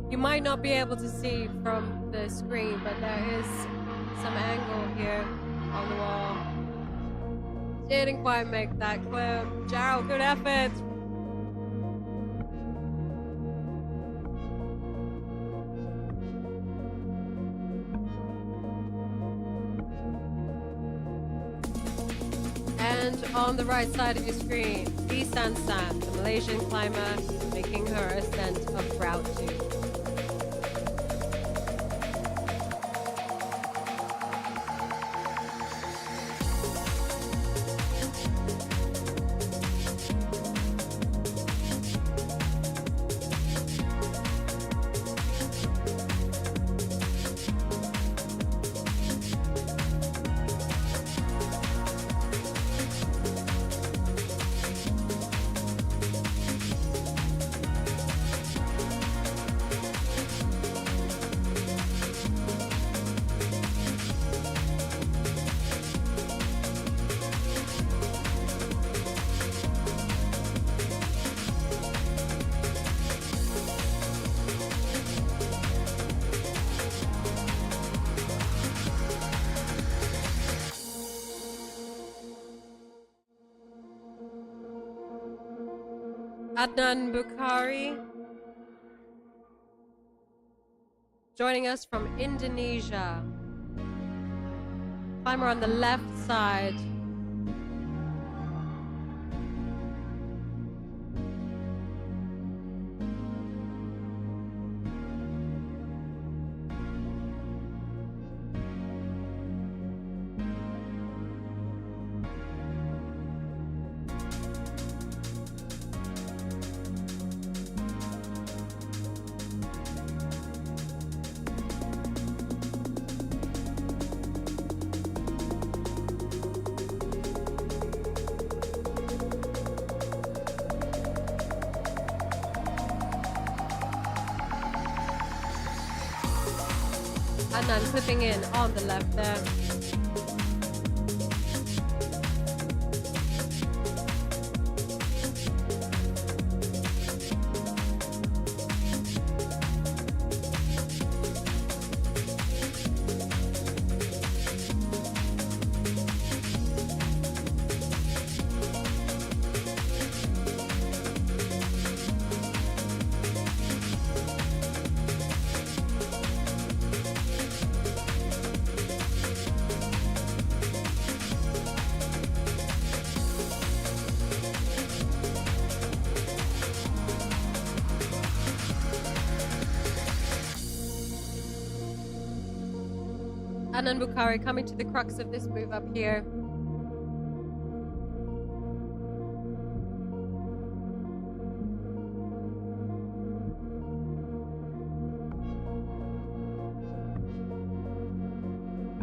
You might not be able to see from the screen, but there is some angle here on the wall. Didn't quite make that clip. Gerald, good effort. And on the right side of your screen, Lee San San, the Malaysian climber, making her ascent of Route 2. Adnan Bukhari, joining us from Indonesia. Climber on the left side. Adnan clipping in on the left there. Anand Bukhari coming to the crux of this move up here.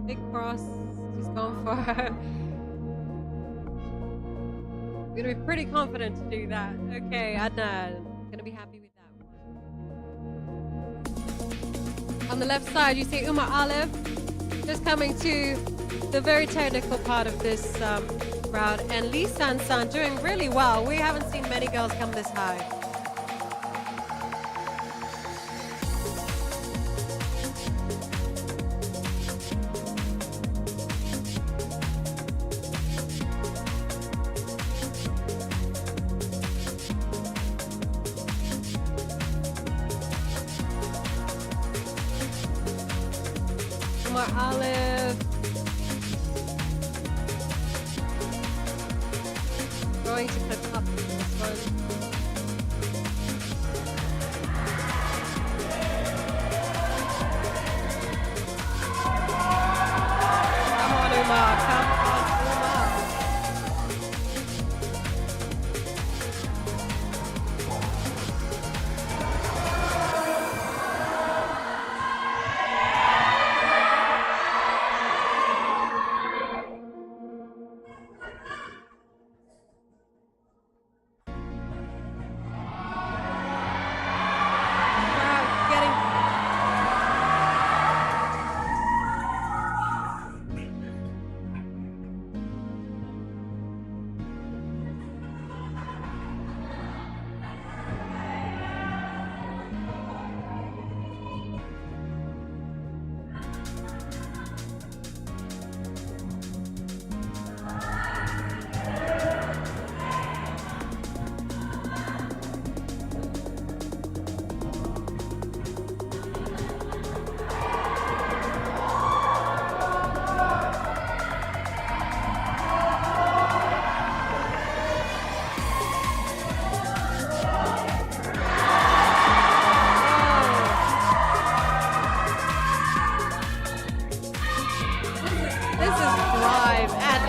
Big cross. He's gone for. You're gonna be pretty confident to do that. Okay, Adnan, gonna be happy with that one. On the left side, you see Umar Alif just coming to the very technical part of this route, and Lee San San doing really well. We haven't seen many girls come this high. Olive. Going to clip up this one. Come on, Umar. Come on, Umar.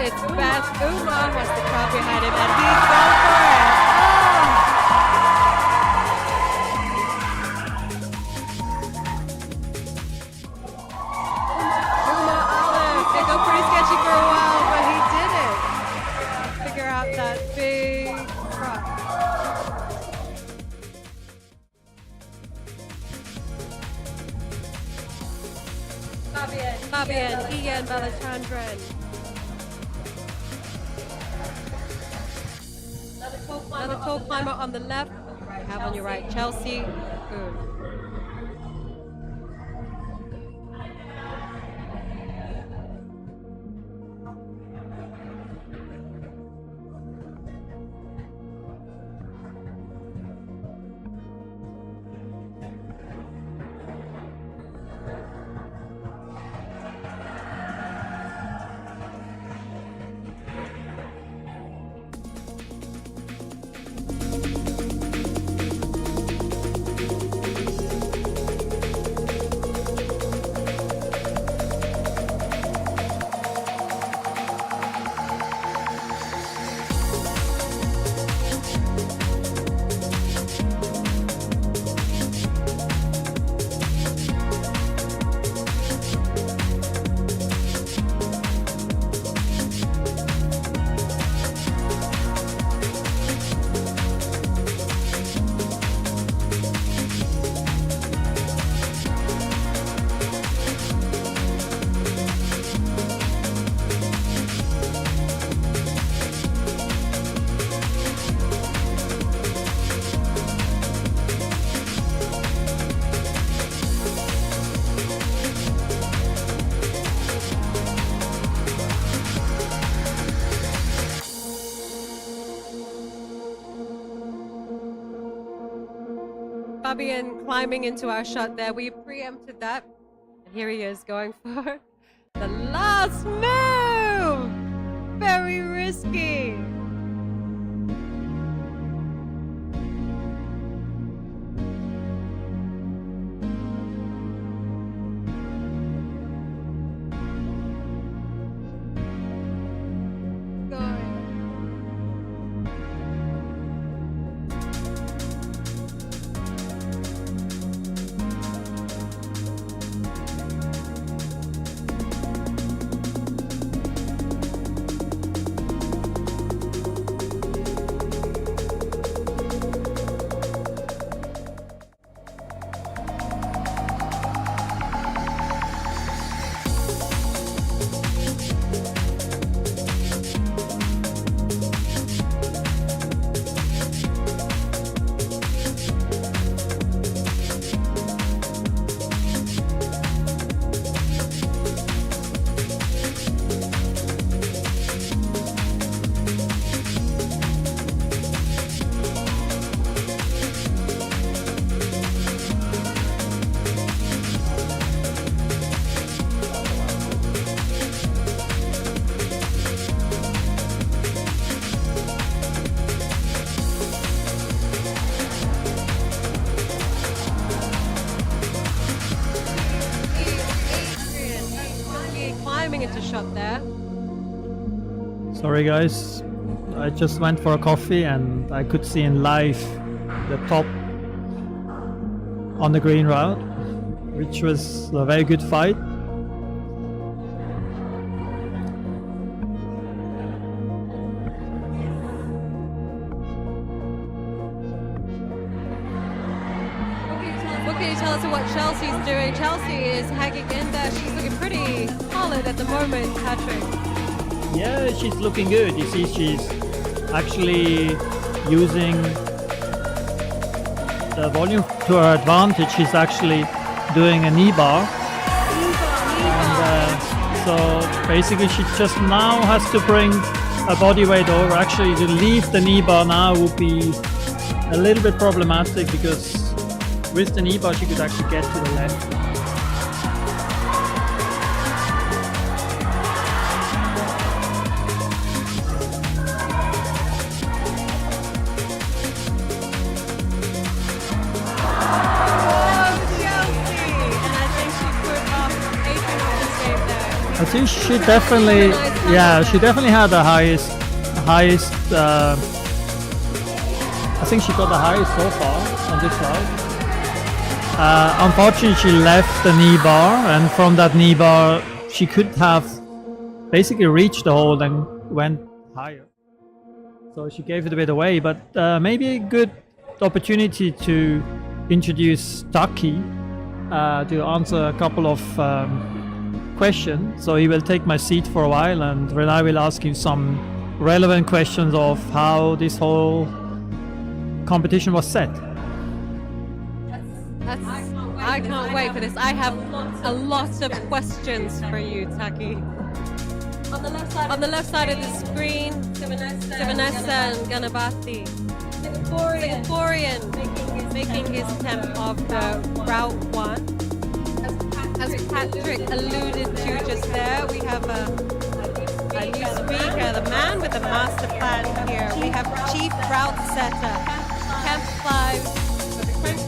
It's best. Umar has the crowd behind him, and he's gone for it. Oh! Umar Alif. It got pretty sketchy for a while, but he did it. Figure out that big crop. Fabian, Ian Balachandran. Another tall climber on the left. You have on your right Chelsea. Good. Fabian climbing into our shot there. We preempted that. And here he is going for the last move. Very risky. climbing into shot there. Sorry guys, I just went for a coffee and I could see in live the top on the green route, which was a very good fight. What can you tell us of what Chelsea's doing? Chelsea is hanging in there. She's looking pretty solid at the moment, Patrick. Yeah, she's looking good. You see, she's actually using the volume to her advantage. She's actually doing a knee bar. And so basically she just now has to bring a body weight over. Actually, to leave the knee bar now would be a little bit problematic, because with the knee bar she could actually get to the left. I think she definitely, yeah, she definitely had the highest. I think she got the highest so far on this side. Unfortunately, she left the knee bar, and from that knee bar, she could have basically reached the hole and went higher. So she gave it a bit away, but maybe a good opportunity to introduce Taki to answer a couple of questions. So he will take my seat for a while, and Renai will ask him some relevant questions of how this whole competition was set. I can't wait for this. I have a lot of questions for you, Taki. On the left side of the screen, Vanessa and Ganapathy. Singaporean making his attempt of the Route 1. As Patrick alluded to just there, we have a new speaker, the man with the master plan here. We have Chief Route Setter, Camp 5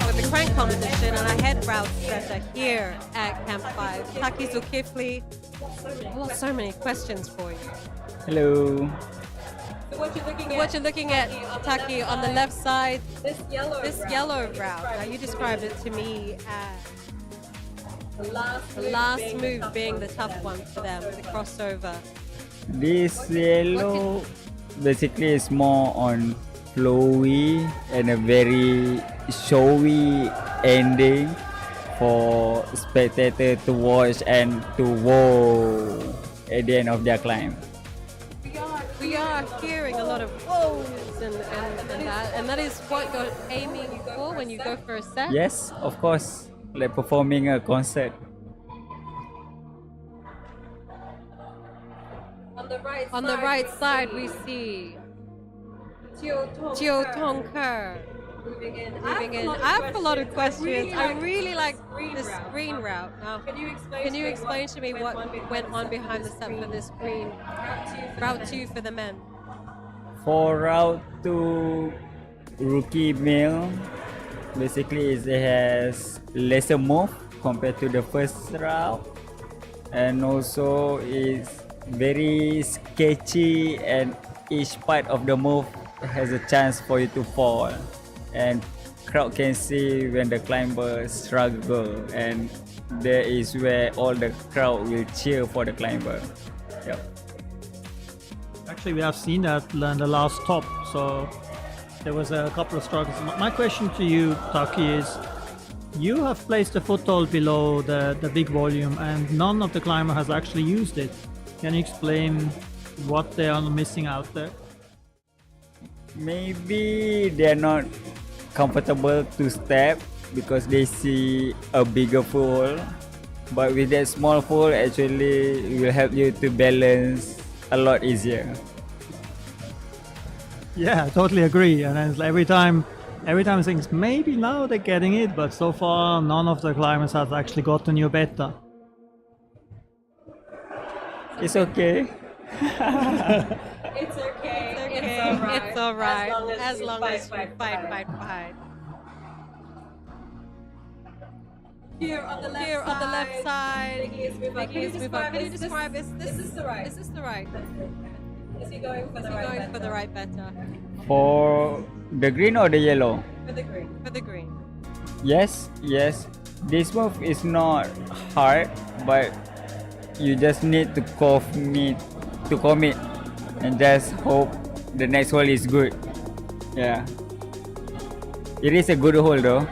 with the crank competition, and a head route setter here at Camp 5, Taki Zulkifli. So many questions for you. Hello. So what you're looking at, Taki, on the left side, this yellow route. Now you described it to me as the last move being the tough one for them, the crossover. This yellow basically is more on flowy and a very showy ending for spectator to watch and to wow at the end of their climb. We are hearing a lot of whoas and that is what you're aiming for when you go for a set? Yes, of course, like performing a concert. On the right side we see Teo Tongker moving in. I have a lot of questions. I really like this green route. Now, can you explain to me what went on behind the set for this green route 2 for the men? For route 2 rookie male, basically it has lesser move compared to the first route, and also it's very sketchy, and each part of the move has a chance for you to fall, and crowd can see when the climber struggle, and there is where all the crowd will cheer for the climber. Yep. Actually, we have seen that in the last top, so there was a couple of struggles. My question to you, Taki, is you have placed a foothold below the big volume, and none of the climber has actually used it. Can you explain what they are missing out there? Maybe they're not comfortable to step because they see a bigger pool, but with that small pool actually it will help you to balance a lot easier. Yeah, I totally agree. And it's every time I think maybe now they're getting it, but so far none of the climbers has actually gotten you better. It's okay. It's okay. It's all right. As long as you fight. Here on the left side. Making us move up. Can you describe this? Is this the right? Is this the right? Is he going for the right better? For the green or the yellow? For the green. For the green. Yes. This move is not hard, but you just need to commit and just hope the next hole is good. Yeah. It is a good hole though.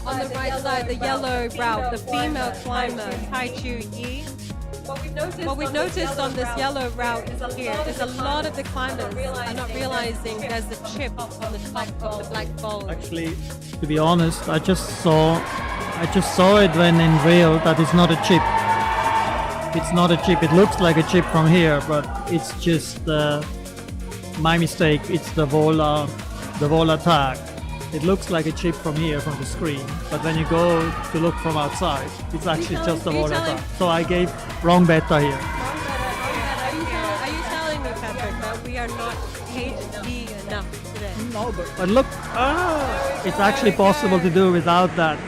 On the right side, the yellow route, the female climber, Tai Chu Yi. What we've noticed on this yellow route here is a lot of the climbers are not realizing there's a chip on the top of the black ball. Actually, to be honest, I just saw it when in real that it's not a chip. It's not a chip. It looks like a chip from here, but it's just my mistake. It's the Vola tag. It looks like a chip from here, from the screen, but when you go to look from outside, it's actually just a Vola tag. So I gave wrong beta here. Are you telling me, Patrick, that we are not HD enough today? No, but look, it's actually possible to do without that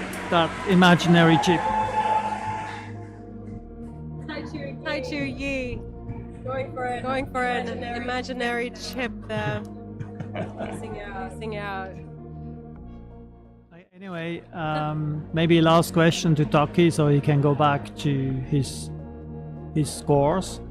imaginary chip. Tai Chu Yi going for an imaginary chip there. Missing out. Anyway, maybe last question to Taki, so he can go back to his scores.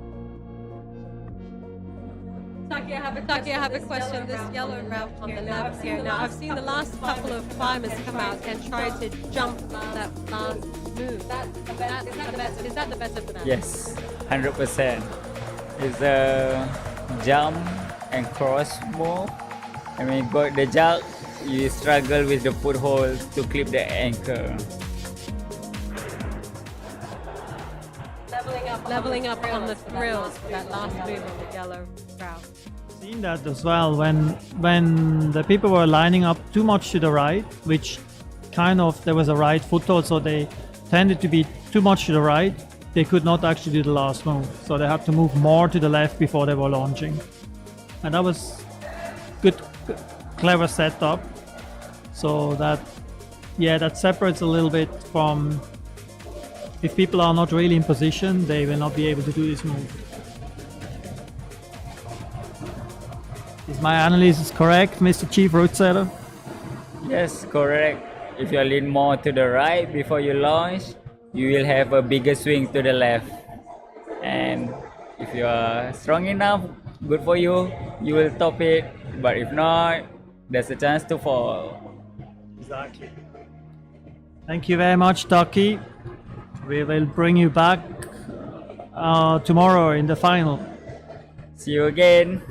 Taki, I have a question. This yellow route on the left here. Now, I've seen the last couple of climbers come out and try to jump that last move. Is that the better for that? Yes, 100%. It's a jump and cross move. I mean, got the jump, you struggle with the foothold to clip the anchor. Leveling up on the thrills for that last move on the yellow route. Seen that as well when the people were lining up too much to the right, which kind of there was a right foothold, so they tended to be too much to the right. They could not actually do the last move, so they had to move more to the left before they were launching, and that was good, clever setup. So that separates a little bit from if people are not really in position, they will not be able to do this move. Is my analysis correct, Mr. Chief Route Setter? Yes, correct. If you lean more to the right before you launch, you will have a bigger swing to the left. And if you are strong enough, good for you, you will top it. But if not, there's a chance to fall. Exactly. Thank you very much, Taki. We will bring you back tomorrow in the final. See you again.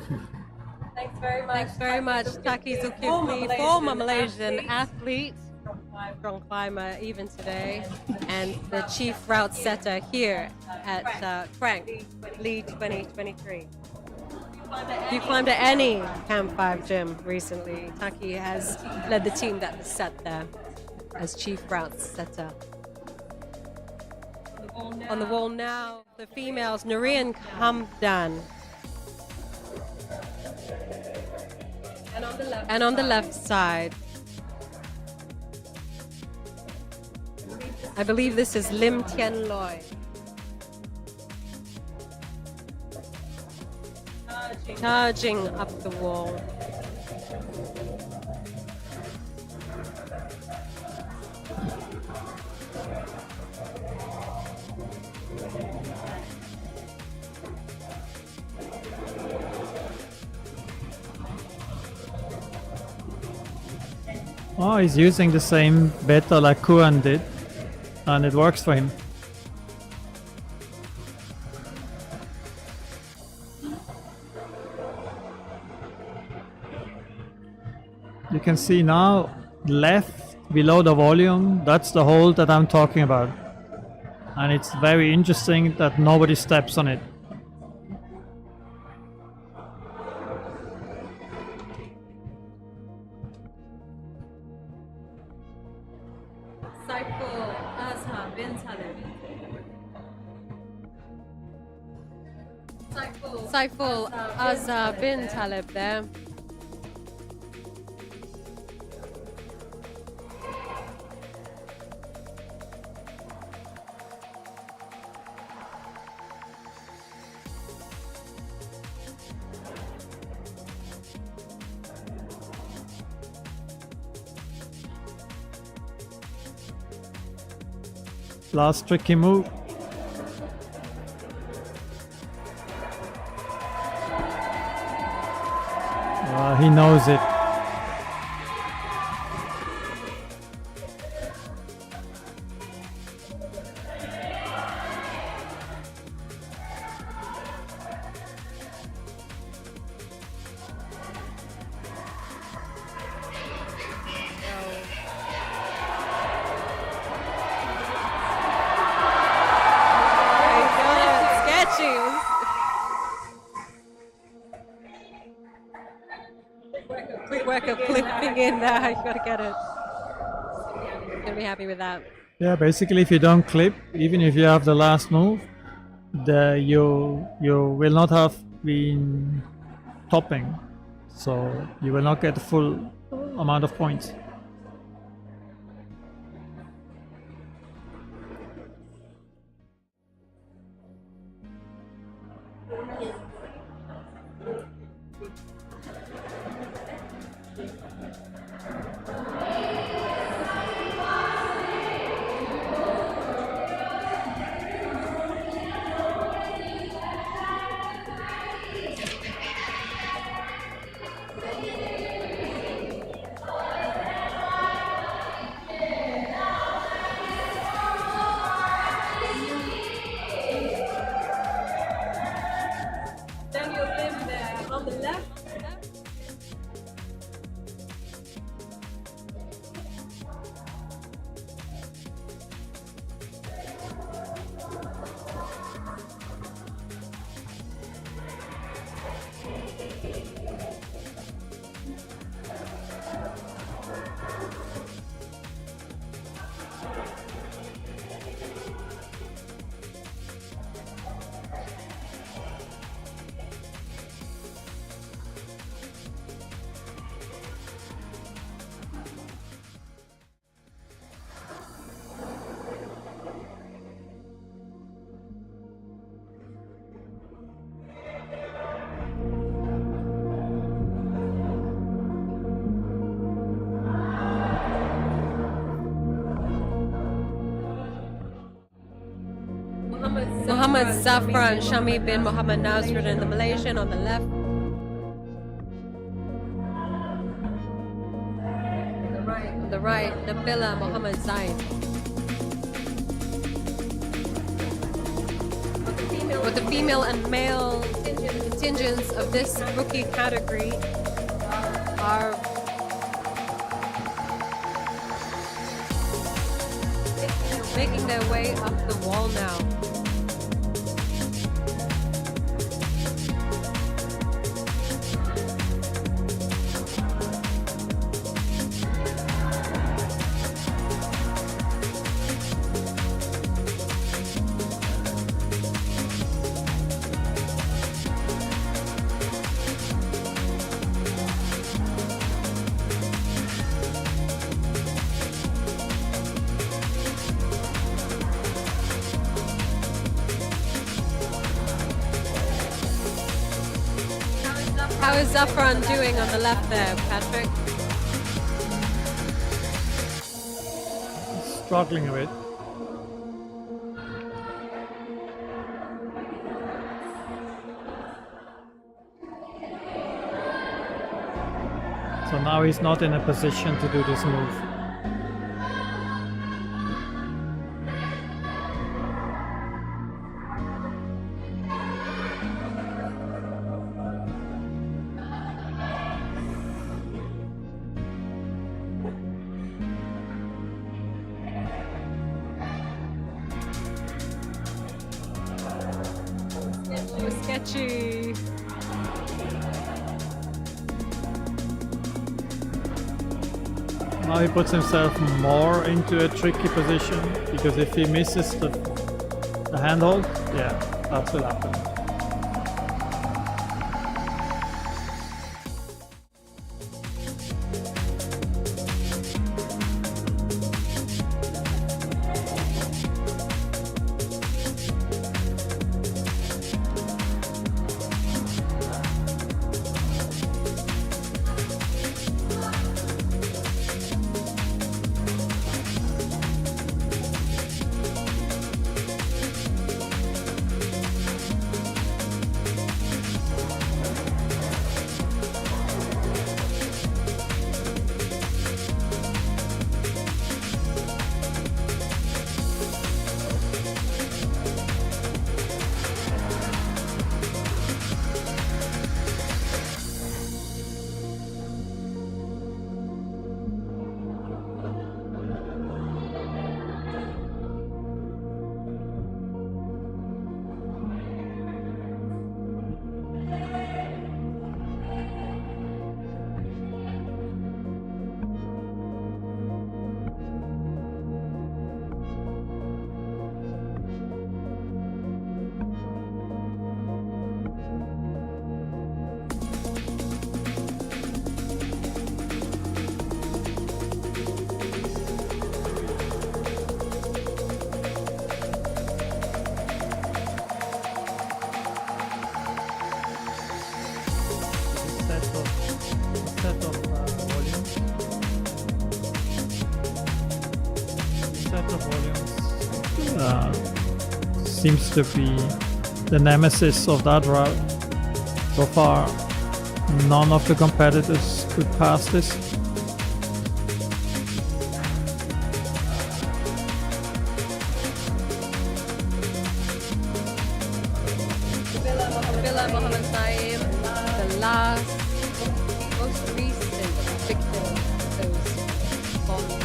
Thanks very much, Taki Zulkifli, former Malaysian athlete, strong climber even today, and the chief route setter here at Crank Lead 2023. You climbed at any Camp 5 gym recently. Taki has led the team that was set there as chief route setter. On the wall now, the females, Nurian Hamdan. And on the left side, I believe this is Lim Tien Loy. Charging up the wall. Oh, he's using the same beta like Kuan did, and it works for him. You can see now, left below the volume, that's the hole that I'm talking about. And it's very interesting that nobody steps on it. Saiful Azhar bin Talib there. Last tricky move. He knows it. Quick work of clipping in there. You gotta get it. Gonna be happy with that. Yeah, basically, if you don't clip, even if you have the last move, you will not have been topping, so you will not get the full amount of points. On the left. Muhammad Zafran Shami bin Muhammad Nasruddin, the Malaysian, on the left. On the right, Nabila Muhammad Zaid. With the female and male contingents of this rookie category are making their way up the wall now. How is Zafran doing on the left there, Patrick? Struggling a bit. So now he's not in a position to do this move. Sketchy. Now he puts himself more into a tricky position, because if he misses the handhold, yeah, that will happen. set the volumes seems to be the nemesis of that route. So far, none of the competitors could pass this. Mohammed Saim, the last, most recent victim of those bombs.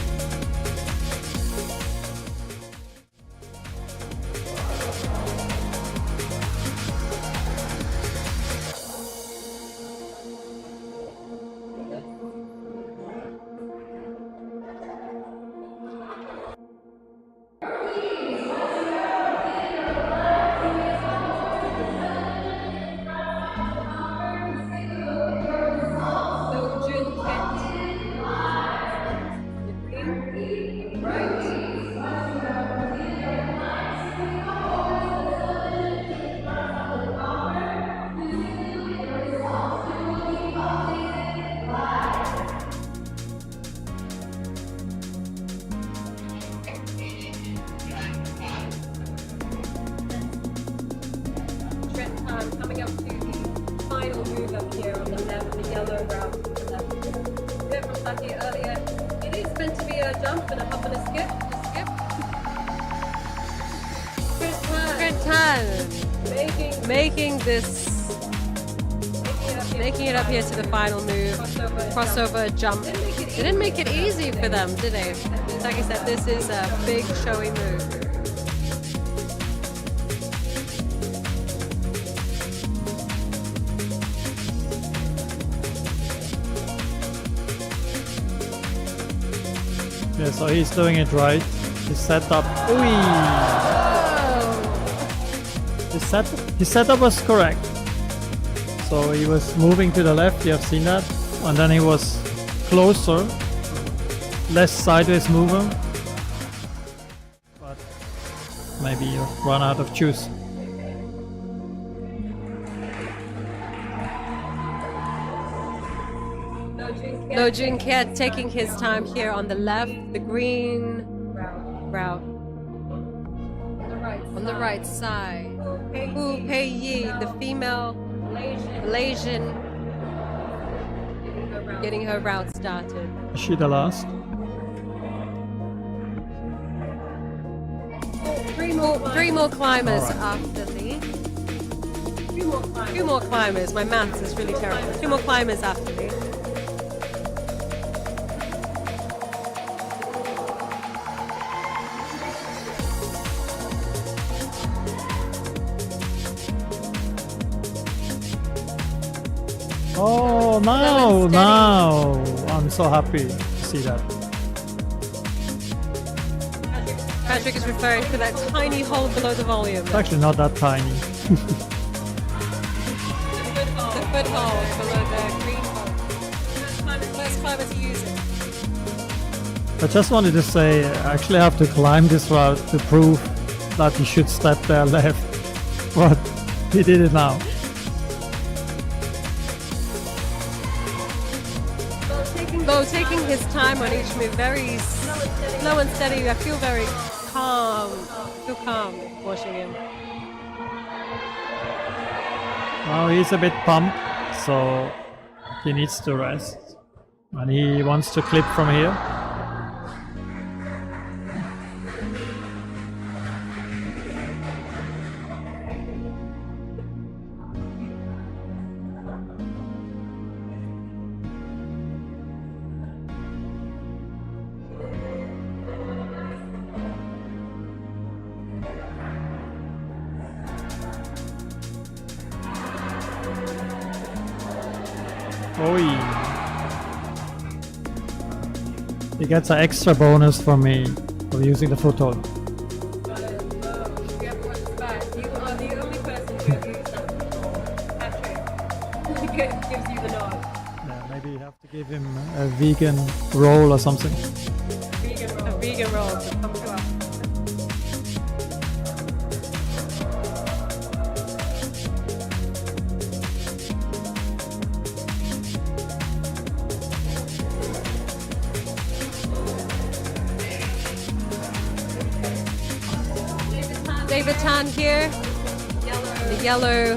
Coming up to the final move up here on the left, the yellow route to the left. We heard from Saki earlier, it is meant to be a jump and a hop and a skip. Good turn. Making it up here to the final move. Crossover jump. They didn't make it easy for them, did they? Like I said, this is a big showy move. Yeah, so he's doing it right. His setup. His setup was correct. So he was moving to the left, you have seen that. And then he was closer, less sideways mover. But maybe you run out of juice. No Jun Kiat taking his time here on the left, the green route. On the right side. Wu Pei Yi, the female Malaysian, getting her route started. Is she the last? Three more climbers after Lee. Two more climbers. My maths is really terrible. Two more climbers after Lee. Oh, now I'm so happy to see that. Patrick is referring to that tiny hole below the volume. It's actually not that tiny. The foothold below the green hole. First climber to use it. I just wanted to say, I actually have to climb this route to prove that you should step there left. But he did it now. Though taking his time on each move, very slow and steady. I feel very calm. Feel calm watching him. Now he's a bit pumped, so he needs to rest. And he wants to clip from here. He gets an extra bonus from me for using the foothold. You are the only person who has used that before. Patrick gives you the nod. Yeah, maybe you have to give him a vegan roll or something. A vegan roll to come to us. David Tan here. The yellow.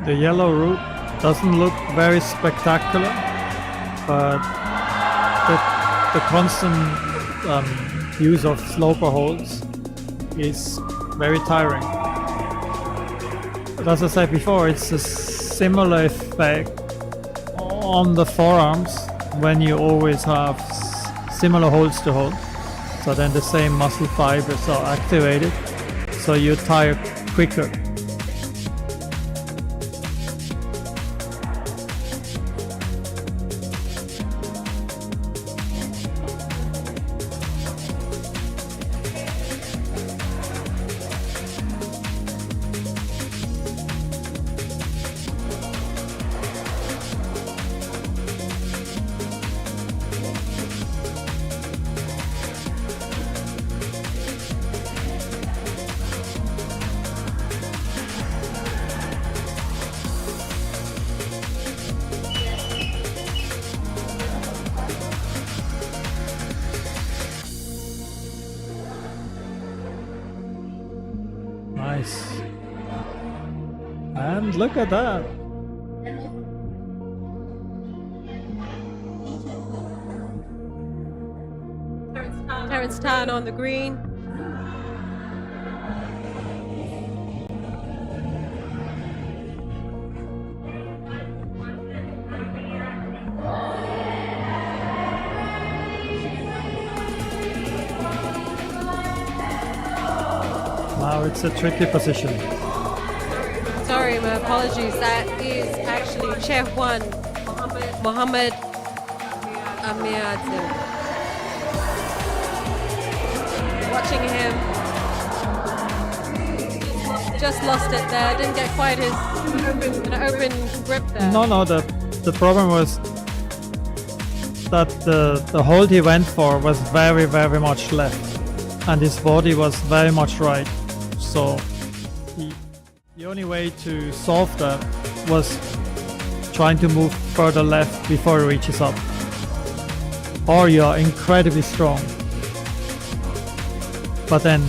The yellow route doesn't look very spectacular, but the constant use of sloper holds is very tiring. But as I said before, it's a similar effect on the forearms when you always have similar holds to hold. So then the same muscle fibers are activated, so you tire quicker. Nice. And look at that. Terence Tan on the green. Wow, it's a tricky position. Sorry, my apologies. That is actually Chair 1, Mohammed Amiadzim. Watching him. Just lost it there. Didn't get quite his open grip there. No, the problem was that the hold he went for was very, very much left, and his body was very much right. So the only way to solve that was trying to move further left before it reaches up. Or you are incredibly strong. But then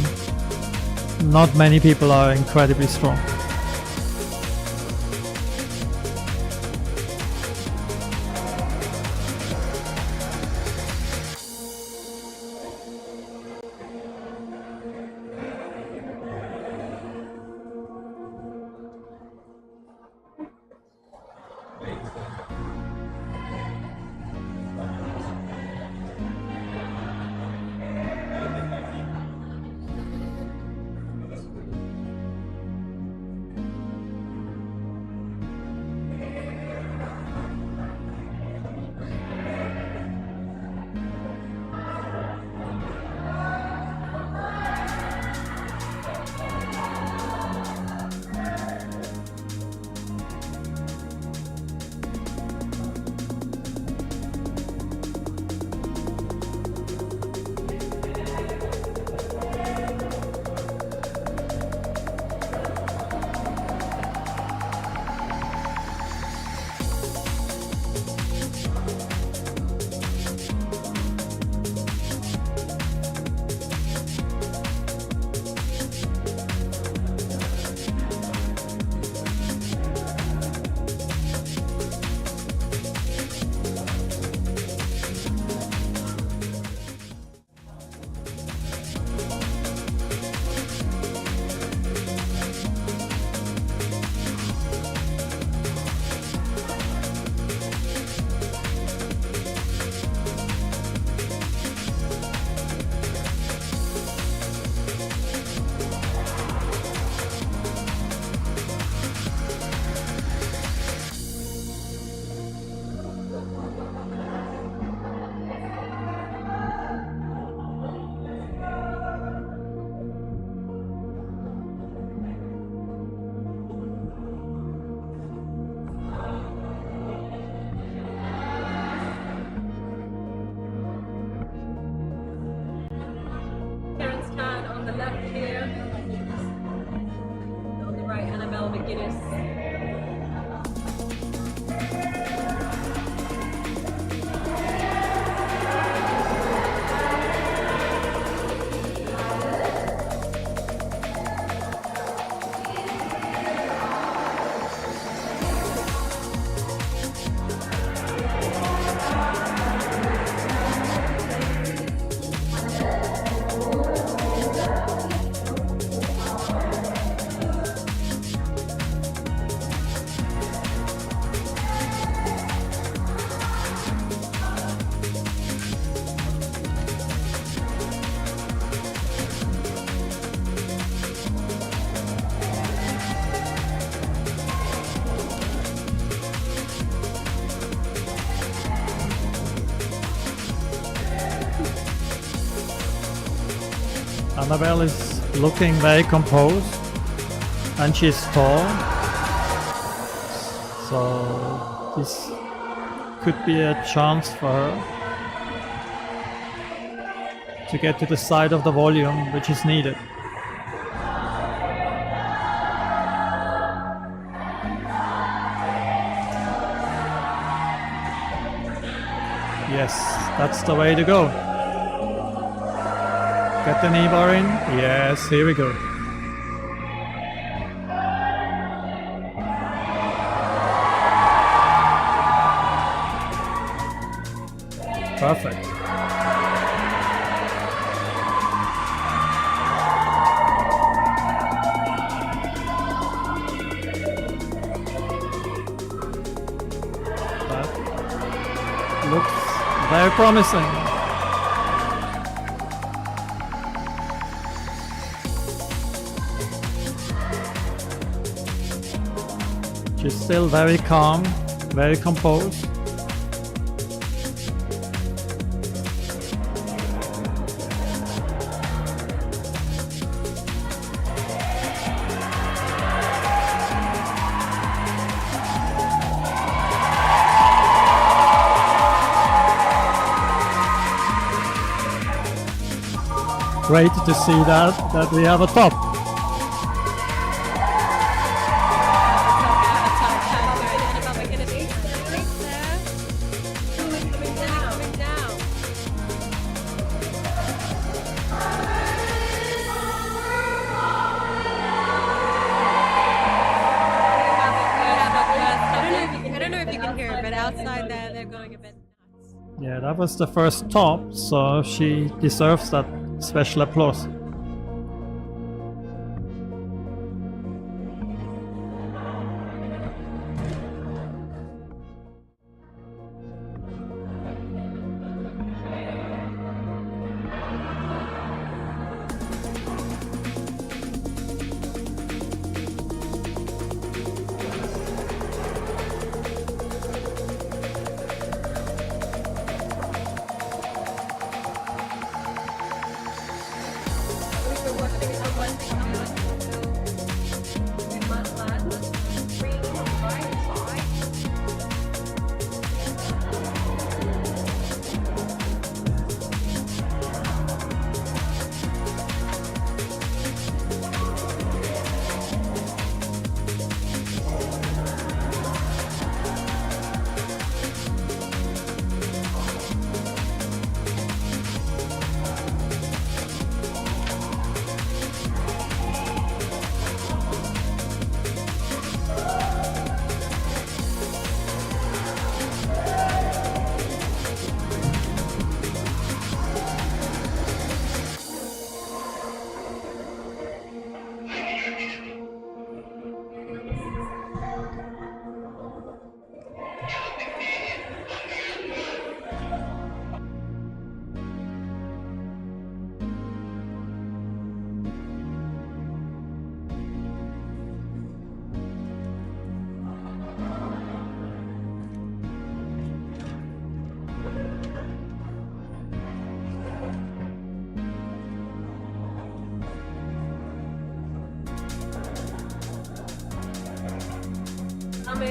not many people are incredibly strong. Annabelle is looking very composed and she's tall. So this could be a chance for her to get to the side of the volume which is needed. Yes, that's the way to go. Get the knee bar in. Yes, here we go. Perfect. That looks very promising. She's still very calm, very composed. Great to see that we have a top. Yeah, that was the first top, so she deserves that special applause.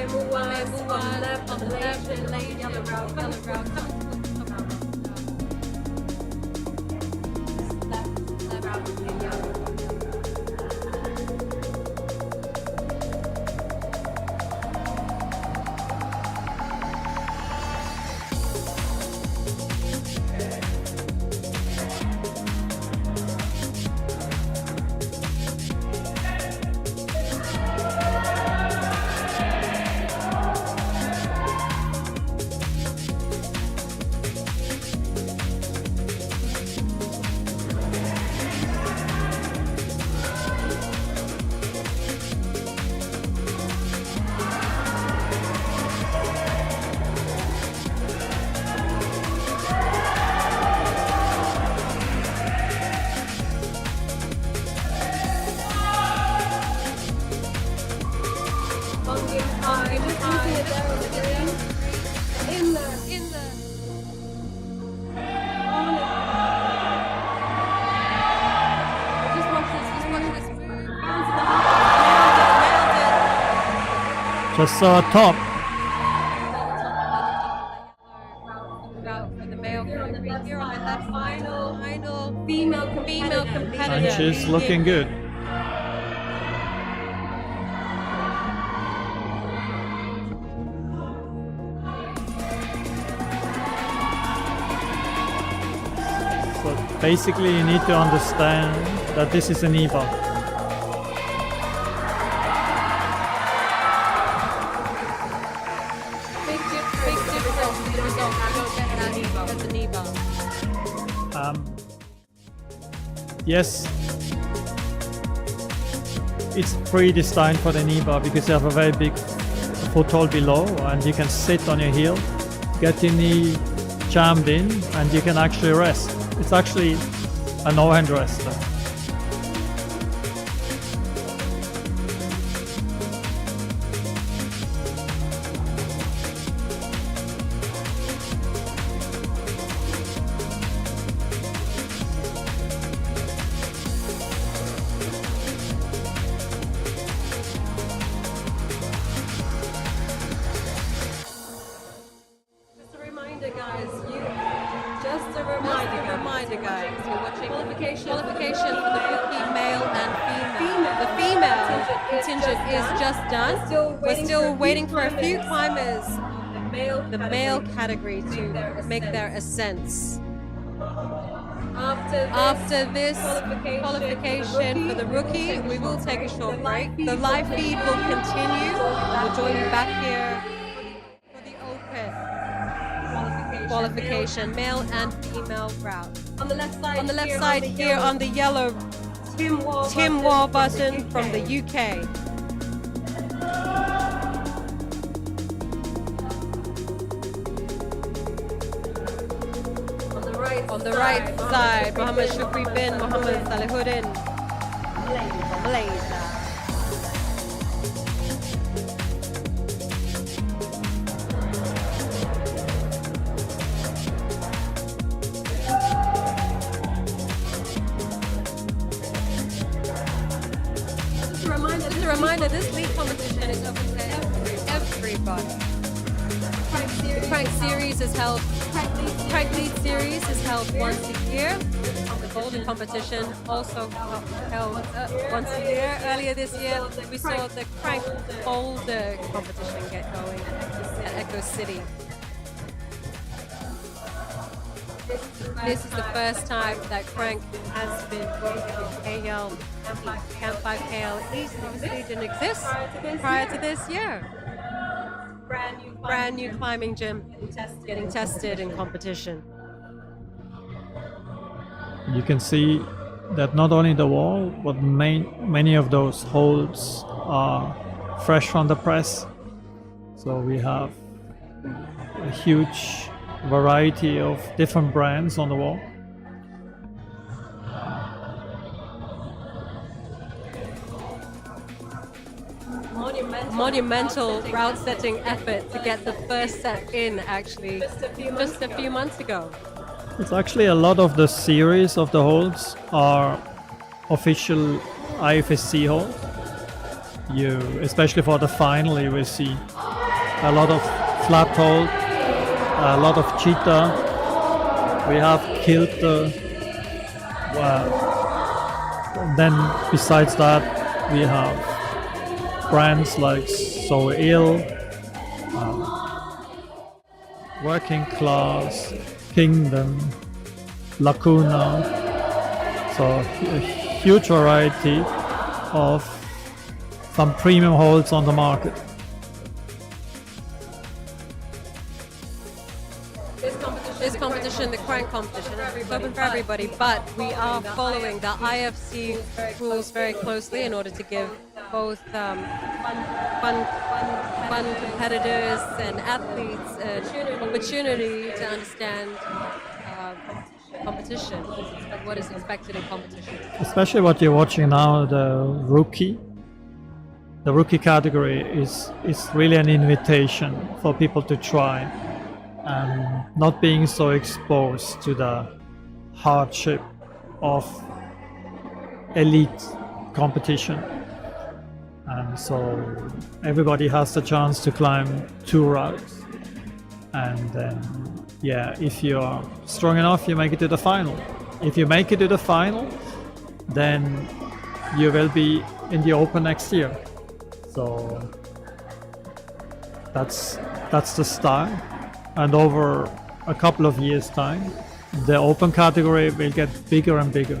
Move on left, on the left, yellow route, left route, and yellow. Just so top. Route for the male category here on that final female competitor. And she's looking good. So basically you need to understand that this is an EVA. Big difference in the result. I don't get that as an EVA. Yes, it's predestined for the NEBA because you have a very big foothold below and you can sit on your heel, get your knee jammed in, and you can actually rest. It's actually a no-hand rester. You're watching qualification for the rookie male and female. The female contingent is just done. We're still waiting for a few climbers, the male category, to make their ascents. After this qualification for the rookie, we will take a short break. The live feed will continue. We'll join you back here for the open qualification, male and female route. On the left side here on the yellow Tim Warburton from the UK. On the right side, Muhammad Shukri bin Muhammad Salihuddin from Malaysia. Just a reminder, this league competition is open to everybody. The Crank Series is held. Crank Lead Series is held once a year. The Bouldering competition also held once a year. Earlier this year, we saw the Crank Boulder competition get going at Echo City. This is the first time that Crank has been KL, Camp5 KL East. Obviously didn't exist prior to this year. Brand new climbing gym getting tested in competition. You can see that not only the wall, but many of those holds are fresh from the press. So we have a huge variety of different brands on the wall. Monumental route setting effort to get the first set in, actually, just a few months ago. It's actually a lot of the series of the holds are official IFSC holds. Especially for the final, you will see a lot of flat hold, a lot of cheetah. We have kilter. Then besides that, we have brands like So Ill, Working Class, Kingdom, Lacuna. So a huge variety of some premium holds on the market. This competition, the Crank competition, is open for everybody, but we are following the IFSC rules very closely in order to give both fun competitors and athletes an opportunity to understand competition, what is expected in competition. Especially what you're watching now, the rookie. The rookie category is really an invitation for people to try and not being so exposed to the hardship of elite competition. And so everybody has the chance to climb 2 routes. And then, yeah, if you're strong enough, you make it to the final. If you make it to the final, then you will be in the Open next year. So that's the style. And over a couple of years' time, the Open category will get bigger and bigger.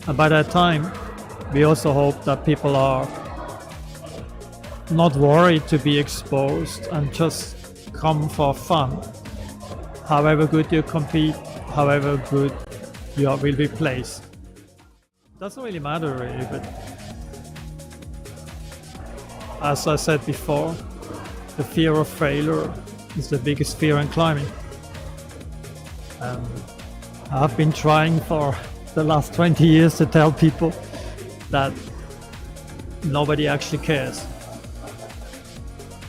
And by that time, we also hope that people are not worried to be exposed and just come for fun. However good you compete, however good you will be placed. Doesn't really matter really, but as I said before, the fear of failure is the biggest fear in climbing. I've been trying for the last 20 years to tell people that nobody actually cares.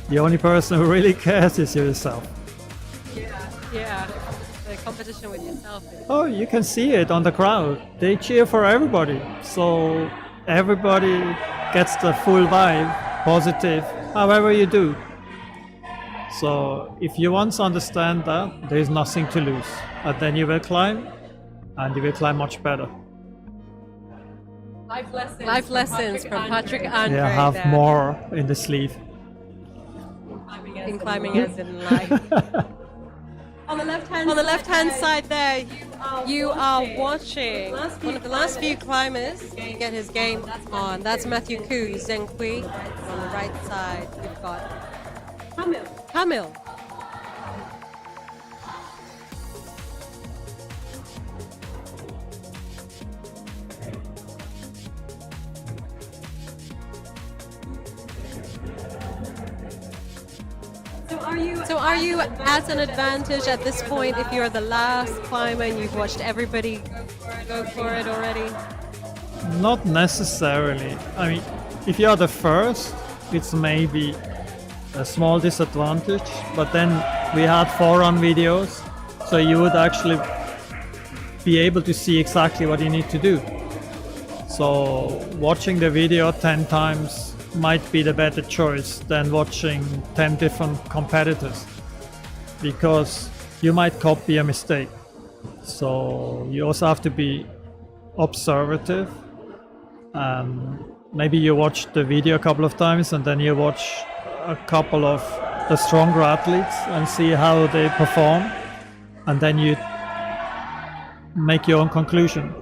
The only person who really cares is yourself. Yeah, the competition with yourself. Oh, you can see it on the crowd. They cheer for everybody. So everybody gets the full vibe, positive, however you do. So if you once understand that, there is nothing to lose. And then you will climb, and you will climb much better. Life lessons from Patrick Andre. Yeah, have there. more in the sleeve. In climbing as in life. On the left-hand side there, you are watching one of the last few climbers get his game on. That's Matthew Koo, Zheng Kui. On the right side, we've got Kamil. So are you at an advantage at this point if you're the last climber and you've watched everybody go for it already? Not necessarily. I mean, if you are the first, it's maybe a small disadvantage, but then we had forerun videos, so you would actually be able to see exactly what you need to do. So watching the video 10 times might be the better choice than watching 10 different competitors, because you might copy a mistake. So you also have to be observative. Maybe you watch the video a couple of times and then you watch a couple of the stronger athletes and see how they perform, and then you make your own conclusion.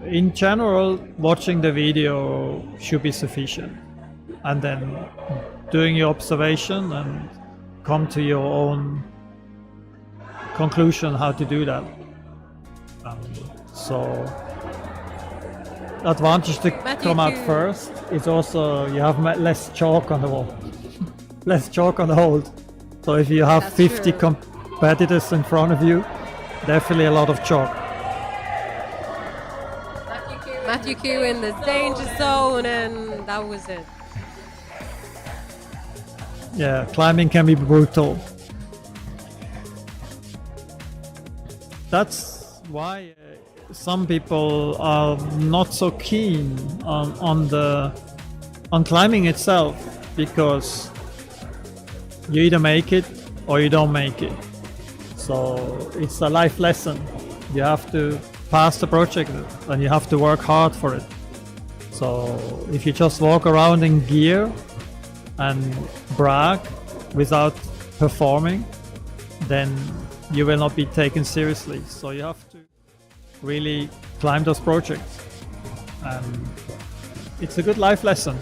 In general, watching the video should be sufficient, and then doing your observation and come to your own conclusion how to do that. So advantage to come out first is also you have less chalk on the wall, less chalk on the hold. So if you have 50 competitors in front of you, definitely a lot of chalk. Matthew Koo in the danger zone, and that was it. Yeah, climbing can be brutal. That's why some people are not so keen on climbing itself, because you either make it or you don't make it. So it's a life lesson. You have to pass the project and you have to work hard for it. So if you just walk around in gear and brag without performing, then you will not be taken seriously. So you have to really climb those projects, and it's a good life lesson.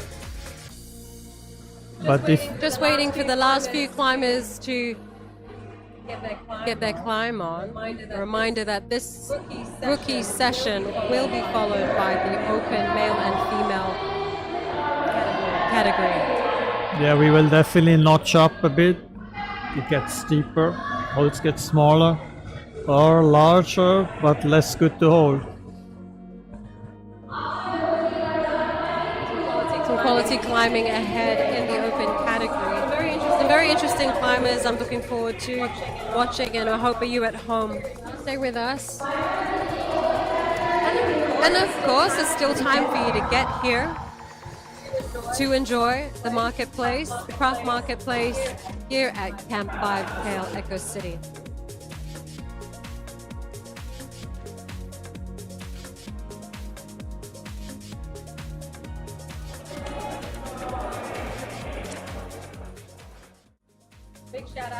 Just waiting for the last few climbers to get their climb on. A reminder that this rookie session will be followed by the open male and female category. Yeah, we will definitely notch up a bit. It gets steeper, holds get smaller or larger, but less good to hold. Some quality climbing ahead in the open category. Very interesting climbers. I'm looking forward to watching, and I hope you at home stay with us. And of course, there's still time for you to get here to enjoy the marketplace, the craft marketplace here at Camp 5 Kale Eco City.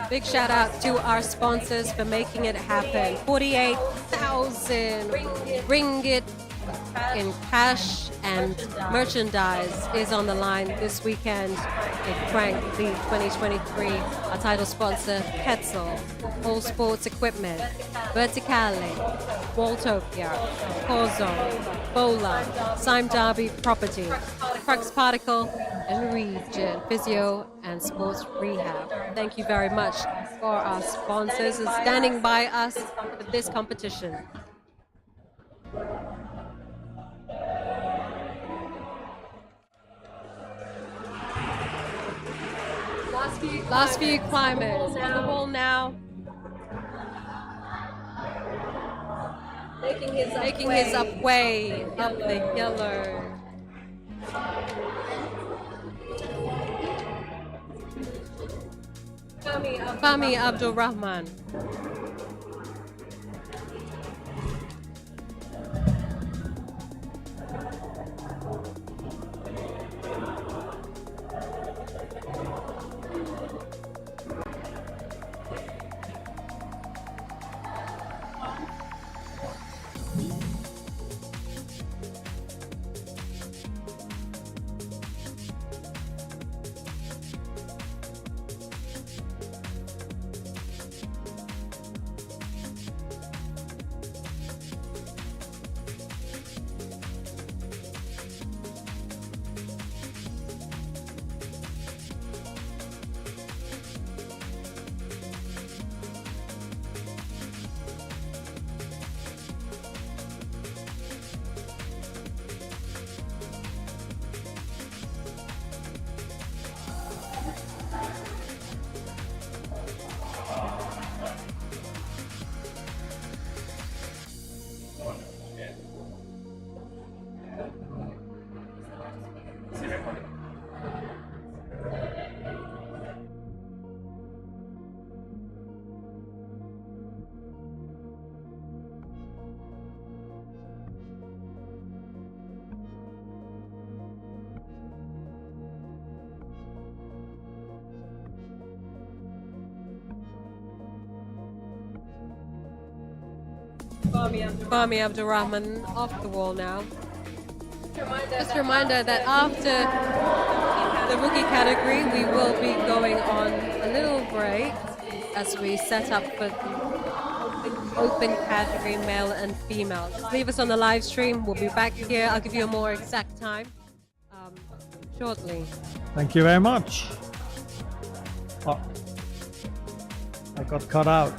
Big shout out to our sponsors for making it happen. 48,000 ringgit in cash and merchandise is on the line this weekend at Crank Lead 2023. Our title sponsor, Petzl, All Sports Equipment, Verticale, Walltopia, Corzo, Bola, Sime Derby Property, Crux Particle, and Region Physio and Sports Rehab. Thank you very much for our sponsors and standing by us for this competition. Last few climbers on the wall now. Making his up way up the yellow. Fahmi Abdul Rahman. Fahmi Abdul Rahman off the wall now. Just a reminder that after the rookie category, we will be going on a little break as we set up for the open category, male and female. Just leave us on the live stream. We'll be back here. I'll give you a more exact time shortly. Thank you very much. Oh, I got cut out.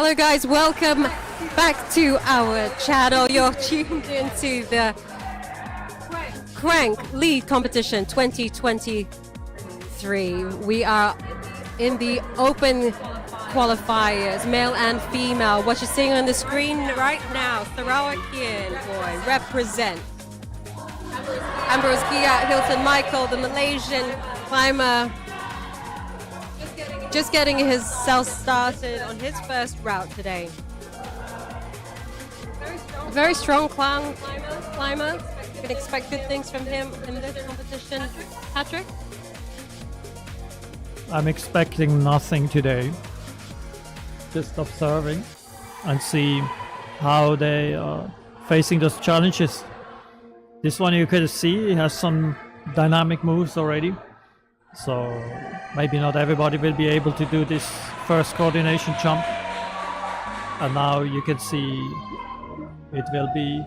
Hello guys, welcome back to our channel. You're tuned into the Crank Lead Competition 2023. We are in the open qualifiers, male and female. What you're seeing on the screen right now, Sarawakian boy, represent. Ambrose Gia, Hilton Michael, the Malaysian climber, just getting himself started on his first route today. Very strong climber. You can expect good things from him in this competition. Patrick? I'm expecting nothing today. Just observing and see how they are facing those challenges. This one you could see has some dynamic moves already. So maybe not everybody will be able to do this first coordination jump. And now you can see it will be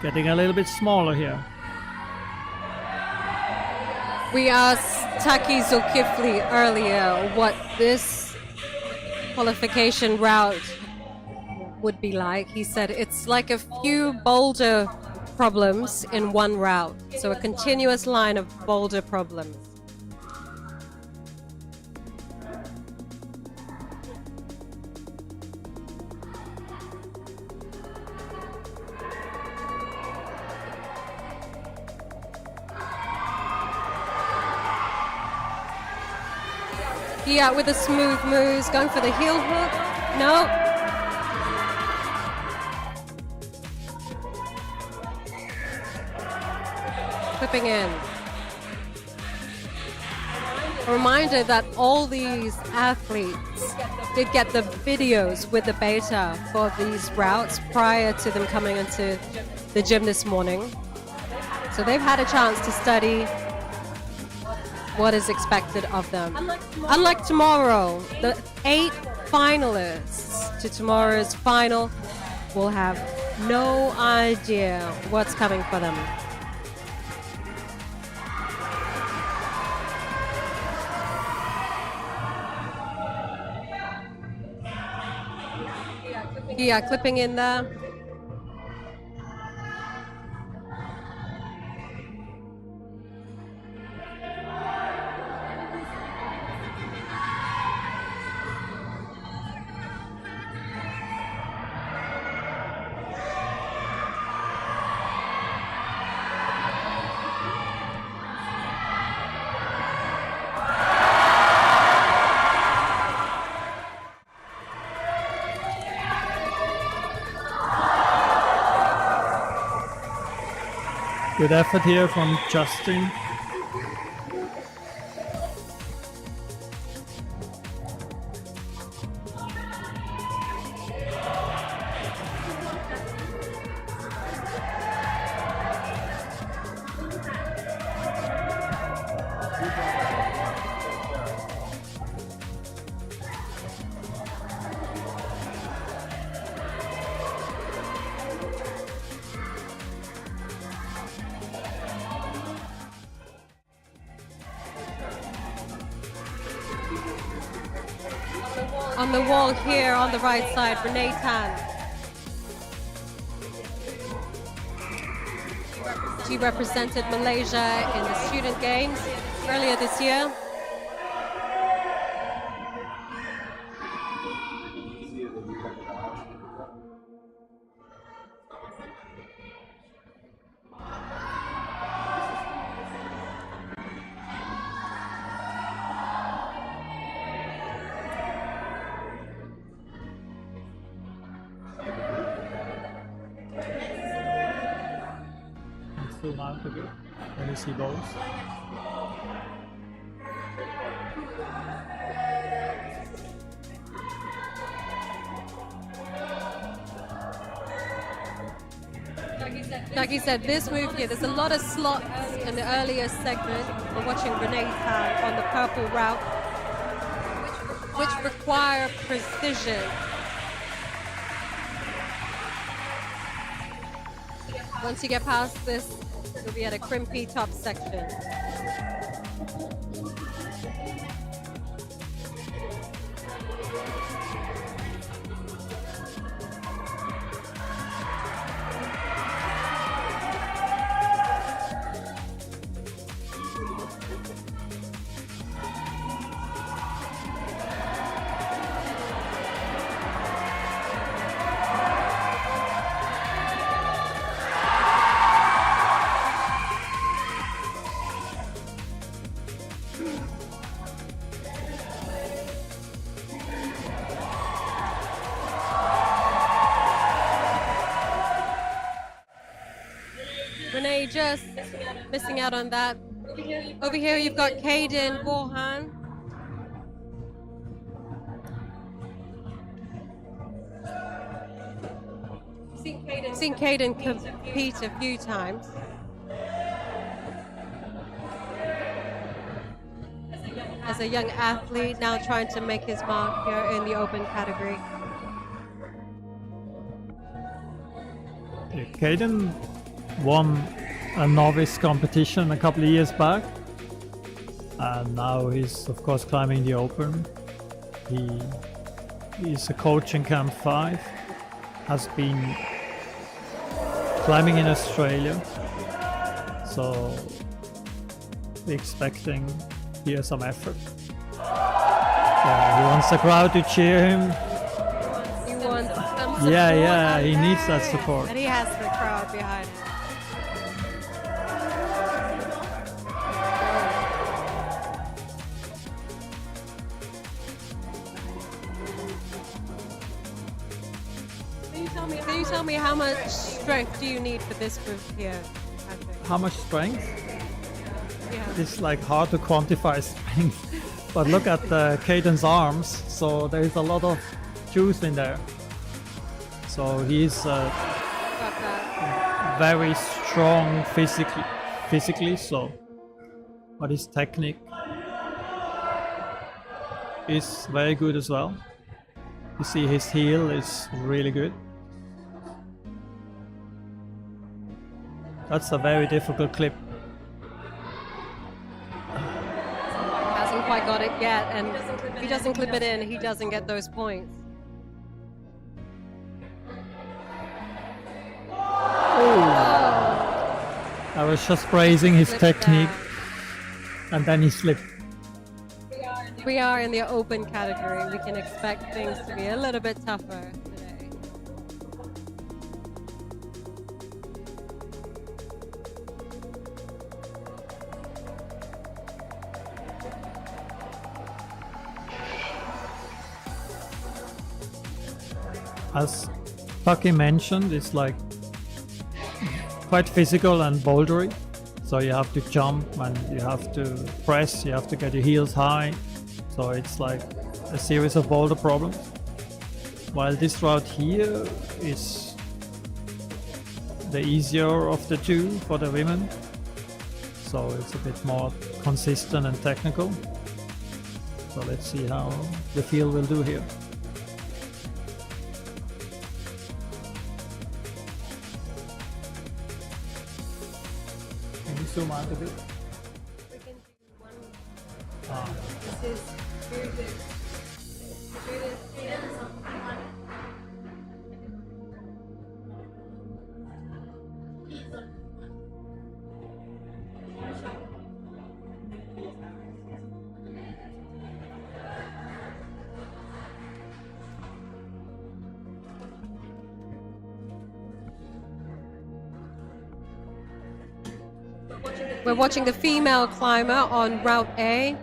getting a little bit smaller here. We asked Taki Zulkifli earlier what this qualification route would be like. He said it's like a few boulder problems in one route. So a continuous line of boulder problems. Yeah, with the smooth moves, going for the heel hook. No. Clipping in. A reminder that all these athletes did get the videos with the beta for these routes prior to them coming into the gym this morning. So they've had a chance to study what is expected of them. Unlike tomorrow, the 8 finalists to tomorrow's final will have no idea what's coming for them. Yeah, clipping in there. Good effort here from Justin. On the wall here on the right side, Renee Tan. She represented Malaysia in the Student Games earlier this year. Zoom out a bit. Can you see those? Like he said, this move here, there's a lot of slots in the earlier segment. We're watching Renee Tan on the purple route, which require precision. Once you get past this, you'll be at a crimpy top section. Tsunami just missing out on that. Over here you've got Caden Borhan. I've seen Caden compete a few times. As a young athlete, now trying to make his mark here in the open category. Caden won a novice competition a couple of years back, and now he's of course climbing the open. He's a coach in Camp 5, has been climbing in Australia, so we're expecting here some effort. Yeah, he wants the crowd to cheer him. He wants some support. Yeah, he needs that support. And he has the crowd behind him. Can you tell me how much strength do you need for this move here, Patrick? How much strength? Yeah. It's like hard to quantify strength, but look at Caden's arms. So there is a lot of juice in there. So he's Got that. very strong physically. So, but his technique is very good as well. You see his heel is really good. That's a very difficult clip. Hasn't quite got it yet, and if he doesn't clip it in, he doesn't get those points. I was just praising his Slipped technique, down. and then he slipped. We are in the open category. We can expect things to be a little bit tougher today. As Paki mentioned, it's like quite physical and bouldery. So you have to jump and you have to press, you have to get your heels high. So it's like a series of boulder problems. While this route here is the easier of the two for the women. So it's a bit more consistent and technical. So let's see how the field will do here. Can you zoom out a bit? We can do one. Ah. This is Judith. We're watching the female climber on Route A.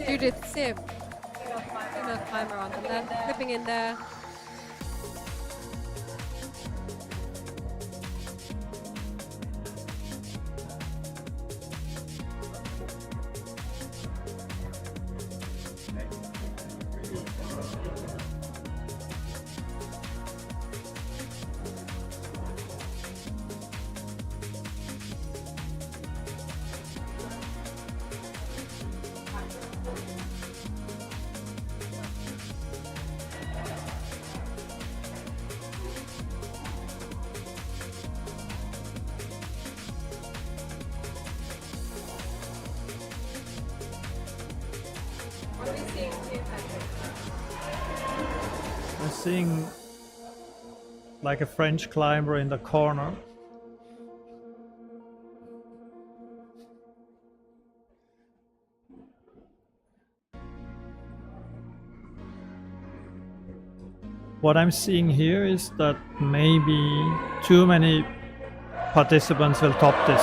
Judith Sim, female climber on the left, clipping in there. I'm seeing like a French climber in the corner. What I'm seeing here is that maybe too many participants will top this.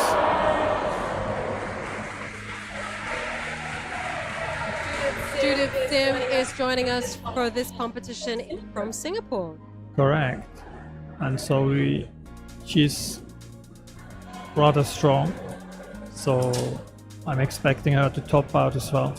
joining us for this competition from Singapore. Correct. And so she's rather strong. So I'm expecting her to top out as well.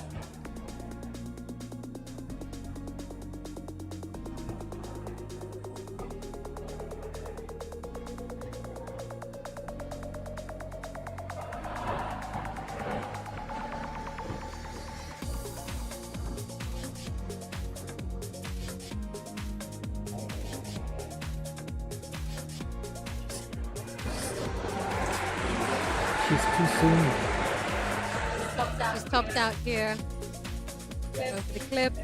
She's too soon. She's topped out here. Go for the clip.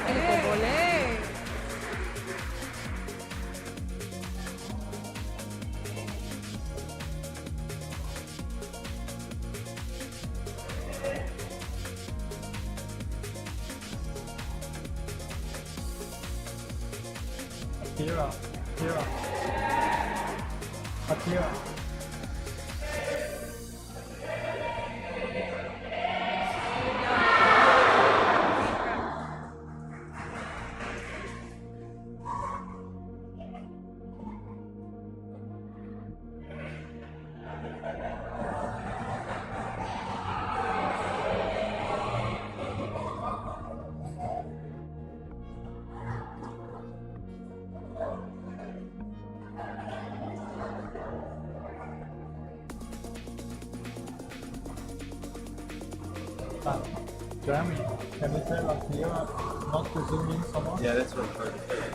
Beautiful volley. Akira. Akira. Jeremy, can you tell Akira not to zoom in so much? Yeah, that's what I'm trying to say.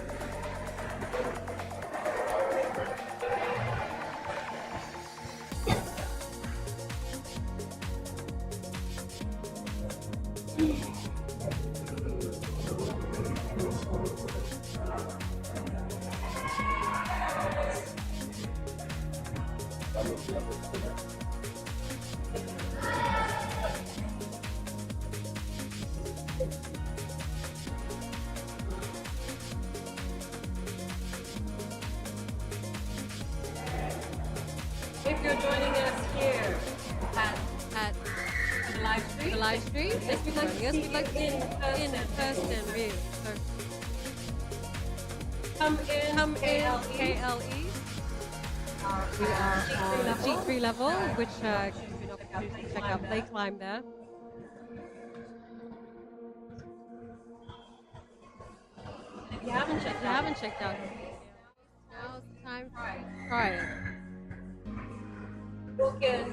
If you're joining us here at At the live stream, if you'd like to yes, see we'd like to in person view. So come come in KLE. KLE. We are on G3 level, which gives you an opportunity to check out play climb there. If you haven't If you haven't checked out, now's the time to try it.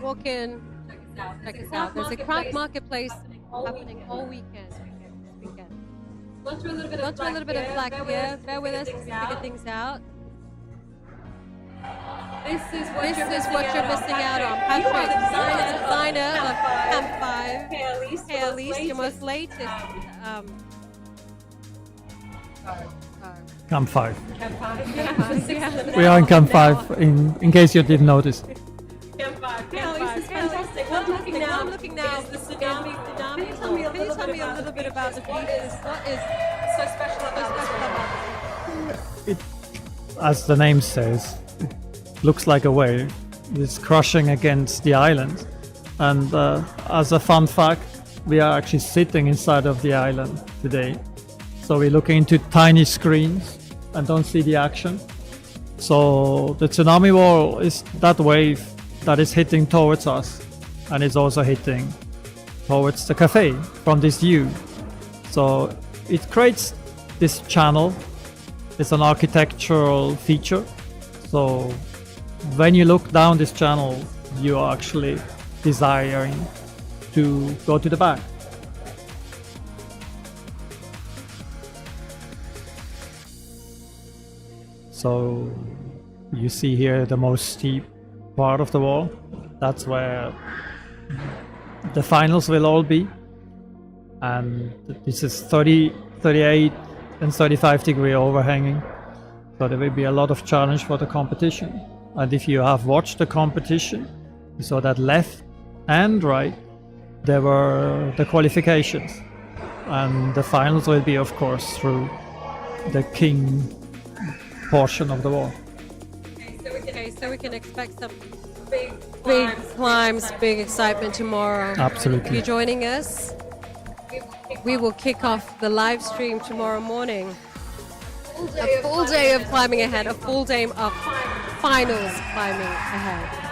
Walk in, check us out. There's a craft marketplace happening all weekend. This weekend. Gone through a little bit Gone through a little bit of flack here. Bear with us to figure things out. This is what This you're is what you're missing out on. You are Patrick, the designer of Camp5, KLE, your most latest Camp 5. Camp5. We are in Camp 5, in case you didn't notice. Camp5. KLE is fantastic. What I'm looking now is the is Tsunami. Can you tell me a little bit about the features? What is So special about this? As the name says, it looks like a wave. It's crushing against the island. And as a fun fact, we are actually sitting inside of the island today. So we're looking into tiny screens and don't see the action. So the tsunami wall is that wave that is hitting towards us, and it's also hitting towards the cafe from this view. So it creates this channel. It's an architectural feature. So when you look down this channel, you are actually desiring to go to the back. So you see here the most steep part of the wall. That's where the finals will all be. And this is 30, 38 and 35 degree overhanging. So there will be a lot of challenge for the competition. And if you have watched the competition, you saw that left and right, there were the qualifications. And the finals will be, of course, through the king portion of the wall. okay? So we can expect some Big climbs, big excitement tomorrow. Absolutely. You joining us? We will kick off the live stream tomorrow morning. A full day of climbing ahead, a full day of finals climbing ahead.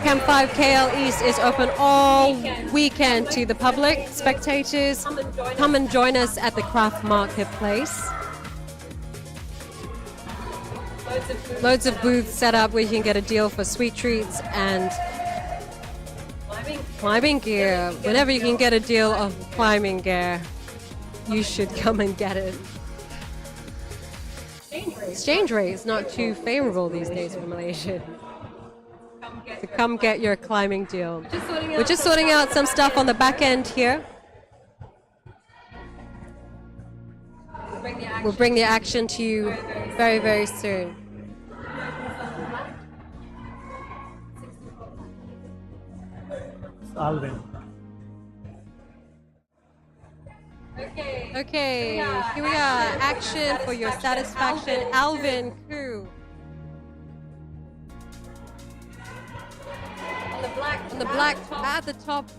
Camp 5 KL East is open all weekend to the public, spectators. Come and join us at the craft marketplace. Loads of booths set up where you can get a deal for sweet treats and climbing gear. Whenever you can get a deal of climbing gear, you should come and get it. Exchange rate is not too favorable these days for Malaysia. So come get your climbing deal. We're just sorting out some stuff on the back end here. We'll bring the action to you very, very soon. Alvin. Okay, here we are. Action for your satisfaction. Alvin Koo. On the black at the top.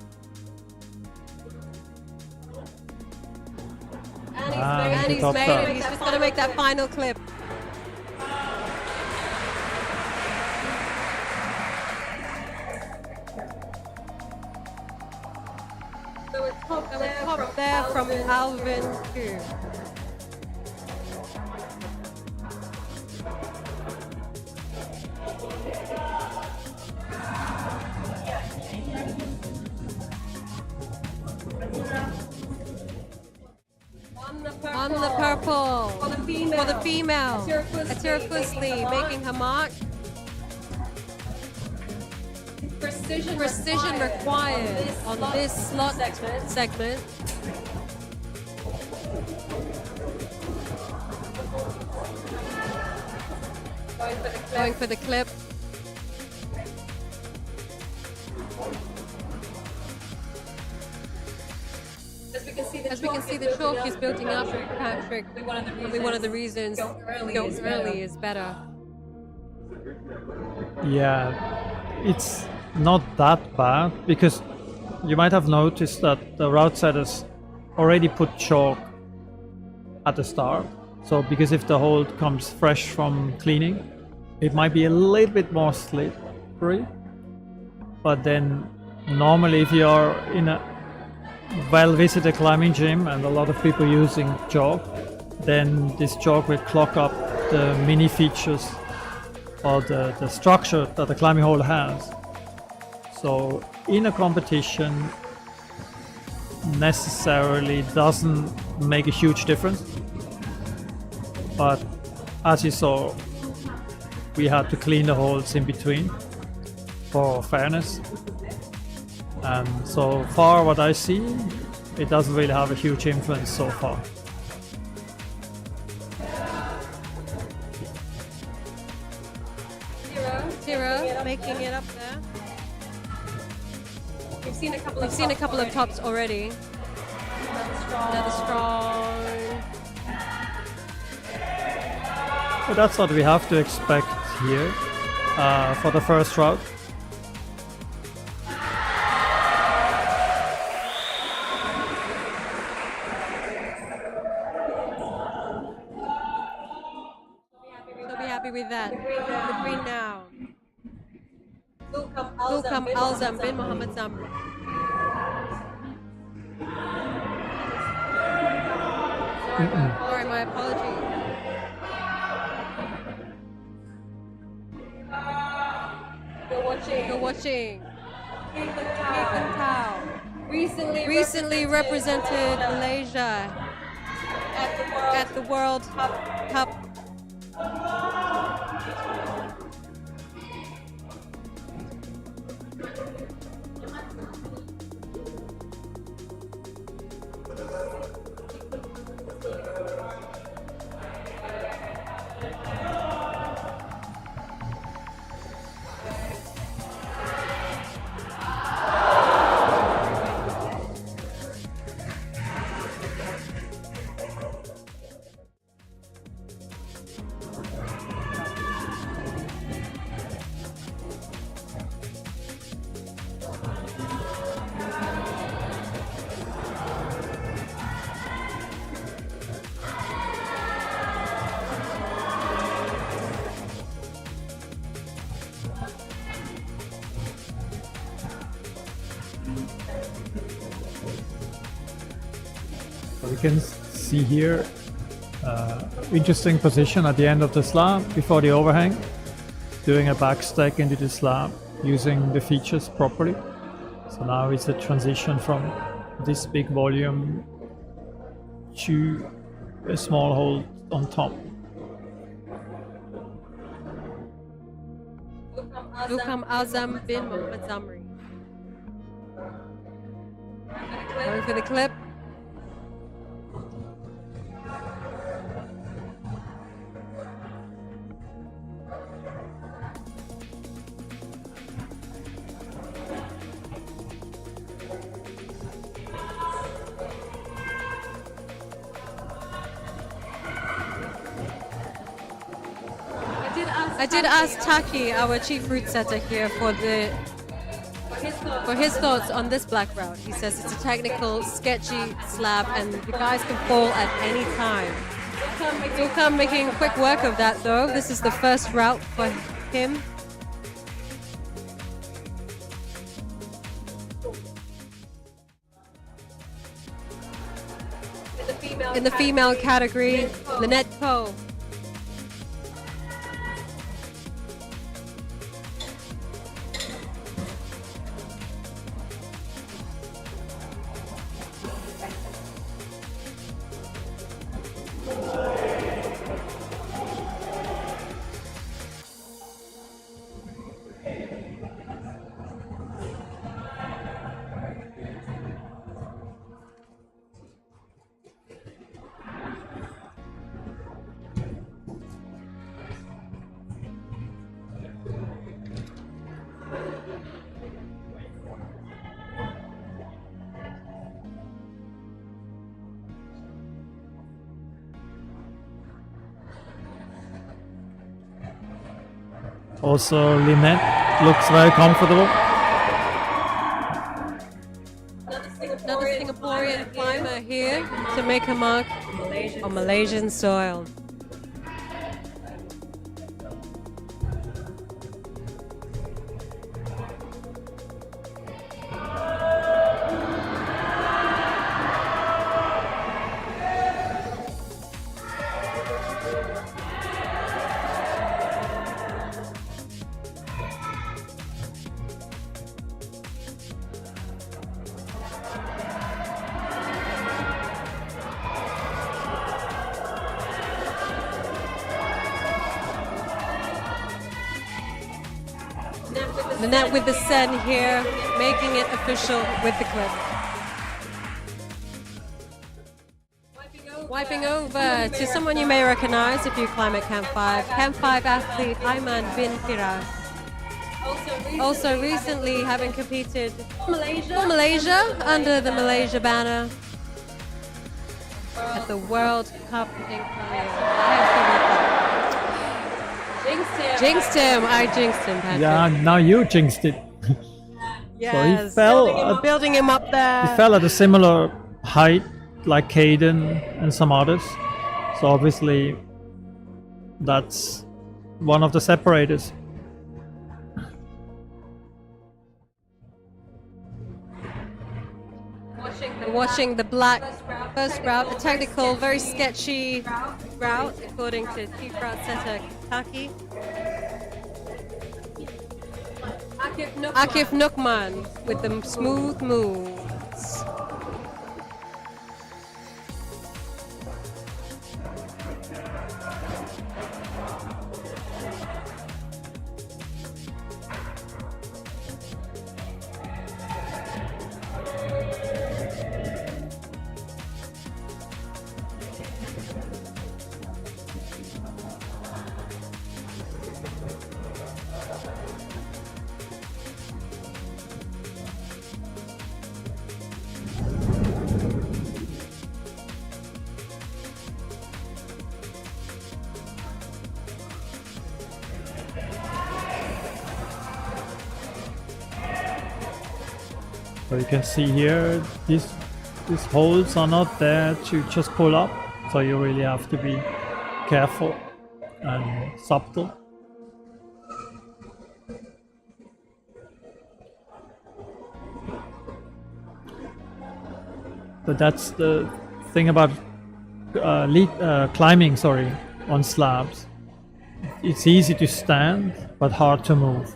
And he's made it. He's just going to make that final clip. So it's top there from Alvin Koo. On the purple, for the female, Atira Fusli making her mark. Precision required on this slot segment. Going for the clip. As we can see, the chalk is building up, Patrick. Probably one of the reasons go early is better. Yeah, it's not that bad because you might have noticed that the route setters already put chalk at the start. So because if the hold comes fresh from cleaning, it might be a little bit more slippery. But then normally if you're in a well-visited climbing gym and a lot of people using chalk, then this chalk will clog up the mini features or the structure that the climbing hole has. So in a competition necessarily doesn't make a huge difference, but as you saw, we had to clean the holes in between for fairness. And so far what I see, it doesn't really have a huge influence so far. Tira making it up there. We've seen a couple of tops already. Another strong. But that's what we have to expect here for the first route. With that, the green now. Zulkam Alzam bin Muhammad Zam. Sorry, my apologies. You're watching. Keegan Tao. Recently represented Malaysia at the World Cup. can see here, interesting position at the end of the slab before the overhang, doing a back stack into the slab using the features properly. So now it's a transition from this big volume to a small hole on top. Lukam Azam bin Muhammad Zamri. Going for the clip. I did ask Taki, our chief route setter here, for his thoughts on this black route. He says it's a technical, sketchy slab, and the guys can fall at any time. Zulkan making quick work of that, though. This is the first route for him. In the female category, Lynette Coe. Also, Lynette looks very comfortable. Another Singaporean climber here to make a mark on Malaysian soil. Lynette with the send here, making it official with the clip. Wiping over to someone you may recognize if you climb at Camp 5. Camp 5 athlete Aiman bin Firas. Also recently having competed for Malaysia under the Malaysia banner at the World Cup in Kuala. Jinxed him. I jinxed him, Patrick. Yeah, now you jinxed it. Yes, so he fell building him up there. He fell at a similar height like Caden and some others. So obviously that's one of the separators. Watching the black first route, the technical, very sketchy route, according to chief route setter Taki. Akif Nukman with the smooth moves. So you can see here, these holes are not there to just pull up, so you really have to be careful and subtle. But that's the thing about climbing, on slabs. It's easy to stand, but hard to move.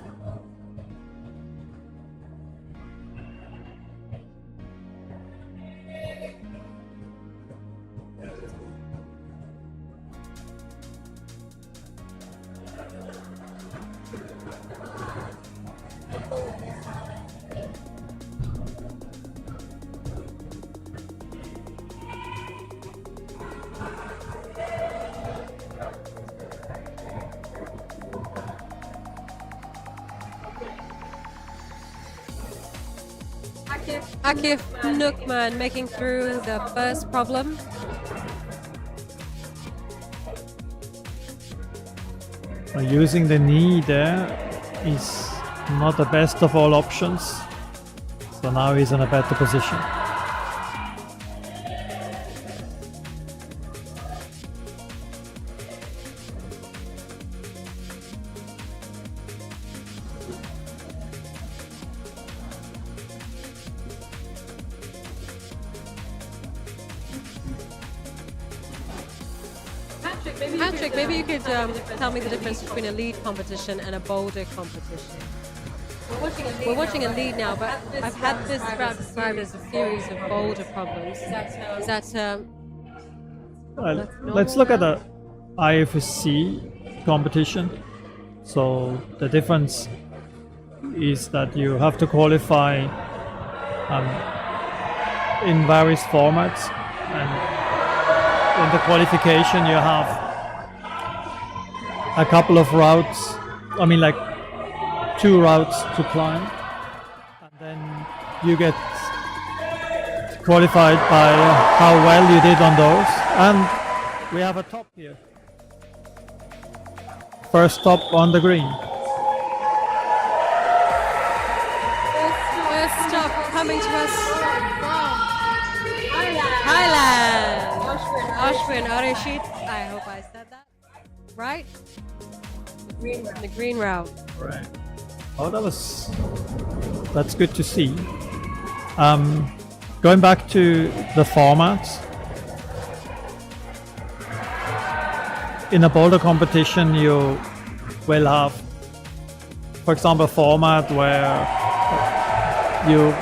Akif Nukman making through the first problem. Using the knee there is not the best of all options. So now he's in a better position. Patrick, maybe you could tell me the difference between a lead competition and a boulder competition. We're watching a lead now, but I've had this route described as a series of boulder problems. Is that let's look at the IFSC competition. So the difference is that you have to qualify in various formats, and in the qualification you have a couple of routes, like 2 routes to climb, and then you get qualified by how well you did on those. And we have a top here. First stop on the green. First stop coming to us. Thailand. Ashwin Arishit. I hope I said that right. The green route. Right. Oh, that's good to see. Going back to the formats. In a boulder competition, you will have, for example, a format where you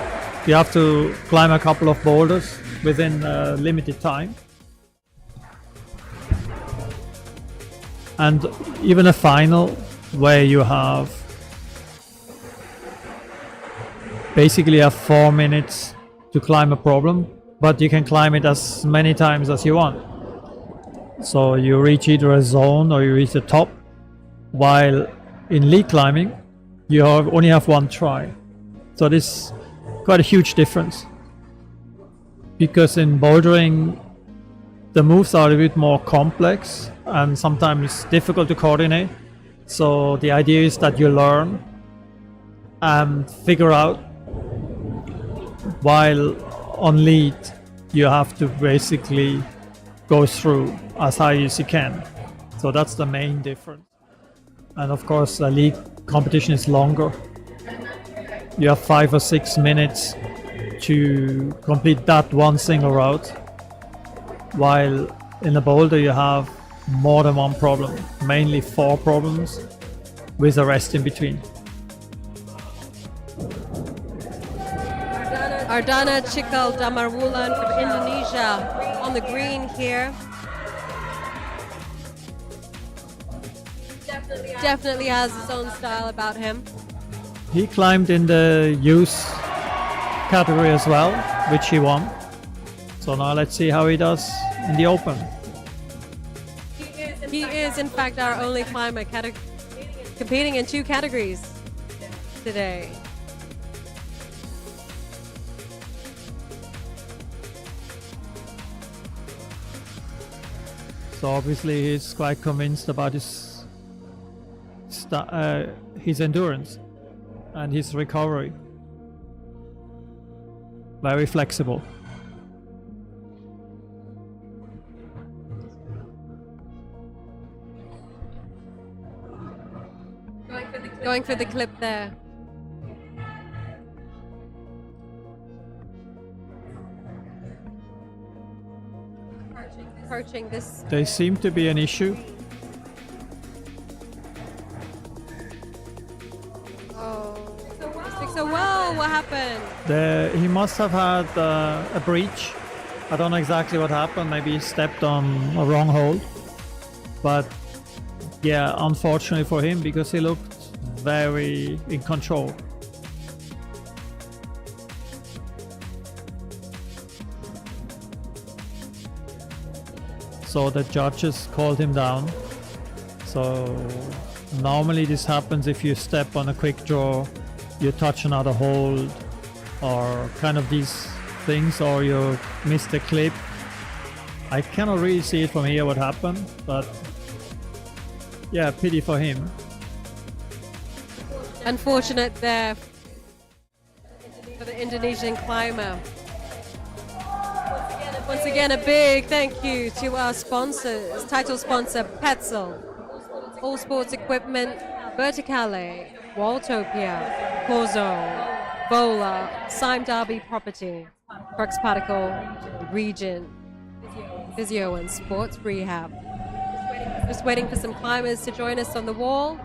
have to climb a couple of boulders within a limited time. And even a final where you have basically 4 minutes to climb a problem, but you can climb it as many times as you want. So you reach either a zone or you reach the top, while in lead climbing you only have 1 try. So this is quite a huge difference, because in bouldering the moves are a bit more complex and sometimes difficult to coordinate. So the idea is that you learn and figure out, while on lead you have to basically go through as high as you can. So that's the main difference. And of course a lead competition is longer. You have 5 or 6 minutes to complete that one single route, while in a boulder you have more than 1 problem, mainly 4 problems with a rest in between. Ardana Cikal Damarwulan from Indonesia on the green here. Definitely has his own style about him. He climbed in the youth category as well, which he won. So now let's see how he does in the open. He is in fact our only climber competing in 2 categories today. So obviously he's quite convinced about his endurance and his recovery. Very flexible. Going for the clip there. approaching this. They seem to be an issue. Oh, so well, what happened? He must have had a breach. I don't know exactly what happened. Maybe he stepped on a wrong hold. But yeah, unfortunately for him, because he looked very in control. So the judges called him down. So normally this happens if you step on a quick draw, you touch another hold, or kind of these things, or you miss the clip. I cannot really see it from here what happened, but yeah, pity for him. Unfortunate there for the Indonesian climber. Once again, a big thank you to our sponsors, title sponsor Petzl, All Sports Equipment, Verticale, Walltopia, Corzo, Vola, Sime Derby Property, Crux Particle, Regent, Physio and Sports Rehab. Just waiting for some climbers to join us on the wall.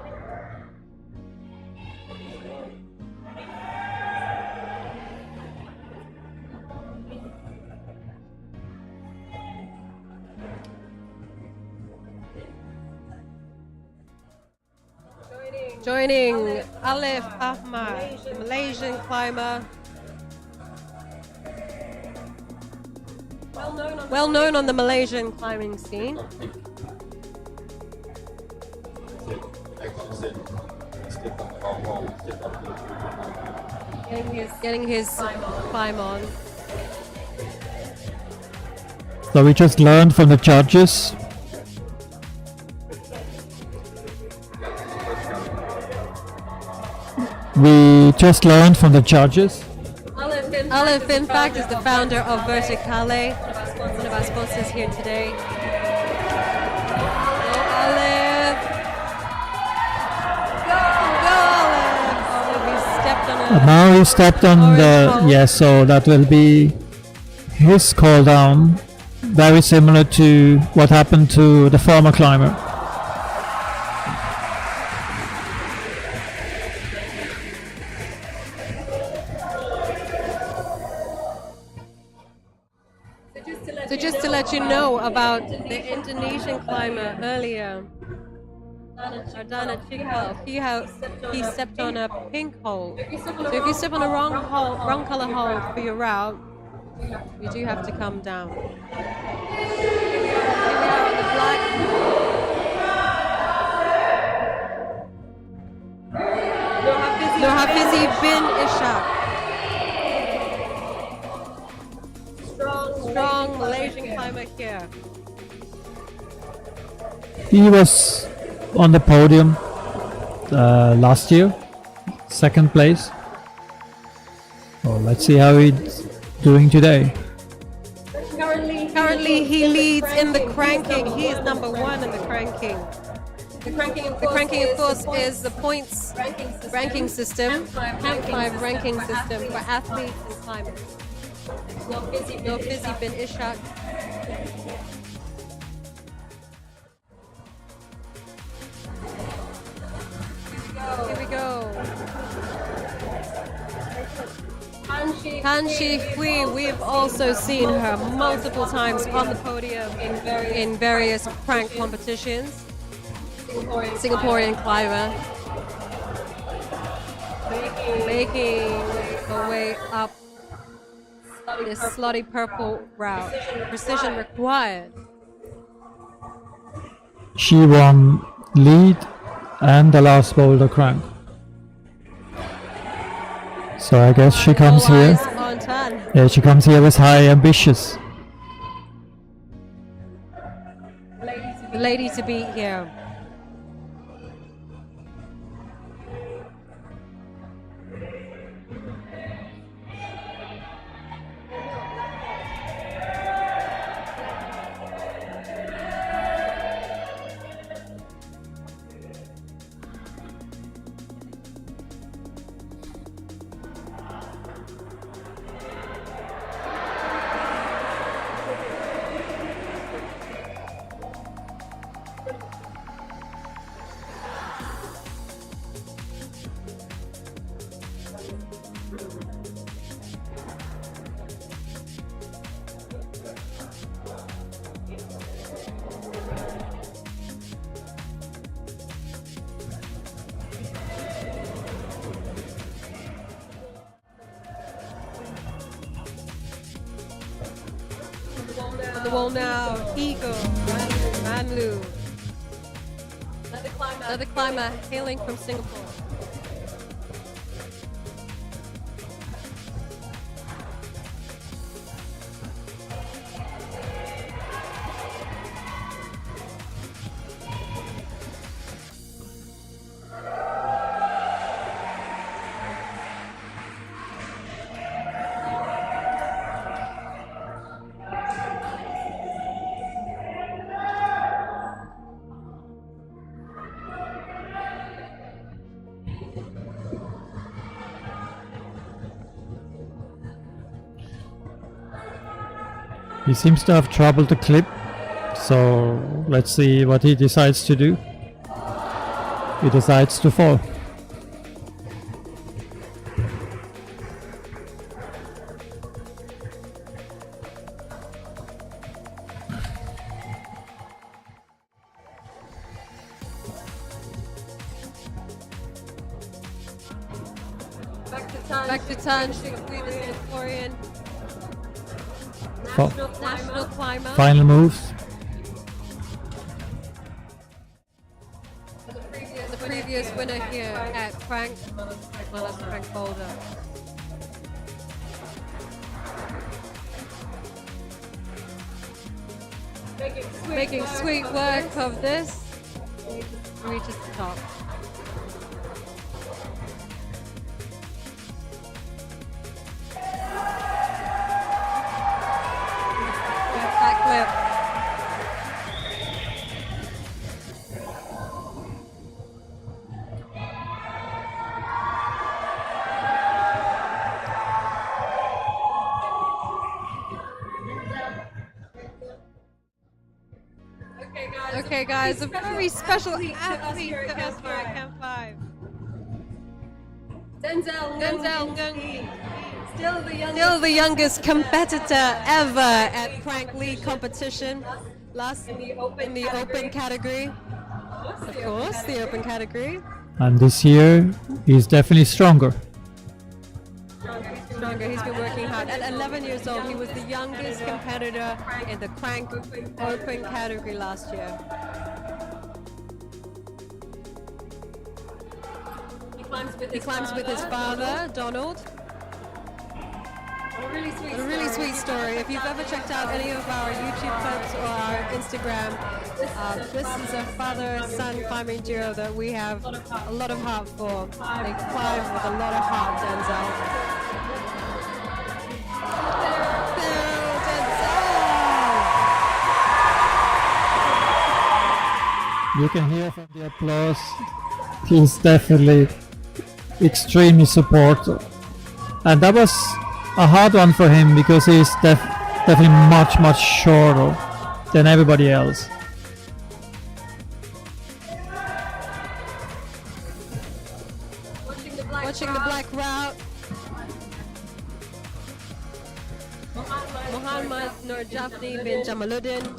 Joining Alif Ahmad, the Malaysian climber. Well known on the Malaysian climbing scene. Getting his climb on. So we just learned from the judges. Aleph, in fact, is the founder of Verticale, one of our sponsors here today. Go, Aleph! Go, Aleph! Oh, he stepped on a... Now he stepped on the... Yeah, so that will be his call down. Very similar to what happened to the former climber. So just to let you know about the Indonesian climber earlier, Ardana Chikhal, he stepped on a pink hole. So if you step on a wrong color hole for your route, you do have to come down. Here we are on the black. No Hafizi bin Ishaq. Strong Malaysian climber here. He was on the podium last year, second place. So let's see how he's doing today. Currently he leads in the cranking. He is number one in the cranking. The cranking, of course, is the points ranking system, Camp5 ranking system for athletes and climbers. No Fizzy bin Ishaq. Here we go. Kanshi Hui, we've also seen her multiple times on the podium in various crank competitions. Singaporean climber. Making her way up this slotty purple route. Precision required. She won lead and the last boulder crank. So I guess she comes here. On turn. Yeah, she comes here with high ambitious. The lady to beat here. wall now. Eagle, Manlu. Another climber hailing from Singapore. He seems to have trouble to clip, so let's see what he decides to do. He decides to fall. Back to Tan, Swedish Victorian. National climber. Final moves. The previous winner here at Frank, well, that's Frank Boulder. Making sweet work of this. Reaches the top. Backflip. Okay, guys, a very special athlete to us here at Camp 5. Denzel Ngung, still the youngest competitor ever at Crank Lead competition. Last in the open category. Of course, the open category. And this year, he's definitely stronger. Stronger. He's been working hard. At 11 years old, he was the youngest competitor in the Crank Open category last year. He climbs with his father, Donald. A really sweet story. If you've ever checked out any of our YouTube clips or our Instagram, this is a father-son climbing duo that we have a lot of heart for. They climb with a lot of heart, Denzel. You can hear from the applause, he's definitely extremely supportive. And that was a hard one for him because he's definitely much shorter than everybody else. Watching the black route. Muhammad Nur Jafni bin Jamaluddin.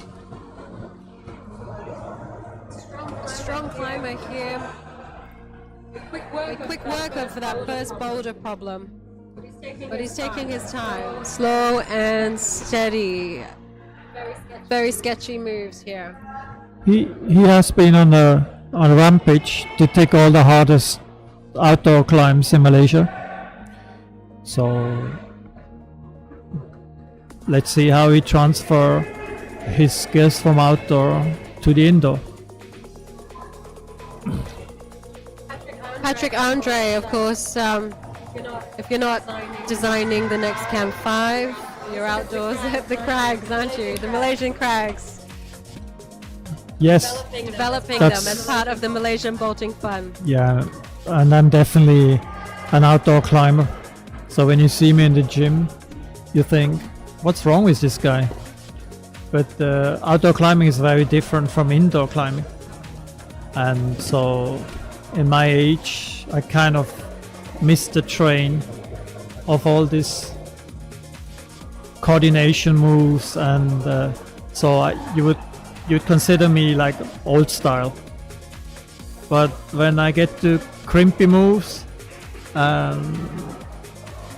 Strong climber here. A quick worker for that first boulder problem. But he's taking his time. Slow and steady. Very sketchy moves here. He has been on a rampage to take all the hardest outdoor climbs in Malaysia. So let's see how he transfer his skills from outdoor to the indoor. Patrick Andre, of course, if you're not designing the next Camp 5, you're outdoors at the crags, aren't you? The Malaysian crags. Yes. Developing them as part of the Malaysian Bolting Fund. Yeah, and I'm definitely an outdoor climber. So when you see me in the gym, you think, what's wrong with this guy? But outdoor climbing is very different from indoor climbing. And so in my age, I kind of missed the train of all this coordination moves, and so you would consider me like old style. But when I get to crimpy moves and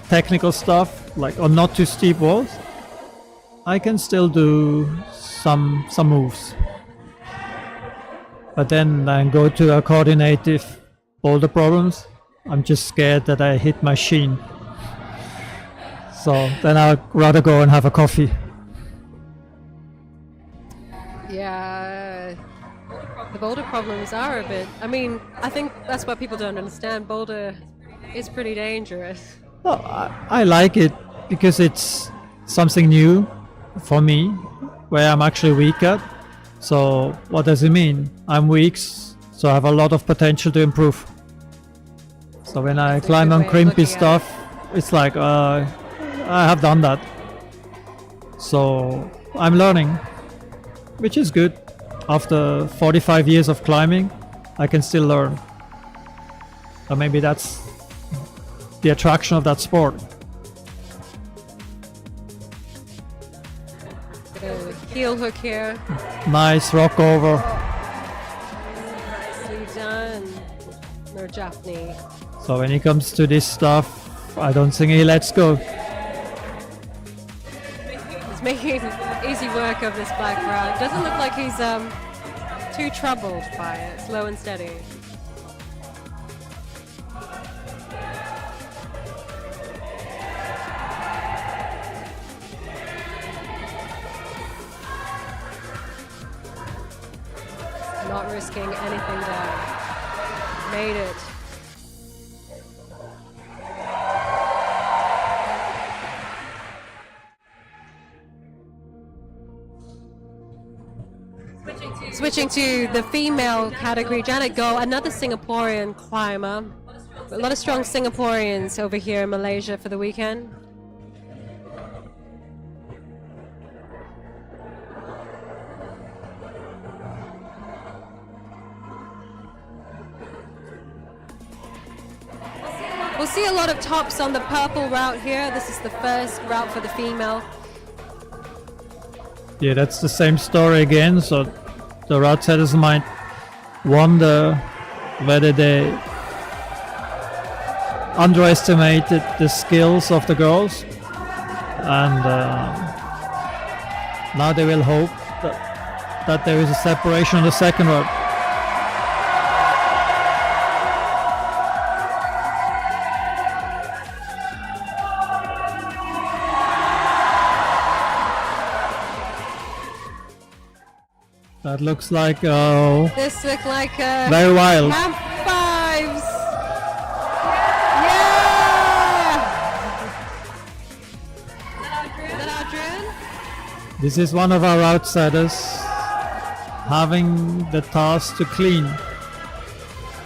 technical stuff, like on not too steep walls, I can still do some moves. But then I go to a coordinative boulder problems. I'm just scared that I hit my shin. So then I'd rather go and have a coffee. Yeah, the boulder problems are a bit. I mean, I think that's what people don't understand. Boulder is pretty dangerous. Well, I like it because it's something new for me, where I'm actually weak at. So what does it mean? I'm weak, so I have a lot of potential to improve. So when I That's a climb good on way of crimpy looking at stuff, it's like I have done that. So I'm learning, which is good. After 45 years of climbing, I can still learn. Or maybe that's the attraction of that sport. Heel hook here. Nice rock over. Nicely done. No Jaffney. So when he comes to this stuff, I don't think he lets go. He's making easy work of this black route. Doesn't look like he's too troubled by it. Slow and steady. Not risking anything down. Made it. Switching to the female category, Janet Goh, another Singaporean climber. A lot of strong Singaporeans over here in Malaysia for the weekend. We'll see a lot of tops on the purple route here. This is the first route for the female. Yeah, that's the same story again. So the route setters might wonder whether they underestimated the skills of the girls, and now they will hope that there is a separation on the second route. That looks like This looks like very wild. Camp 5's. Yeah! Is that Adrian? This is one of our route setters having the task to clean,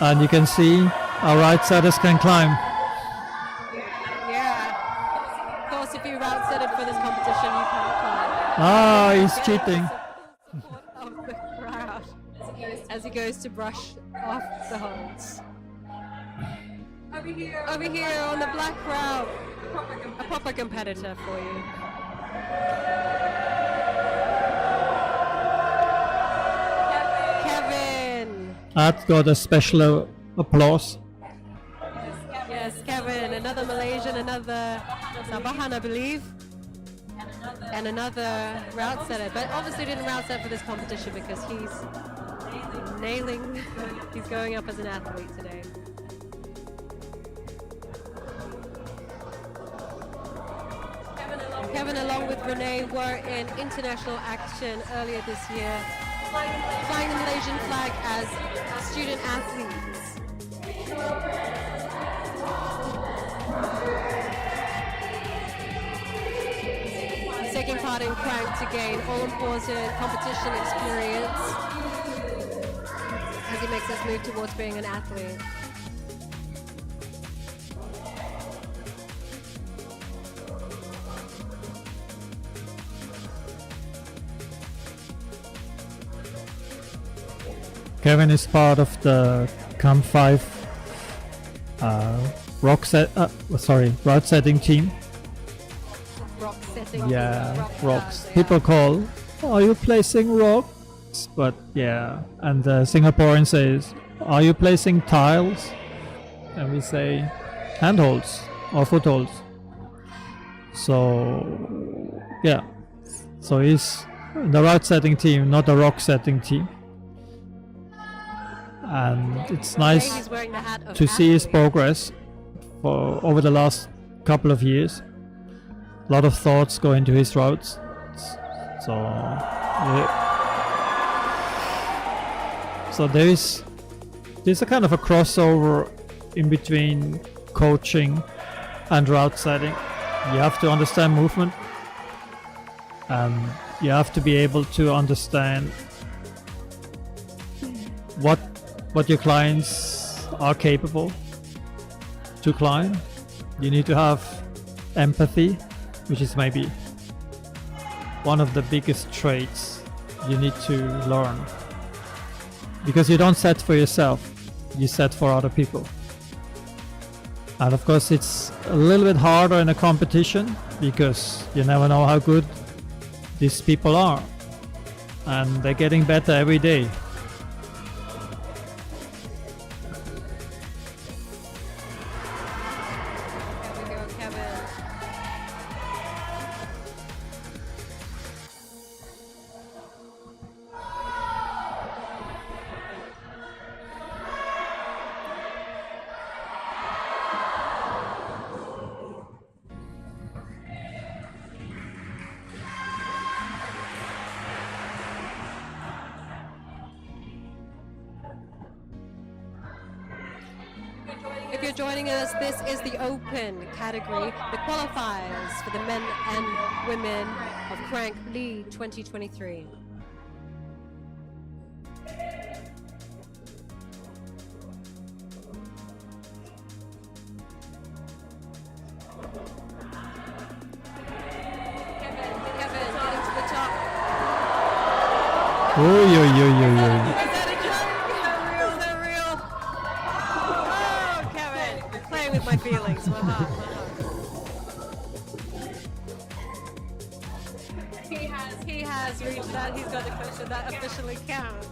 and you can see our route setters can climb. Yeah. Of course, if you route set it for this competition, you can't climb. Ah, he's cheating. Of the crowd as he goes to brush off the holds. Over here on the black route, a proper competitor for you. Kevin. That got a special applause. Yes, Kevin, another Malaysian, another Sabahan, I believe. And another route setter, but obviously didn't route set for this competition because he's nailing, he's going up as an athlete today. Kevin along with Renee were in international action earlier this year, flying the Malaysian flag as student athletes. Taking part in Crank to gain all-important competition experience as he makes his move towards being an athlete. Kevin is part of the Camp5 route setting team. Rock setting. Yeah, rock rocks. stars, yeah. People call, are you placing rocks? But yeah, and the Singaporean says, are you placing tiles? And we say handholds or footholds. So yeah, So he's the route setting team, not the rock setting team. And it's nice He's wearing the hat of to see his athlete. progress for over the last couple of years. A lot of thoughts go into his routes. So, so there's a kind of a crossover in between coaching and route setting. You have to understand movement, and you have to be able to understand what your clients are capable to climb. You need to have empathy, which is maybe one of the biggest traits you need to learn, because you don't set for yourself, you set for other people. And of course it's a little bit harder in a competition because you never know how good these people are, and they're getting better every day. There we go, Kevin. If you're joining us, this is the open category, the qualifiers for the men and women of Crank Lead 2023. Kevin, getting to the top. Oy, oy, oy, oy, oy. Is that a joke? Is that real? Oh, Kevin, you're playing with my feelings. Waha, waha. He has reached that. He's got the question that officially counts.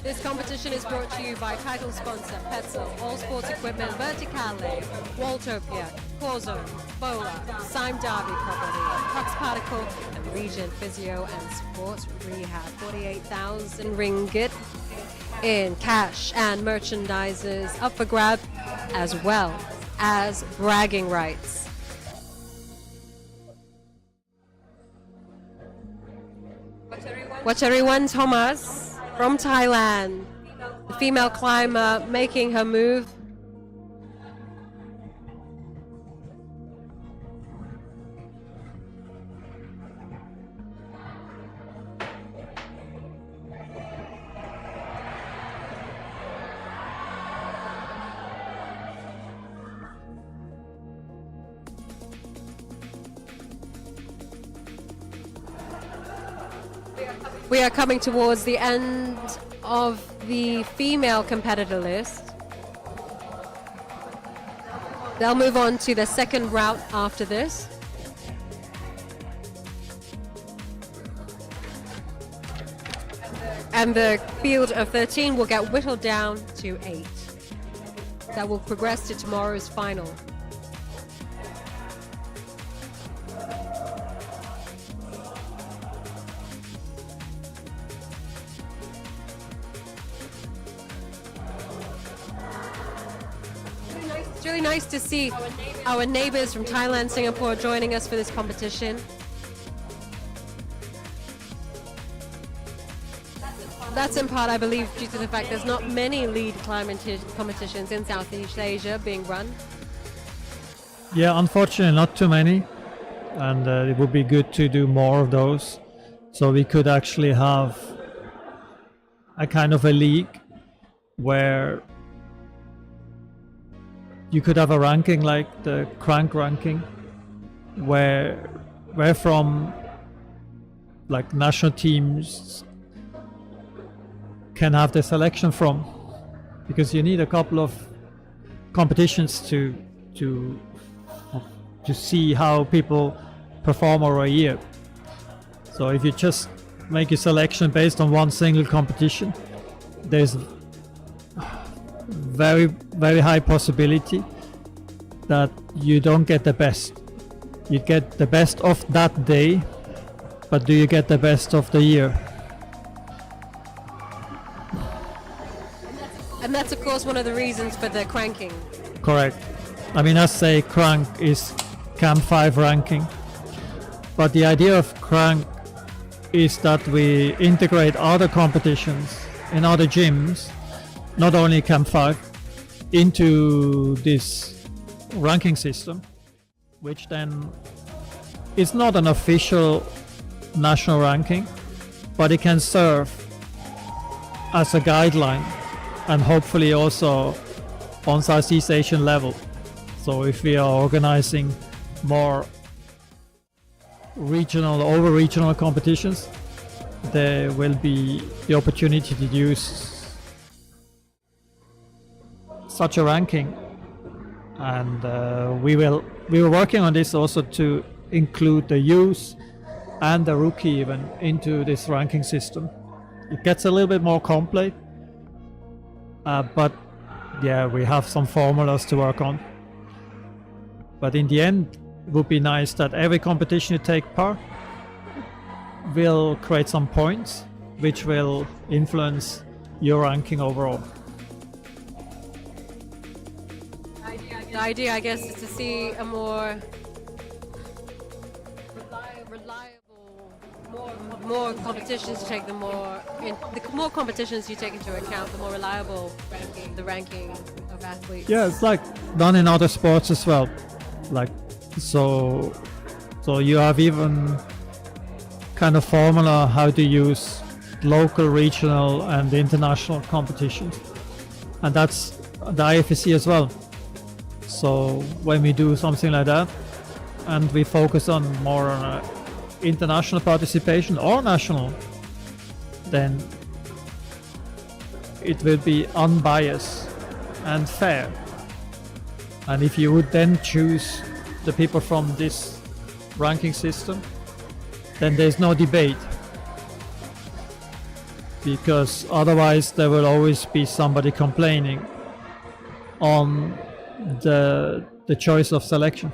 This competition is brought to you by title sponsor Petzl, All Sports Equipment, Verticale, Waltopia, Corzo, Bola, Sime Derby Property, Cox Particle, and Region Physio and Sports Rehab. 48,000 ringgit in cash and merchandises up for grab, as well as bragging rights. Watch everyone, Thomas from Thailand, the female climber making her move. We are coming towards the end of the female competitor list. They'll move on to the second route after this. And the field of 13 will get whittled down to 8. That will progress to tomorrow's final. It's really nice to see our neighbors from Thailand, Singapore joining us for this competition. That's in part, I believe, due to the fact there's not many lead climbing competitions in Southeast Asia being run. Yeah, unfortunately not too many, and it would be good to do more of those, so we could actually have a kind of a league where you could have a ranking like the Crank ranking, where from like national teams can have the selection from, because you need a couple of competitions to see how people perform over a year. So if you just make a selection based on one single competition, there's very high possibility that you don't get the best. You get the best of that day, but do you get the best of the year? And that's of course one of the reasons for the cranking. Correct. I mean, I say crank is Camp5 ranking, but the idea of crank is that we integrate other competitions in other gyms, not only Camp5, into this ranking system, which then is not an official national ranking, but it can serve as a guideline and hopefully also on Southeast Asian level. So if we are organizing more regional, over-regional competitions, there will be the opportunity to use such a ranking. And we were working on this also to include the youth and the rookie even into this ranking system. It gets a little bit more complex, but yeah, we have some formulas to work on. But in the end, it would be nice that every competition you take part will create some points, which will influence your ranking overall. The idea, I guess, is to see a more reliable, more competitions. You take the more competitions you take into account, the more reliable the ranking of athletes. Yeah, it's like done in other sports as well. Like so you have even kind of formula how to use local, regional, and international competitions, and that's the IFSC as well. So when we do something like that, and we focus on more on international participation or national, then it will be unbiased and fair. And if you would then choose the people from this ranking system, then there's no debate, because otherwise there will always be somebody complaining on the choice of selection.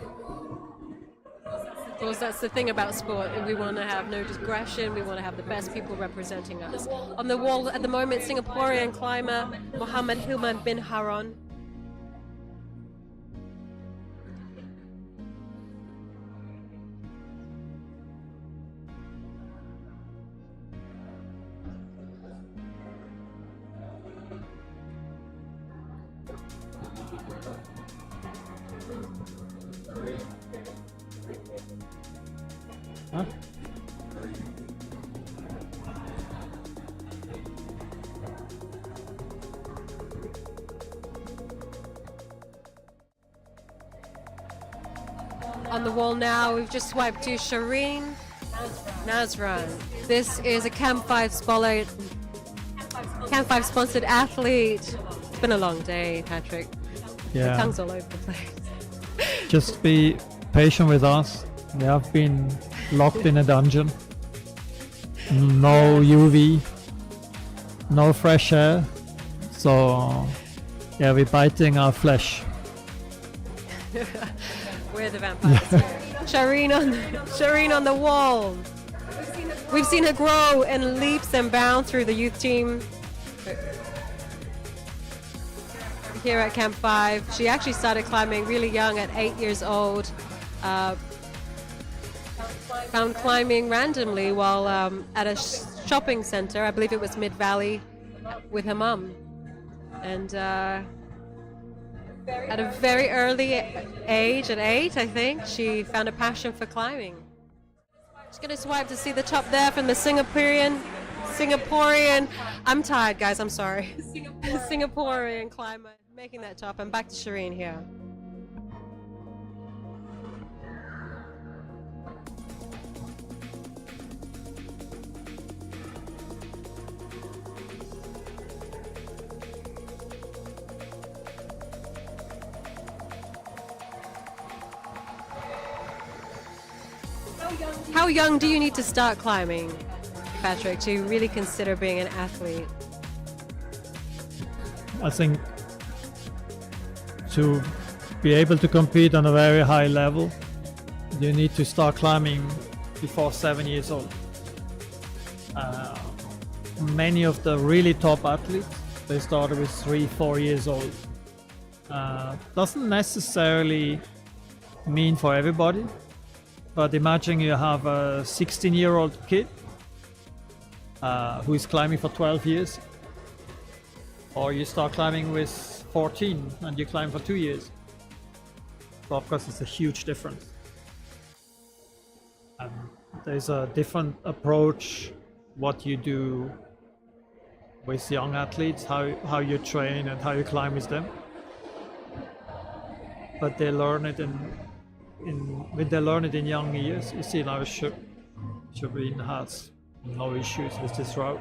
Of course, that's the thing about sport. We want to have no digression. We want to have the best people representing us. On the wall at the moment, Singaporean climber Muhammad Hilman bin Haron. Huh? On the wall now, we've just swiped to Shireen Nazran. This is a Camp5 sponsored athlete. It's been a long day, Patrick. Yeah. The tongue's all over the place. Just be patient with us. We have been locked in a dungeon. No UV, no fresh air. So yeah, we're biting our flesh. We're the vampires here. Shireen on the wall. We've seen her grow in leaps and bounds through the youth team here at Camp5. She actually started climbing really young at 8 years old. Found climbing randomly while at a shopping center. I believe it was Mid-Valley with her mum. And at a very early age, at 8, I think, she found a passion for climbing. Just gonna swipe to see the top there from the Singaporean, I'm tired, guys, I'm sorry. Singaporean climber making that top. And back to Shireen here. How young do you need to start climbing, Patrick, to really consider being an athlete? I think to be able to compete on a very high level, you need to start climbing before 7 years old. Many of the really top athletes, they started with 3-4 years old. Doesn't necessarily mean for everybody, but imagine you have a 16-year-old kid who is climbing for 12 years, or you start climbing with 14 and you climb for 2 years. So of course it's a huge difference. And there's a different approach what you do with young athletes, how you train and how you climb with them. But they learn it when they learn it in young years. You see now Shabrin has no issues with this route.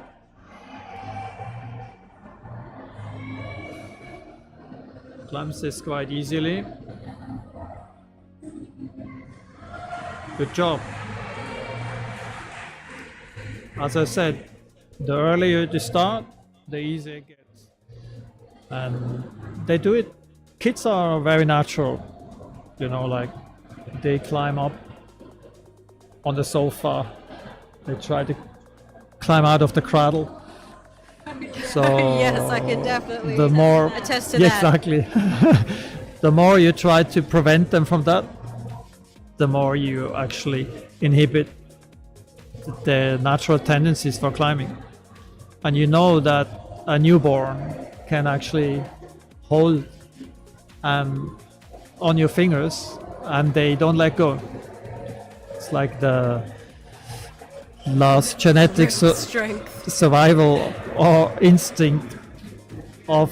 Climbs this quite easily. Good job. As I said, the earlier you start, the easier it gets. And they do it. Kids are very natural, you know, like they climb up on the sofa. They try to climb out of the cradle. So Yes, I can definitely attest to yeah, that. exactly. The more you try to prevent them from that, the more you actually inhibit their natural tendencies for climbing. And you know that a newborn can actually hold on your fingers and they don't let go. It's like the last genetic Strength. survival or instinct of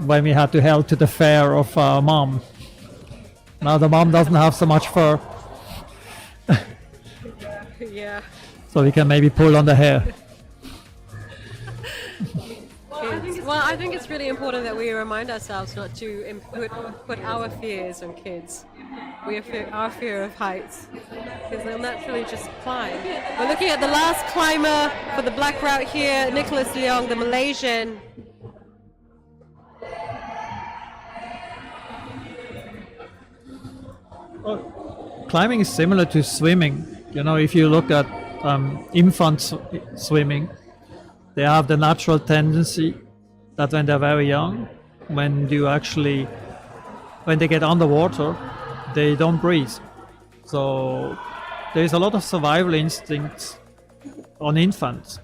when we had to held to the fur of our mom. Now the mom doesn't have so much fur, Yeah. so we can maybe pull on the hair. Well, I think it's really important that we remind ourselves not to put our fears on kids. Our fear of heights, because they'll naturally just climb. We're looking at the last climber for the black route here, Nicholas Leong, the Malaysian. Climbing is similar to swimming. You know, if you look at infant swimming, they have the natural tendency that when they're very young, when they get underwater, they don't breathe. So there's a lot of survival instincts on infants.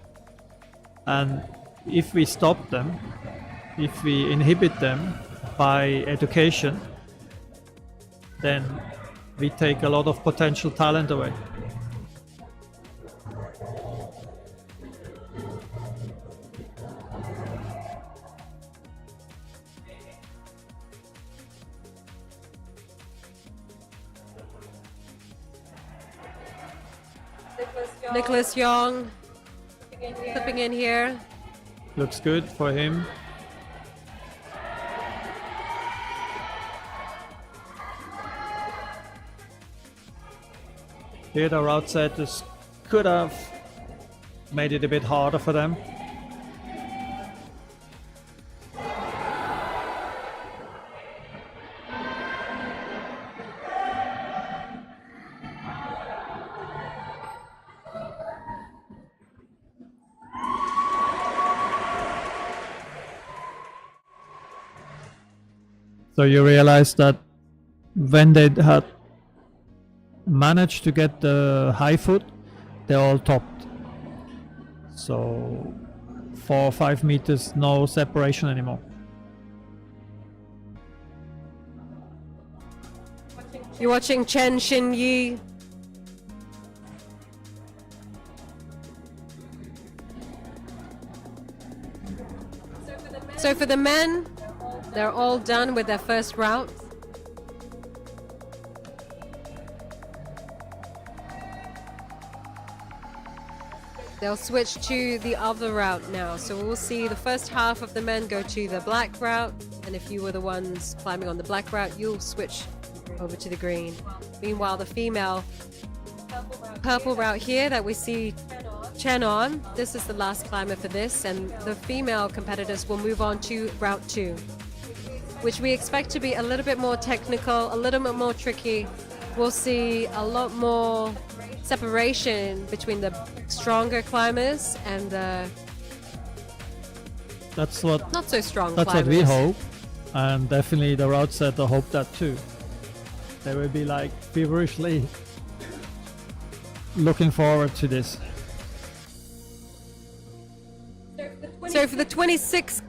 And if we stop them, if we inhibit them by education, then we take a lot of potential talent away. Nicholas Young slipping in here. Looks good for him. Here the route setters could have made it a bit harder for them. So you realize that when they had managed to get the high foot, they're all topped. So 4 or 5 meters, no separation anymore. You're watching Chen Xin Yi. So for the men, they're all done with their first route. They'll switch to the other route now. So we'll see the first half of the men go to the black route, and if you were the ones climbing on the black route, you'll switch over to the green. Meanwhile, the female purple route here that we see Chen on. This is the last climber for this, and the female competitors will move on to Route 2, which we expect to be a little bit more technical, a little bit more tricky. We'll see a lot more separation between the stronger climbers and the not so strong That's climbers. what we hope, and definitely the route setter hope that too. They will be like feverishly looking forward to this. So for the 26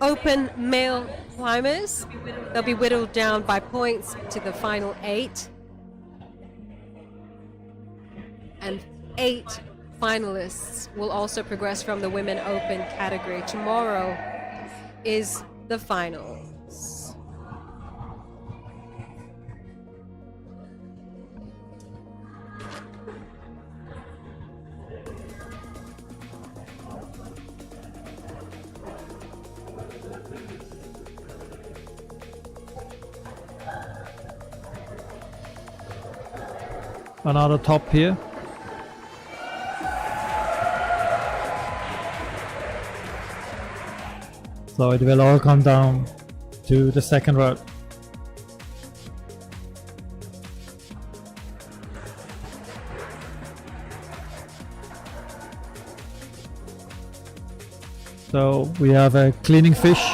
open male climbers, they'll be whittled down by points to the final 8. And 8 finalists will also progress from the women open category. Tomorrow is the finals. Another top here. So it will all come down to the second route. So we have a cleaning fish.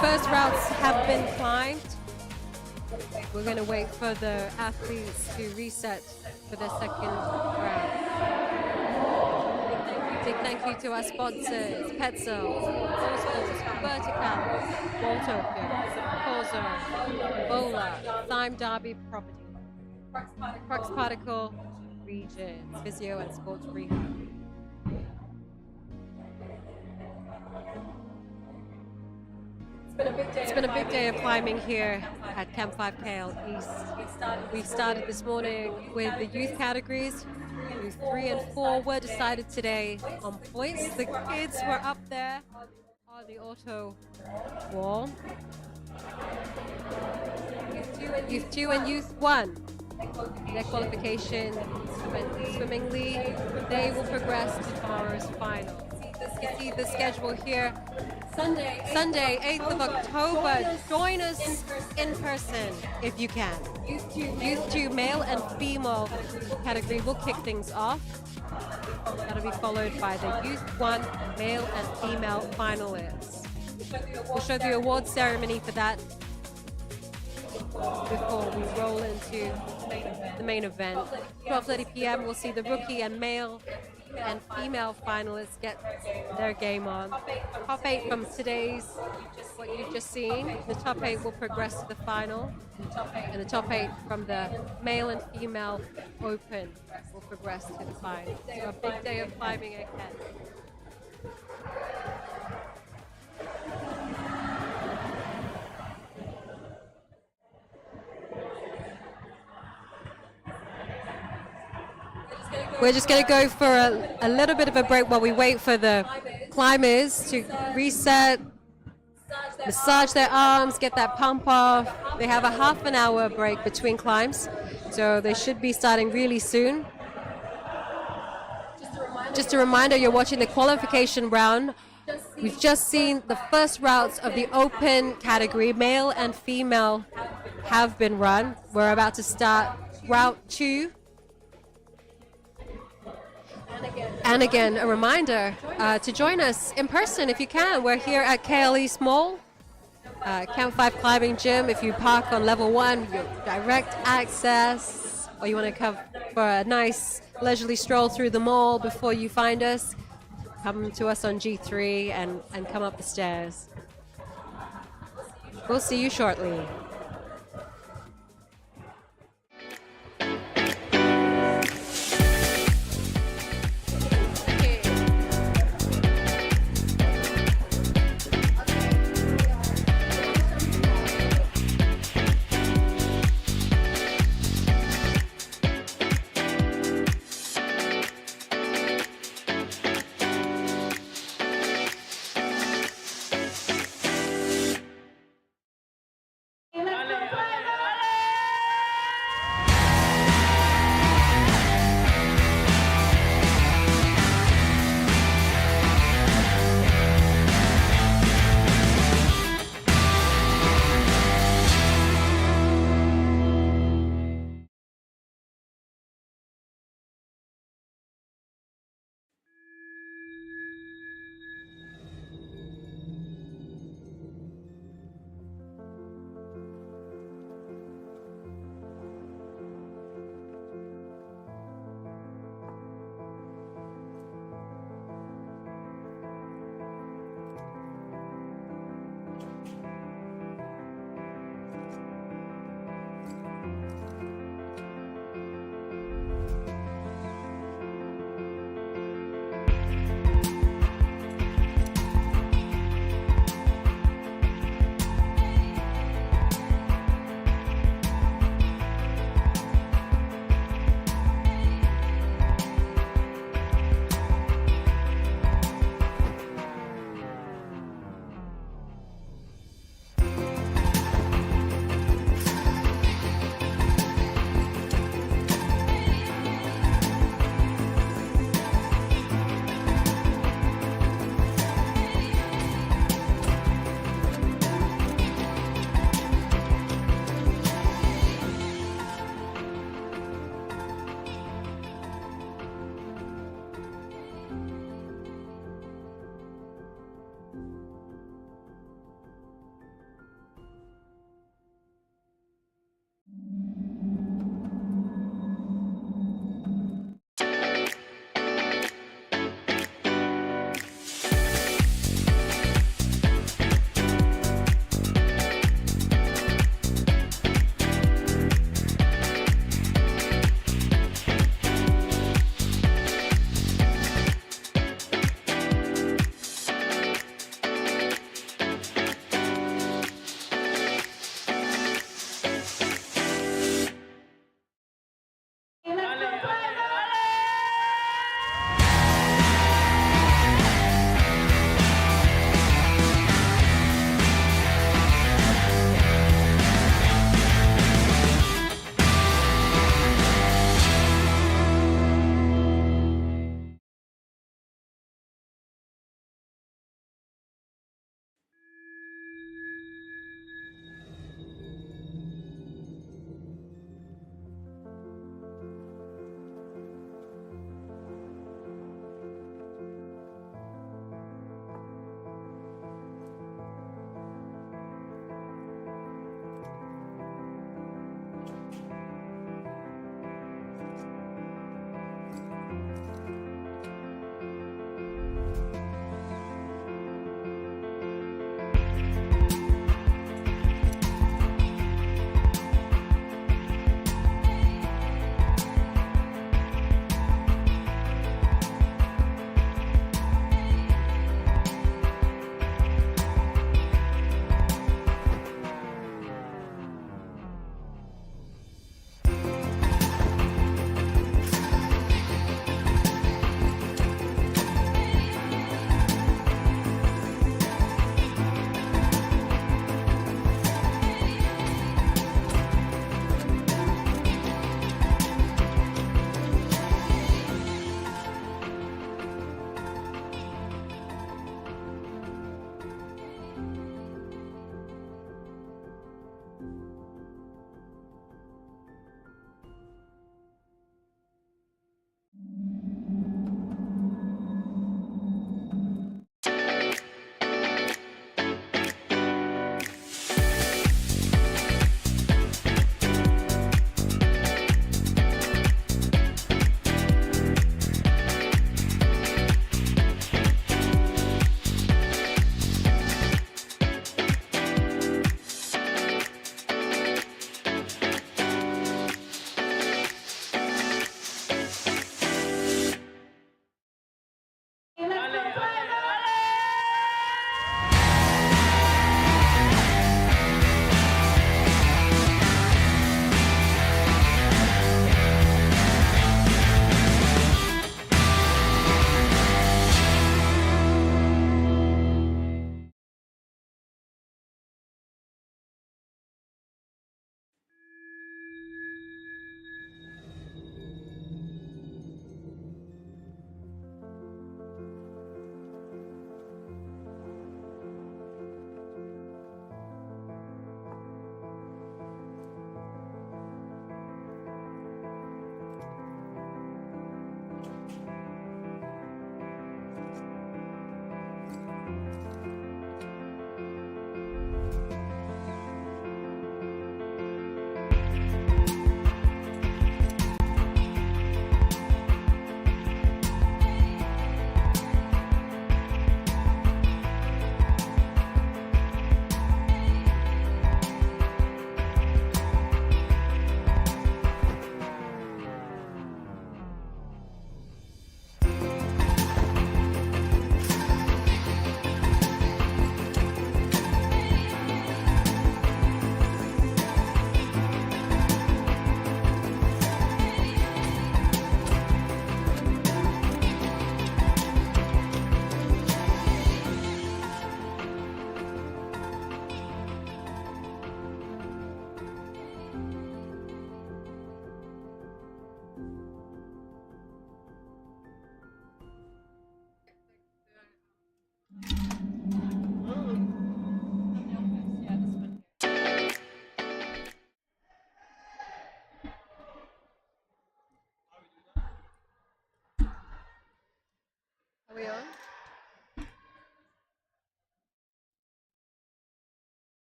First routes have been climbed. We're going to wait for the athletes to reset for the second round. Big thank you to our sponsors, Petzl, Vertical, Waltopia, Corzo, Bola, Thyme Derby Property, Crux Particle, Regions, Physio and Sports Rehab. It's been a big day of climbing here at Camp 5 KL East. We started this morning with the youth categories. Groups 3 and 4 were decided today on points. The kids were up there on the auto wall. Youth 2 and Youth 1. Their qualification swimmingly, they will progress to tomorrow's final. You can see the schedule here. Sunday, 8th of October. Join us in person if you can. Youth 2 male and female category will kick things off. That'll be followed by the Youth 1 male and female finalists. We'll show the award ceremony for that before we roll into the main event. 12:30 p.m. we'll see the rookie and male and female finalists get their game on. Top 8 from today's, what you've just seen, the top 8 will progress to the final, and the top 8 from the male and female open will progress to the final. So a big day of climbing ahead. We're just going to go for a little bit of a break while we wait for the climbers to reset, massage their arms, get that pump off. They have a half an hour break between climbs, so they should be starting really soon. Just a reminder, you're watching the qualification round. We've just seen the first routes of the open category, male and female, have been run. We're about to start route 2. And again, a reminder to join us in person if you can. We're here at KL East Mall, Camp 5 Climbing Gym. If you park on level 1, you have direct access, or you want to come for a nice leisurely stroll through the mall before you find us, come to us on G3 and come up the stairs. We'll see you shortly.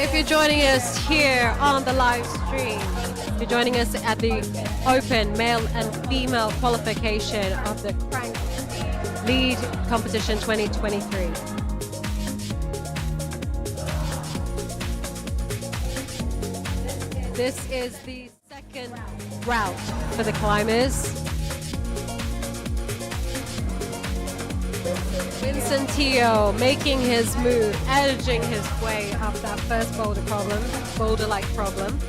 if you're joining us here on the live stream, you're joining us at the open male and female qualification of the Crank Lead Competition 2023. This is the second route for the climbers. Vincentillo making his move, edging his way up that first boulder-like problem.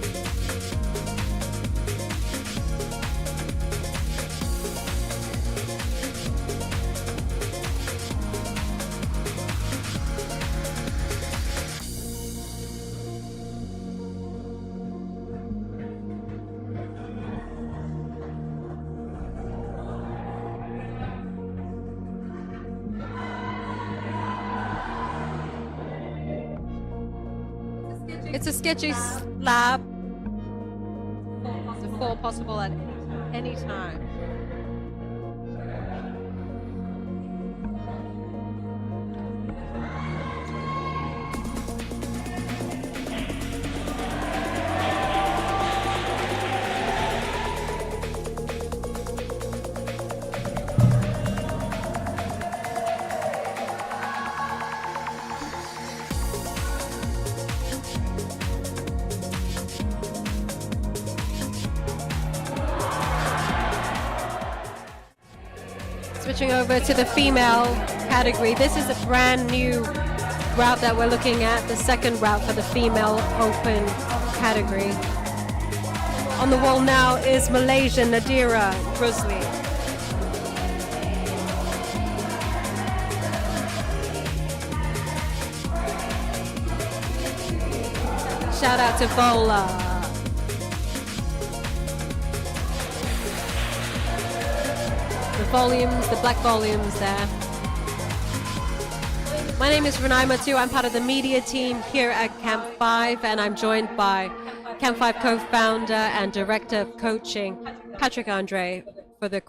It's a sketchy slab. To fall possible at any time. Switching over to the female category. This is a brand new route that we're looking at, the second route for the female open category. On the wall now is Malaysian Nadira Rusli. Shout out to Vola. Volumes, the black volumes there. My name is Renai Matu. I'm part of the media team here at Camp5, and I'm joined by Camp5 co-founder and director of coaching, Patrick Andre, for the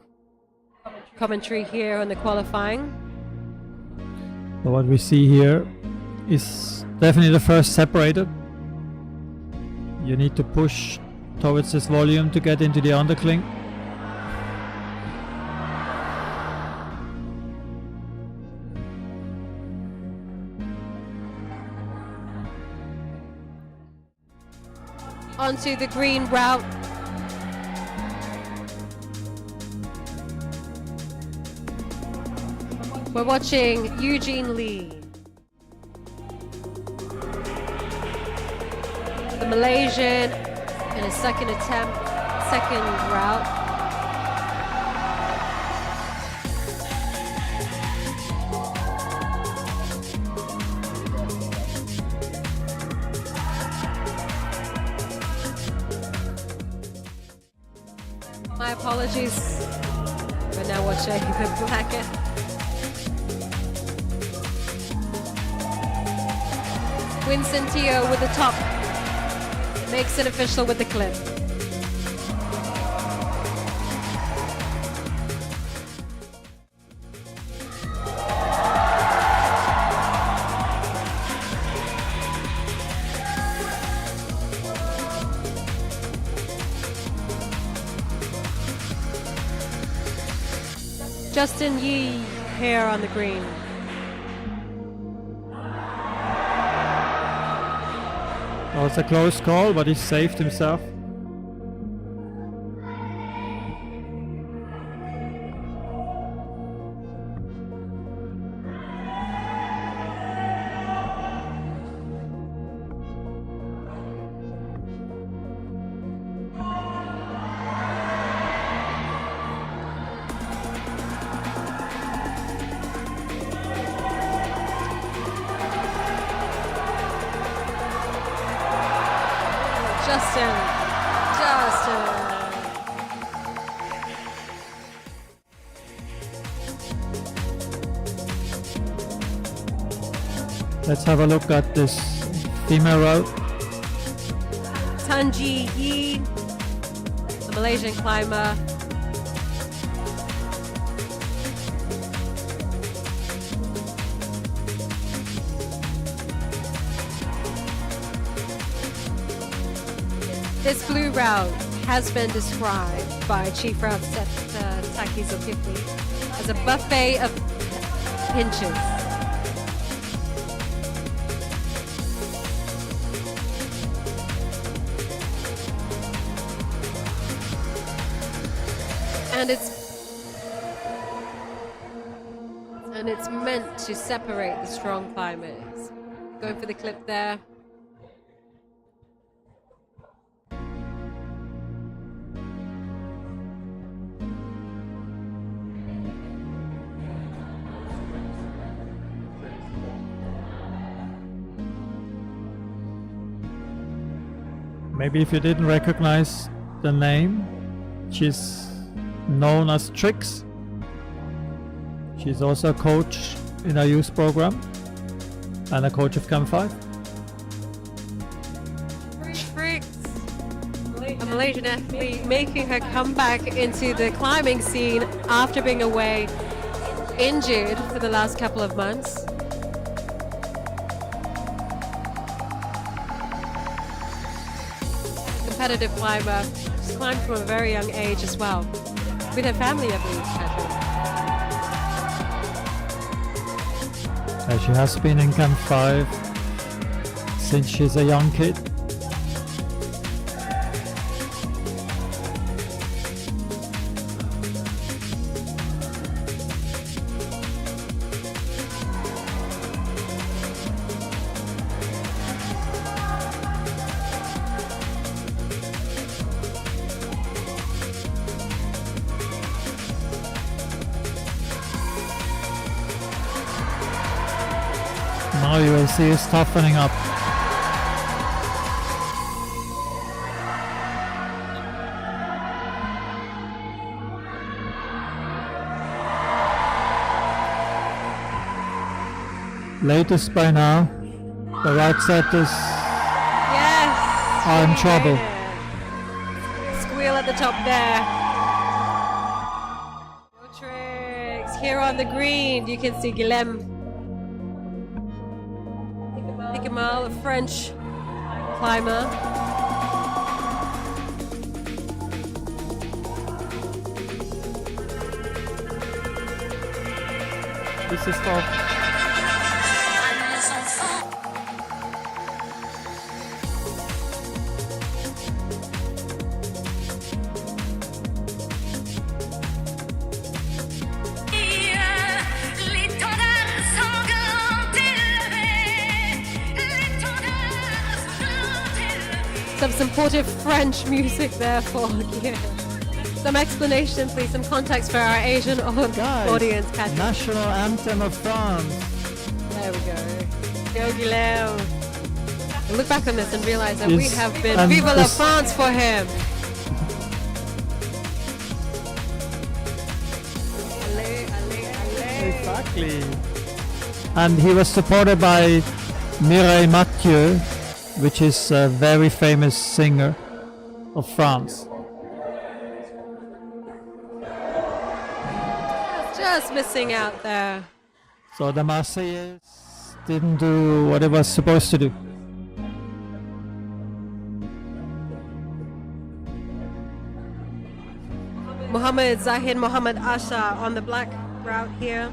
commentary here on the qualifying. So what we see here is definitely the first separator. You need to push towards this volume to get into the undercling. Onto the green route. We're watching Eugene Lee. The Malaysian in his second attempt, second route. My apologies. We're now watching the bracket. Vincentillo with the top. Makes it official with the clip. Justin Yee here on the green. Well, it's a close call, but he saved himself. Justin. Let's have a look at this female route. Tanji Yi, the Malaysian climber. This blue route has been described by Chief Route Set Taki Zulkifli as a buffet of pinches. And it's meant to separate the strong climbers. Going for the clip there. Maybe if you didn't recognize the name, she's known as Trix. She's also a coach in our youth program and a coach of Camp5. Trix, a Malaysian athlete making her comeback into the climbing scene after being away injured for the last couple of months. Competitive climber. She's climbed from a very young age as well. With her family, I believe, Patrick. She has been in Camp5 since she's a young kid. Now you will see us toughening up. Latest by now, the route setters are in trouble. Squeal at the top there. No tricks. Here on the green, you can see Guillem. A French climber. This is for some supportive French music there for you. Some explanation, please, some context for our Asian audience. Patrick. National Anthem of France. There we go. Go Guillaume. We'll look back on this and realize that we have been Vive la France for him. Allez, allez, allez. Exactly. And he was supported by Mireille Mathieu, which is a very famous singer of France. Just missing out there. So the Marseillaise didn't do what it was supposed to do. Mohammed Zahid Mohammed Asha on the black route here.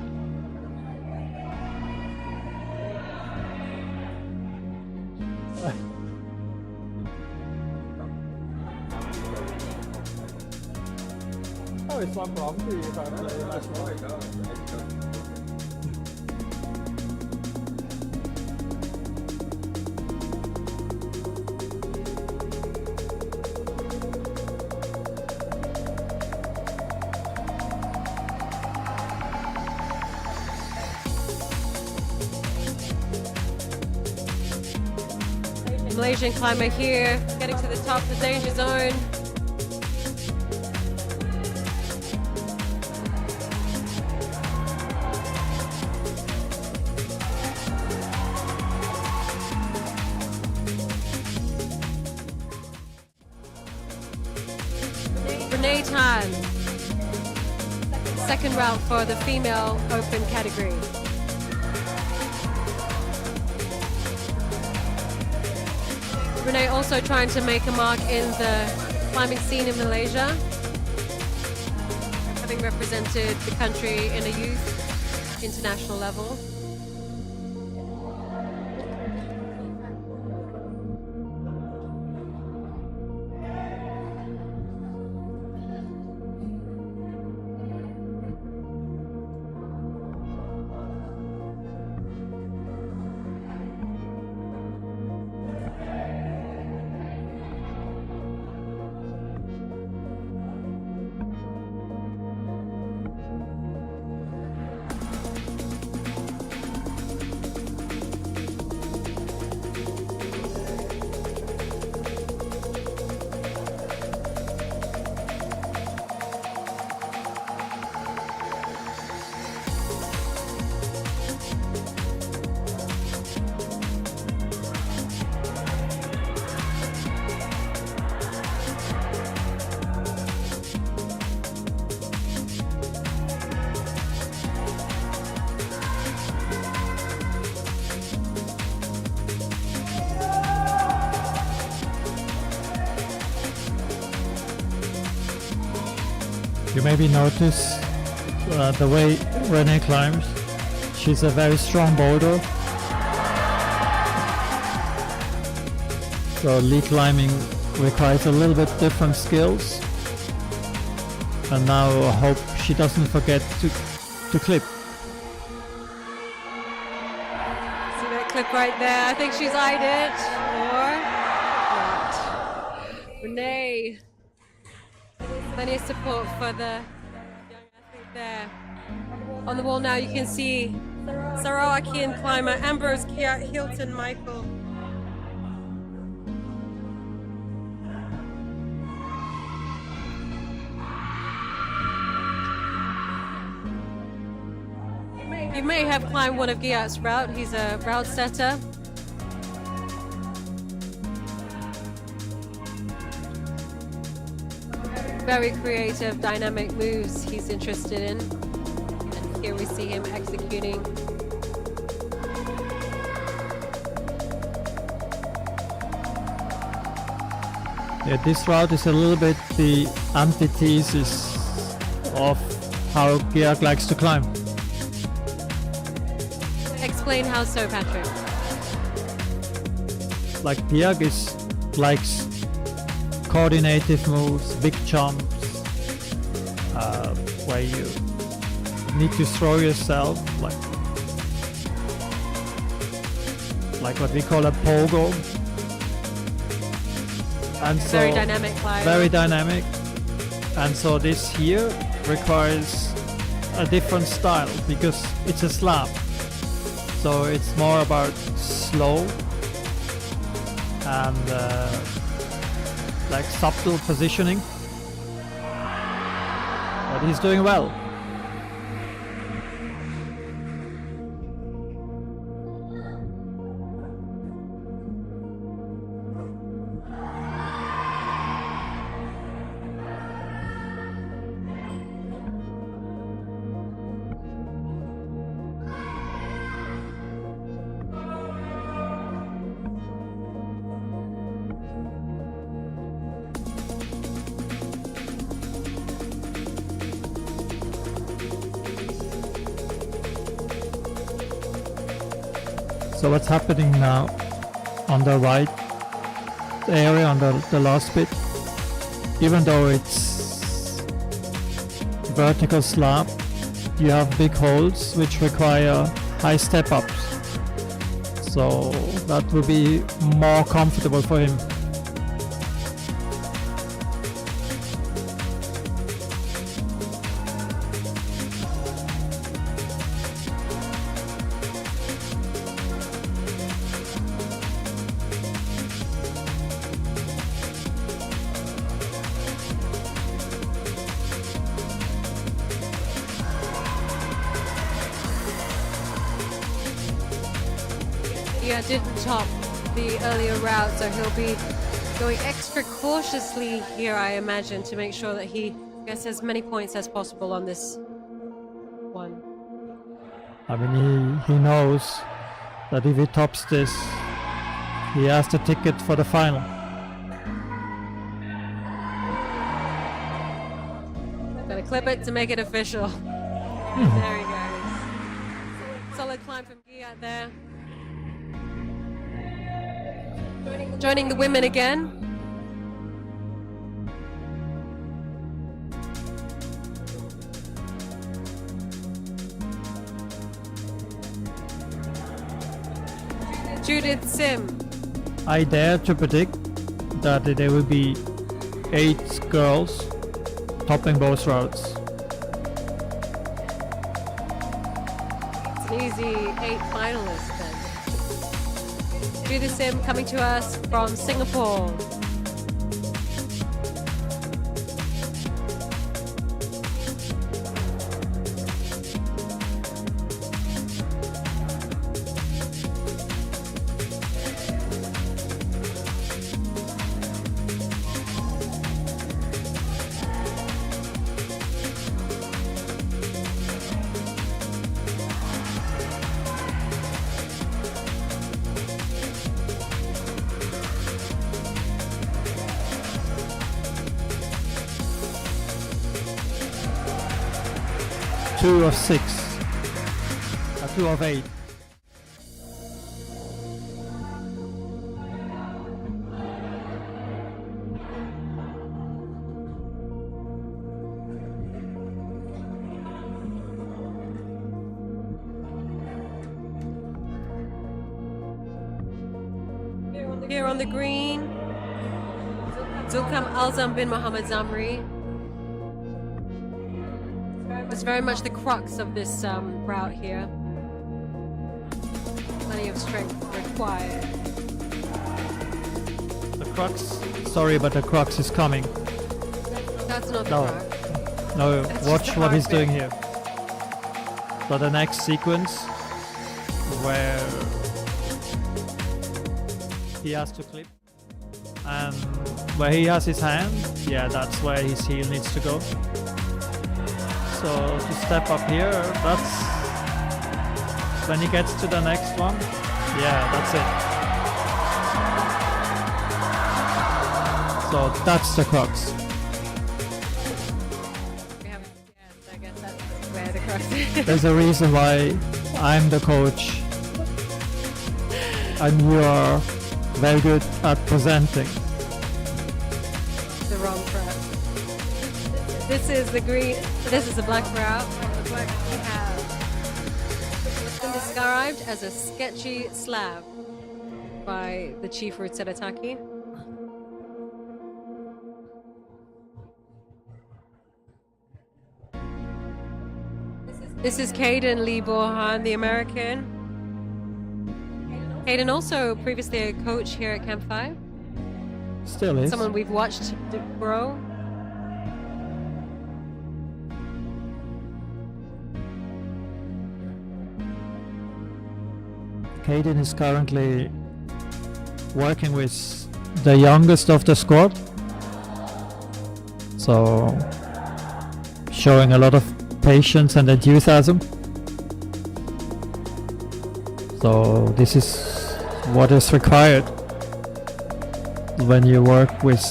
Malaysian climber here, getting to the top of the danger zone. Renee Tan, second route for the female open category. Renee also trying to make a mark in the climbing scene in Malaysia, having represented the country in a youth international level. You maybe notice the way Renee climbs. She's a very strong boulder. So lead climbing requires a little bit different skills. And now I hope she doesn't forget to clip. See that clip right there? I think she's eyed it. Or not. Renee. Plenty of support for the young athlete there. On the wall now you can see Sarawakian climber Ambrose Hilton Michael. You may have climbed one of Giat's route. He's a route setter. Very creative, dynamic moves he's interested in. And here we see him executing. Yeah, this route is a little bit the antithesis of how Giat likes to climb. Explain how so, Patrick. Like Giat likes coordinative moves, big jumps, where you need to throw yourself, like what we call a pogo. And so Very dynamic climb. Very dynamic. And so this here requires a different style because it's a slab. So it's more about slow and like subtle positioning, but he's doing well. So what's happening now on the right area, on the last bit, even though it's vertical slab, you have big holes which require high step ups. So that will be more comfortable for him. Yeah, didn't top the earlier route, so he'll be going extra cautiously here, I imagine, to make sure that he gets as many points as possible on this one. I mean, he knows that if he tops this, He has the ticket for the final. Gotta clip it to make it official. There he goes. Solid climb from Guy out there. Joining the women again. Judith Sim. I dare to predict that there will be 8 girls topping both routes. It's an easy 8 finalists then. Judith Sim coming to us from Singapore. Two of 6. 2 of 8. Here on the green, Zulkam Alzam bin Muhammad Zamri. It's very much the crux of this route here. Plenty of strength required. The crux, sorry, but the crux is coming. That's not the No. crux. No, That's watch just the what he's hard doing bit. here. So the next sequence where he has to clip and where he has his hand, yeah, that's where his heel needs to go. So to step up here, that's when he gets to the next one. Yeah, that's it. So that's the crux. We haven't, yes, I guess that's where the crux is. There's a reason why I'm the coach and you are very good at presenting. The wrong crux. This is the green. This is the black route. The black we have. It's been described as a sketchy slab by the chief route Sedataki. This is Caden Lee Borhan, the American. Caden also previously a coach here at Camp 5. Still is. Someone we've watched grow. Caden is currently working with the youngest of the squad. So showing a lot of patience and enthusiasm. So this is what is required when you work with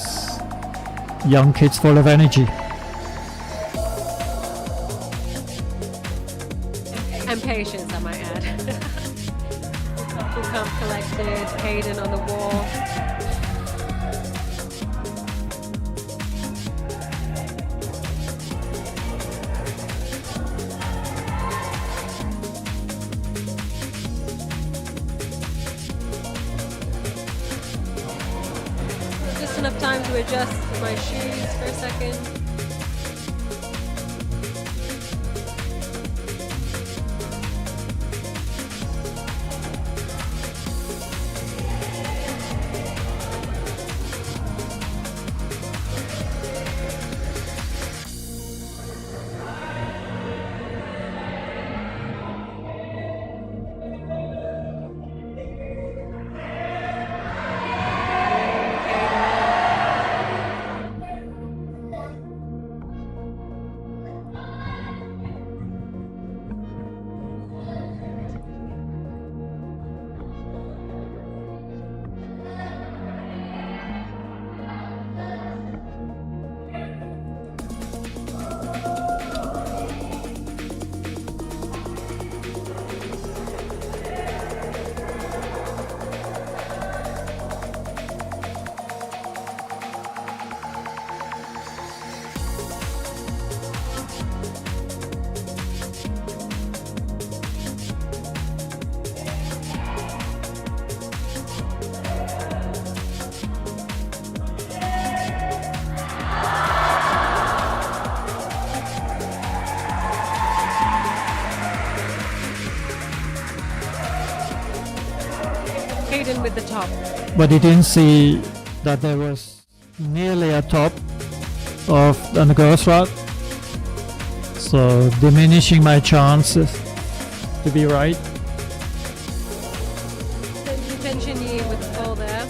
young kids full of energy. And patience, I might add. Full collected, Caden on the wall. Just enough time to adjust my shoes for a second. hidden with the top. But he didn't see that there was nearly a top of on the girls route, so diminishing my chances to be right. You mentioned you with the fall there,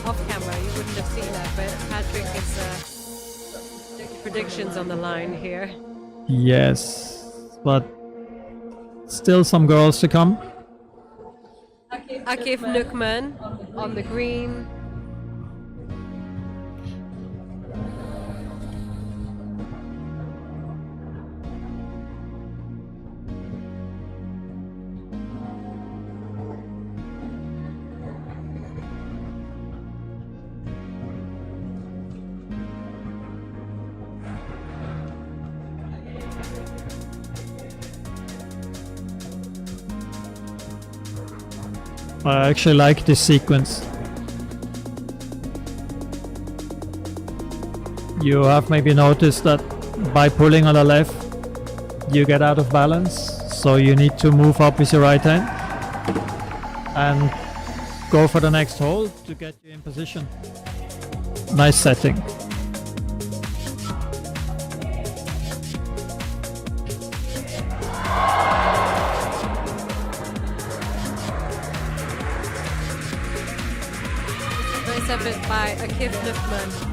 off camera, you wouldn't have seen that, but Patrick is predictions on the line here. Yes, but still some girls to come. Akif Nukman on the green. I actually like this sequence. You have maybe noticed that by pulling on the left, you get out of balance, so you need to move up with your right hand and go for the next hold to get you in position. Nice setting. Nice effort by Akif Nukman.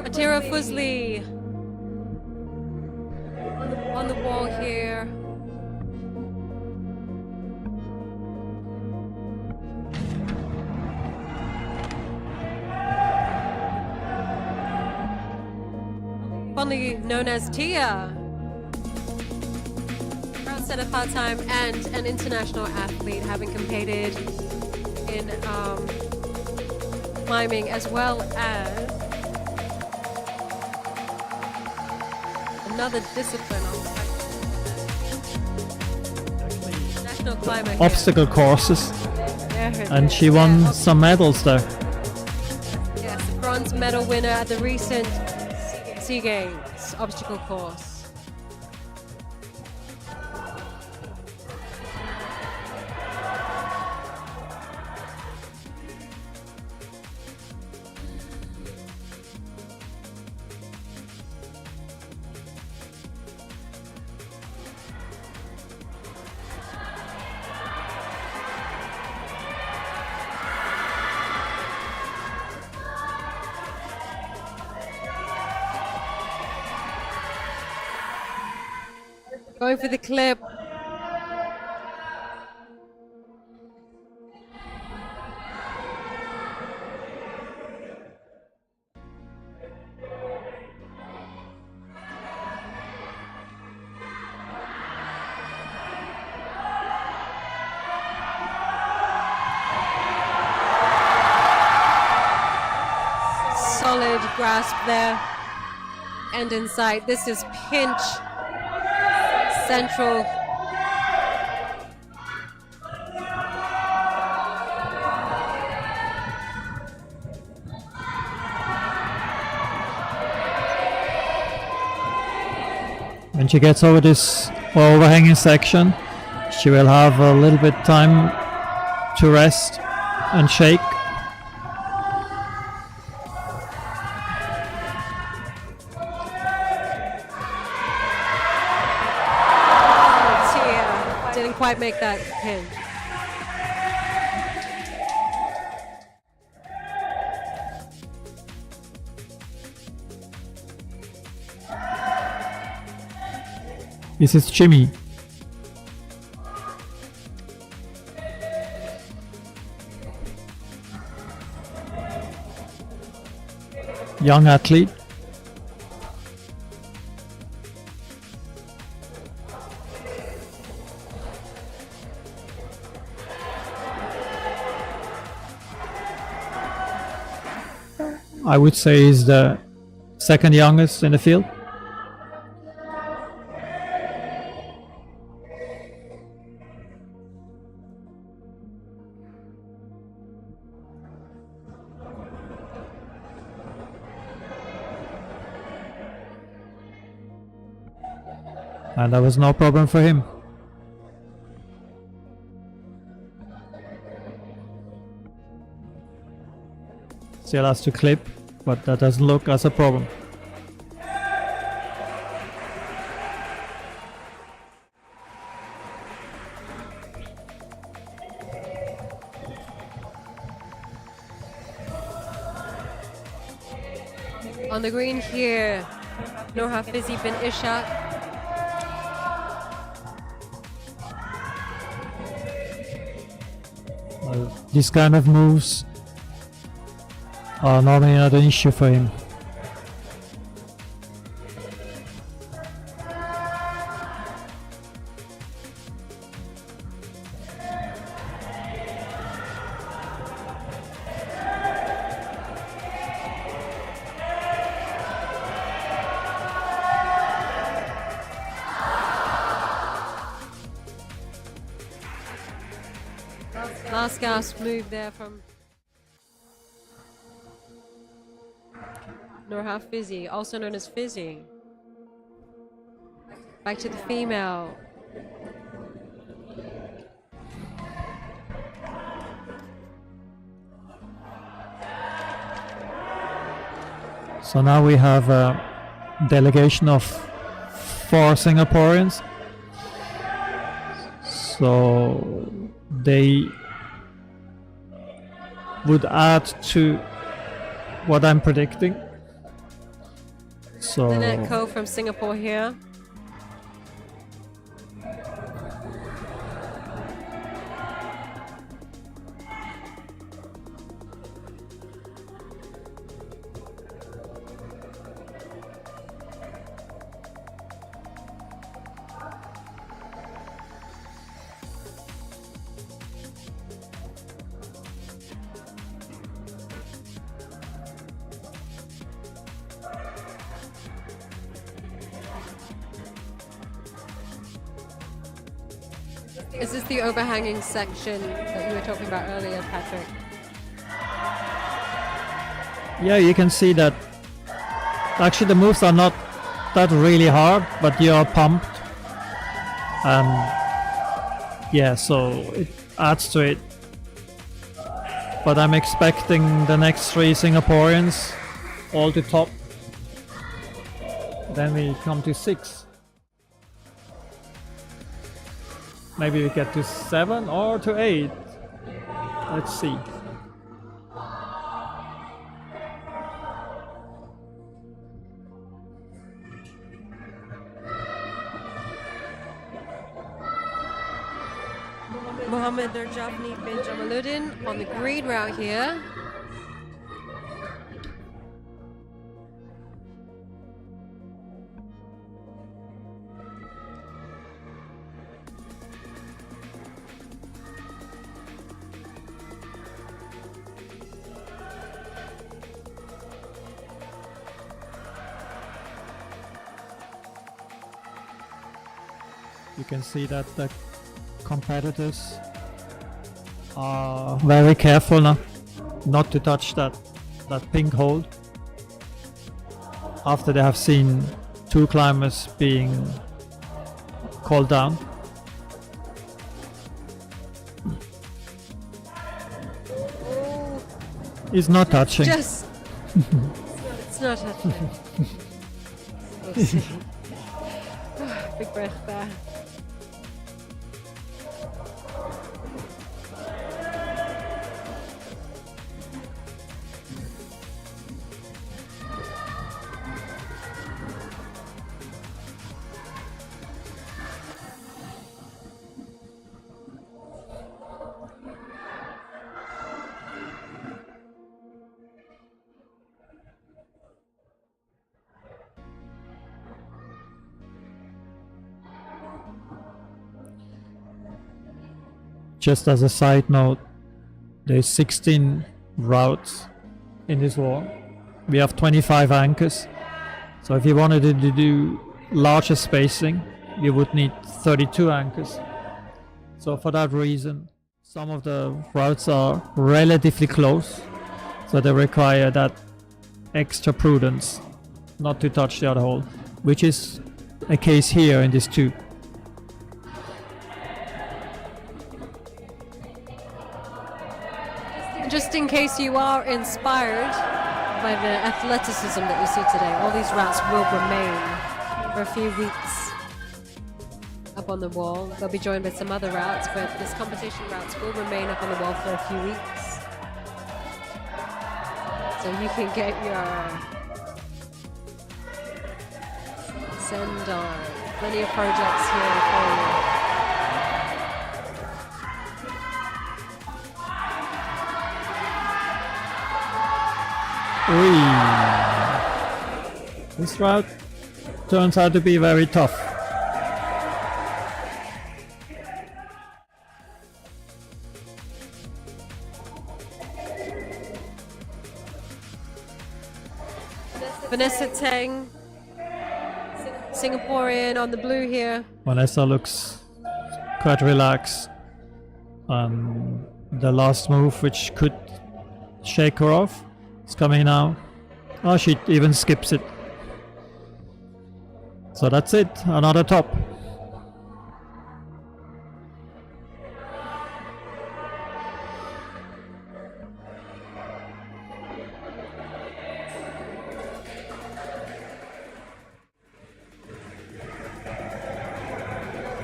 Atira Fuzli on the wall here. Fondly known as Tia. Proud setter part-time and an international athlete, having competed in climbing as well as another discipline national climber Obstacle courses, here. and she won some medals there. Yes, bronze medal winner at the recent SEA Games obstacle course. Going for the clip. Solid grasp there. And inside. This is pinch. Central. When she gets over this overhanging section, she will have a little bit time to rest and shake. Didn't quite make that pin. This is Jimmy. Young athlete. I would say he's the second youngest in the field. And there was no problem for him. Still has to clip, but that doesn't look as a problem. On the green here, Nur Hafizi bin Ishaq. These kind of moves are normally not an issue for him. Last gasp move there from Nur Hafizi, also known as Fizzy. Back to the female. So now we have a delegation of 4 Singaporeans. So they would add to what I'm predicting. So Lynette Ko from Singapore here. Is this the overhanging section that you were talking about earlier, Patrick? yeah, you can see that actually the moves are not that really hard, but you are pumped. And yeah, so it adds to it. But I'm expecting the next 3 Singaporeans all to top. Then we come to 6. Maybe we get to 7 or to 8. Let's see. Mohammed Nurjafni bin Jamaluddin on the green route here. You can see that the competitors are very careful now not to touch that pink hold after they have seen 2 climbers being called down. He's not touching. Just it's not touching. Big breath there. Just as a side note, there's 16 routes in this wall. we have 25 anchors. So if you wanted to do larger spacing, you would need 32 anchors. So for that reason, some of the routes are relatively close, so they require that extra prudence not to touch the other hole, which is a case here in this tube. Just in case you are inspired by the athleticism that you see today, all these routes will remain for a few weeks up on the wall. They'll be joined by some other routes, but this competition routes will remain up on the wall for a few weeks. So you can get your send on. Plenty of projects here for you. This route turns out to be very tough. Vanessa Teng, Singaporean on the blue here. Vanessa looks quite relaxed. The last move, which could shake her off, is coming now. Oh, she even skips it. So that's it, another top.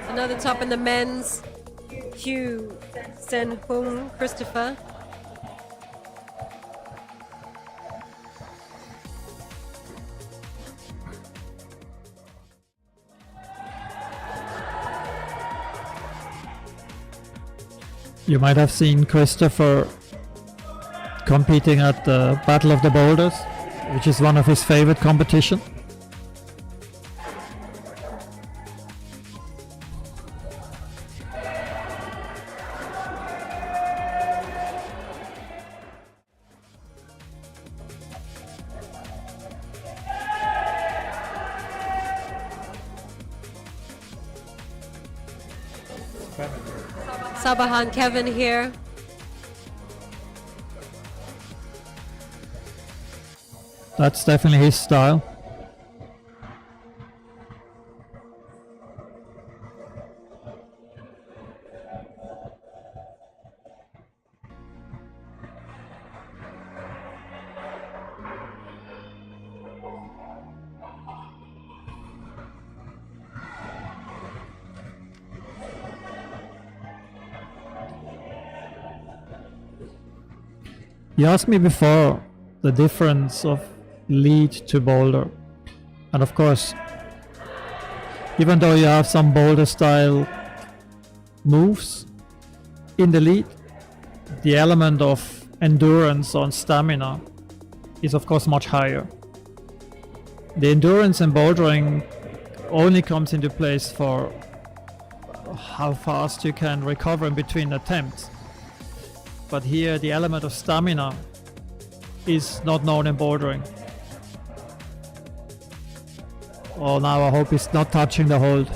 Another top in the men's. Hugh Sen Hung Christopher. You might have seen Christopher competing at the Battle of the Boulders, which is one of his favorite competitions. Sabahan Kevin here. That's definitely his style. You asked me before the difference of lead to boulder, and of course, even though you have some boulder style moves in the lead, the element of endurance and stamina is of course much higher. The endurance in bouldering only comes into place for how fast you can recover in between attempts. But here the element of stamina is not known in bouldering. Oh, now I hope it's not touching the hold.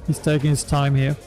He's taking his time here.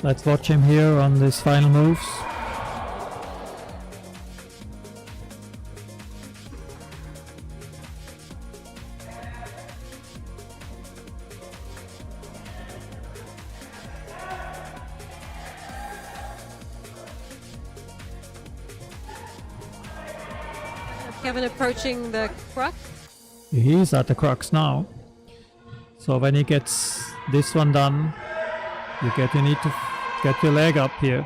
Let's watch him here on his final moves. Kevin approaching the crux. He's at the crux now. So when he gets this one done, you need to get your leg up here.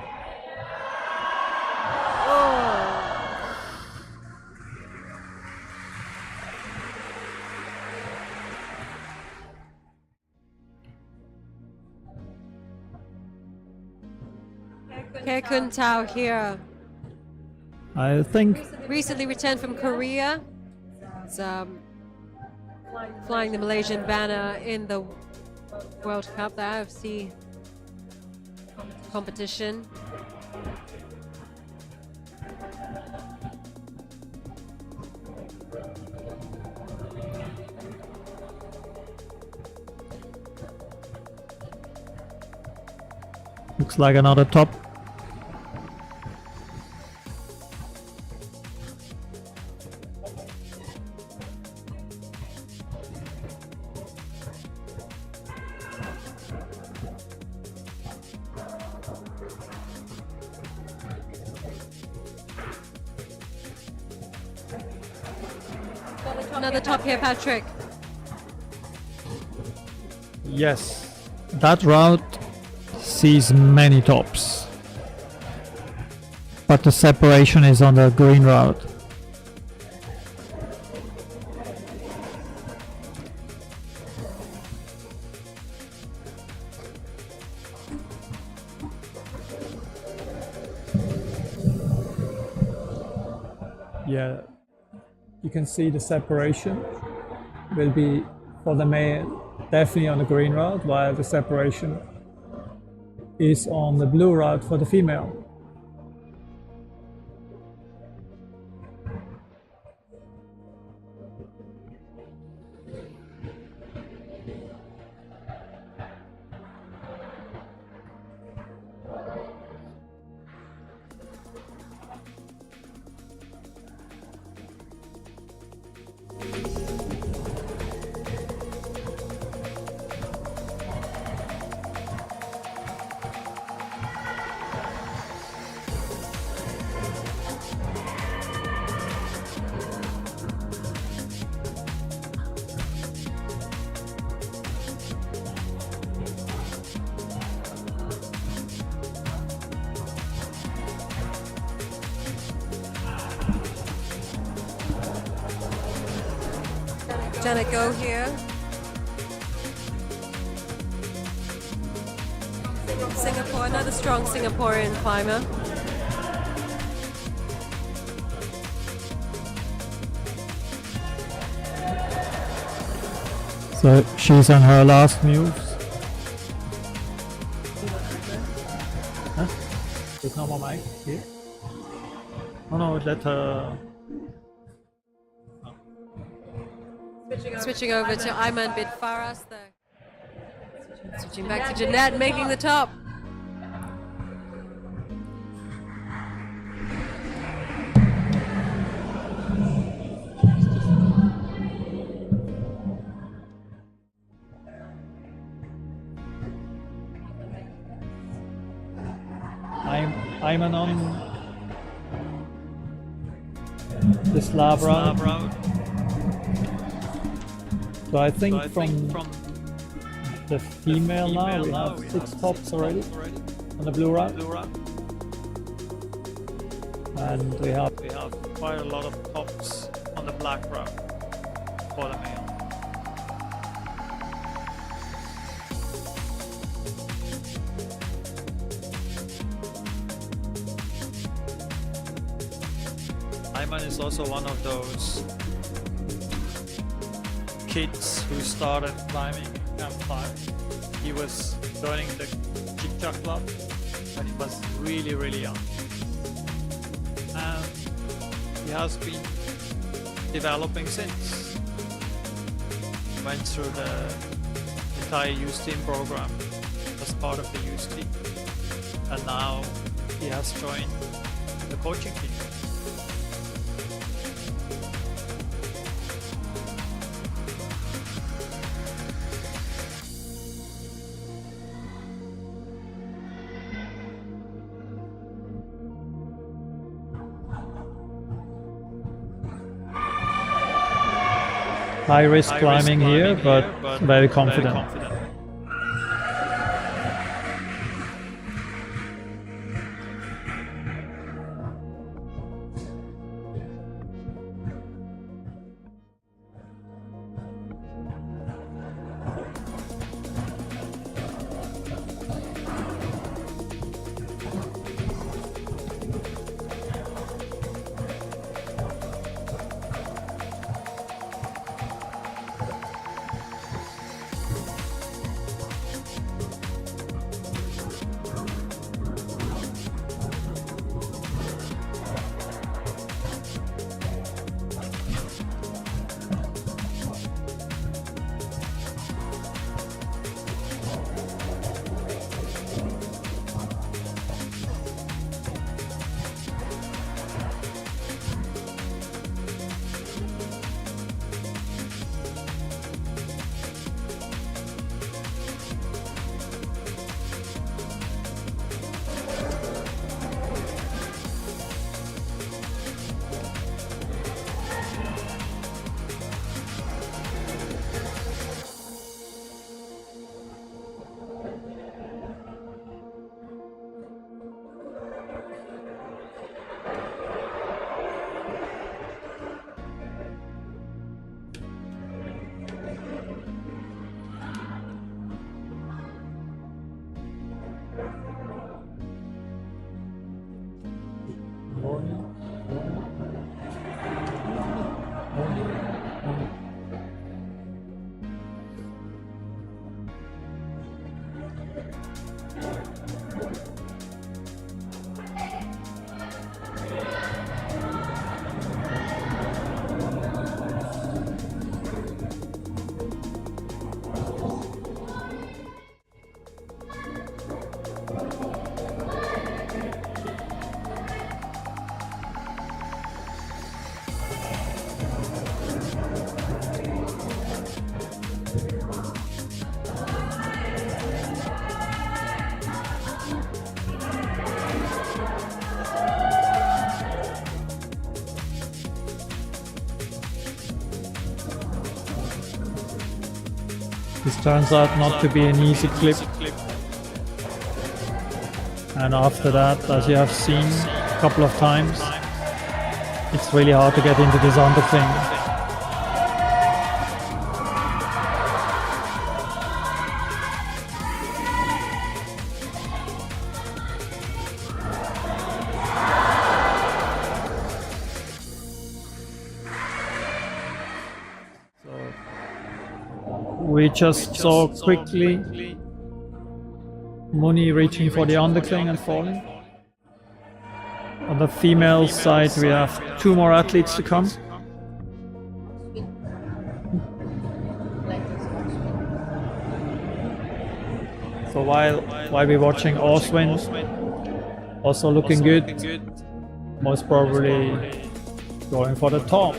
Kun Tao here. I think Recently returned from Korea. He's, flying the Malaysian banner in the World Cup, the IFSC competition. looks like another top. Another top here, Patrick. Yes, that route sees many tops, but the separation is on the green route. Yeah, you can see the separation will be for the male definitely on the green route, while the separation is on the blue route for the female. Janet Go here. Singapore, another strong Singaporean climber. So she's on her last moves. Huh? There's no more mic here. Oh no, let her. Switching over to Ayman bin Faras there. Switching back to Jeanette, making the top. Ayman on the slab route. So I think from the female now we have 6 tops already on the blue route. And we have quite a lot of tops on the black route for the male. Ayman is also one of those kids who started climbing Camp 5. He was joining the Chicha club when he was really, really young. And he has been developing since. He went through the entire youth team program as part of the youth team. and now he has joined the coaching team. High risk climbing here, but very confident. This turns out not to be an easy clip. And after that, as you have seen a couple of times, it's really hard to get into this underthing. We just saw quickly Muni reaching for the undercling and falling. On the female side, we have 2 more athletes to come. So while we're watching Oswin, also looking good, most probably going for the top.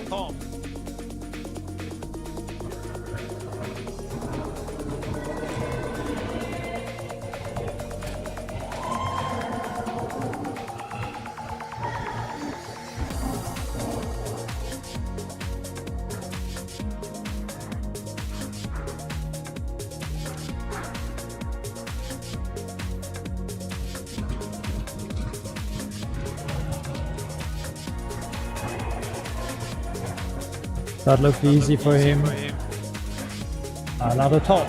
That looked easy for him. Another top.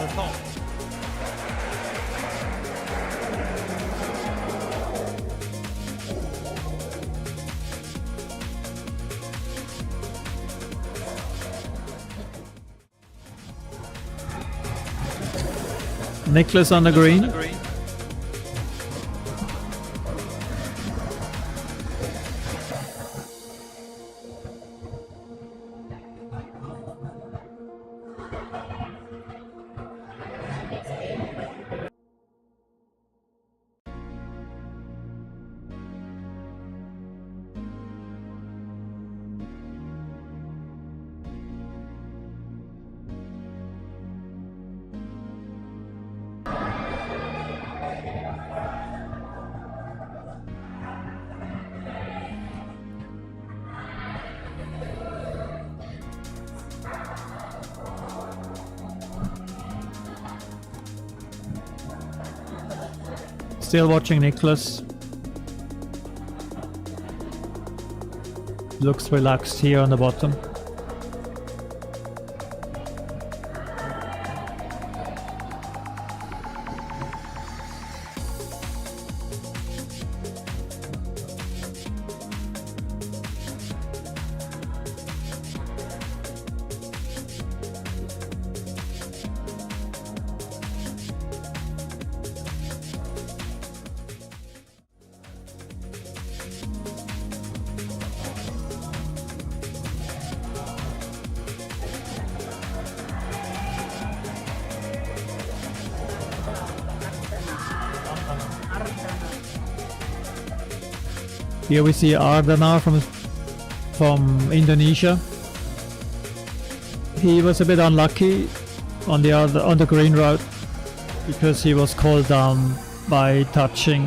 Nicholas on the green. Still watching Nicholas. Looks relaxed here on the bottom. Here we see Ardana from Indonesia. He was a bit unlucky on the green route because he was called down by touching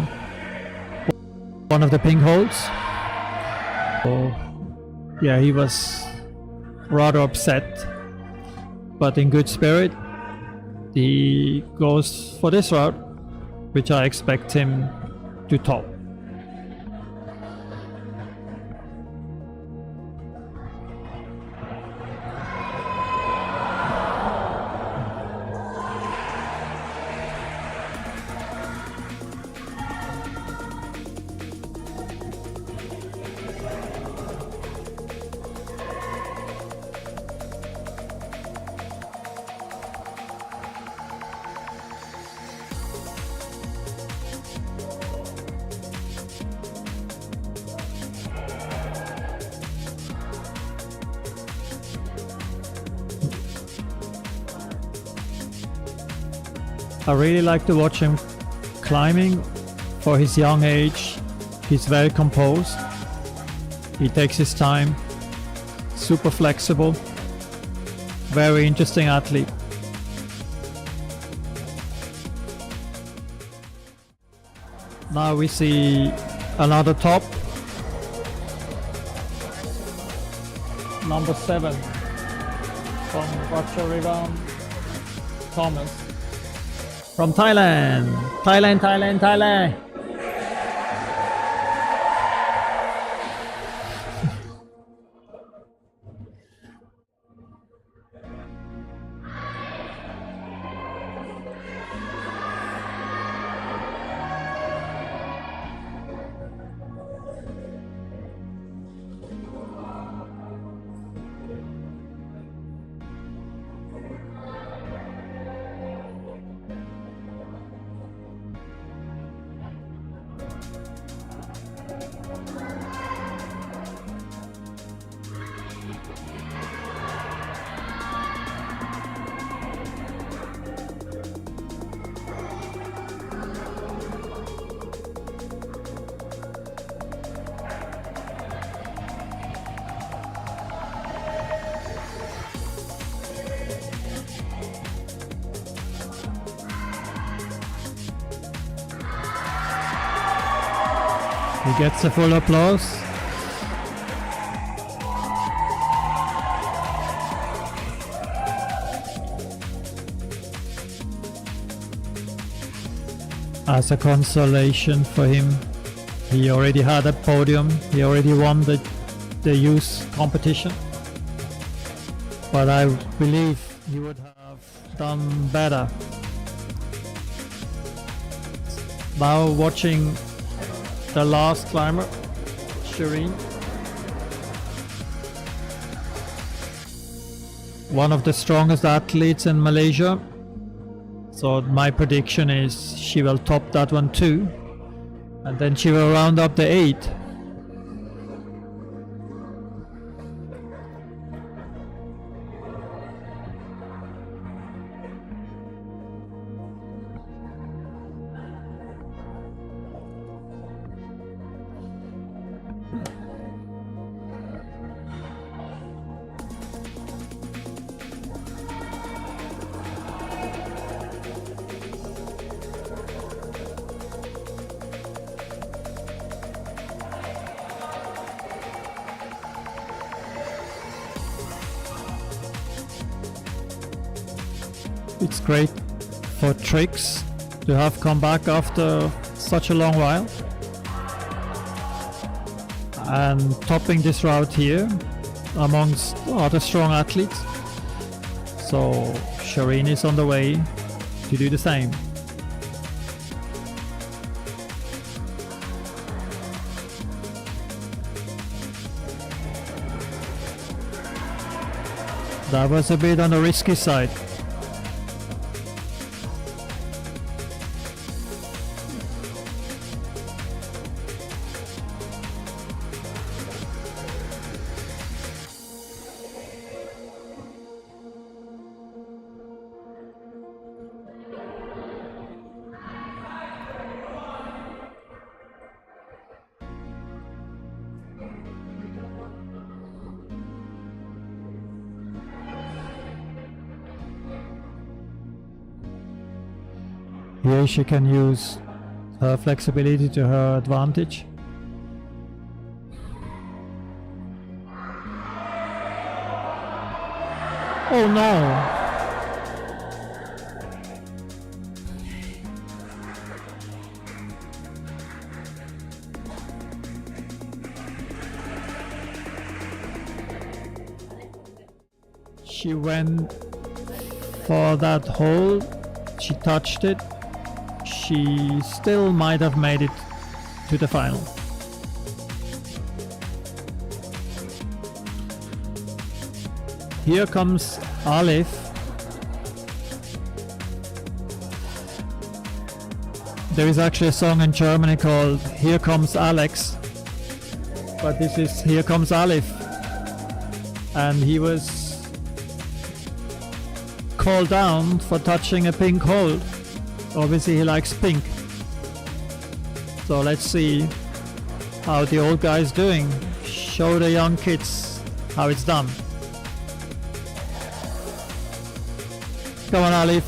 one of the pink holes. So yeah, he was rather upset, but in good spirit he goes for this route, which I expect him to top. I really like to watch him climbing. For his young age, he's very composed. He takes his time, super flexible, very interesting athlete. Now we see another top, number 7 from Ratcharivan Thomas. From Thailand. Thailand. He gets a full applause. As a consolation for him, he already had a podium, he already won the youth competition. But I believe he would have done better. Now watching the last climber, Shireen. One of the strongest athletes in Malaysia. So my prediction is she will top that one too. And then she will round up the 8. It's great for tricks to have come back after such a long while. And topping this route here amongst other strong athletes. So Shireen is on the way to do the same. That was a bit on the risky side. Here she can use her flexibility to her advantage. Oh no! She went for that hole, she touched it. She still might have made it to the final. Here comes Alif. There is actually a song in Germany called Here Comes Alex, but this is Here Comes Alif. And he was called down for touching a pink hole. Obviously he likes pink. So let's see how the old guy is doing. Show the young kids how it's done. Come on, Alif.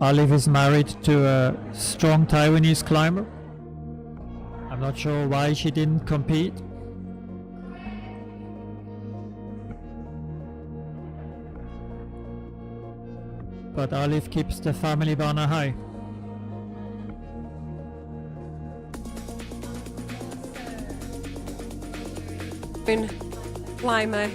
Alif is married to a strong Taiwanese climber. I'm not sure why she didn't compete. But Alif keeps the family banner high. Climber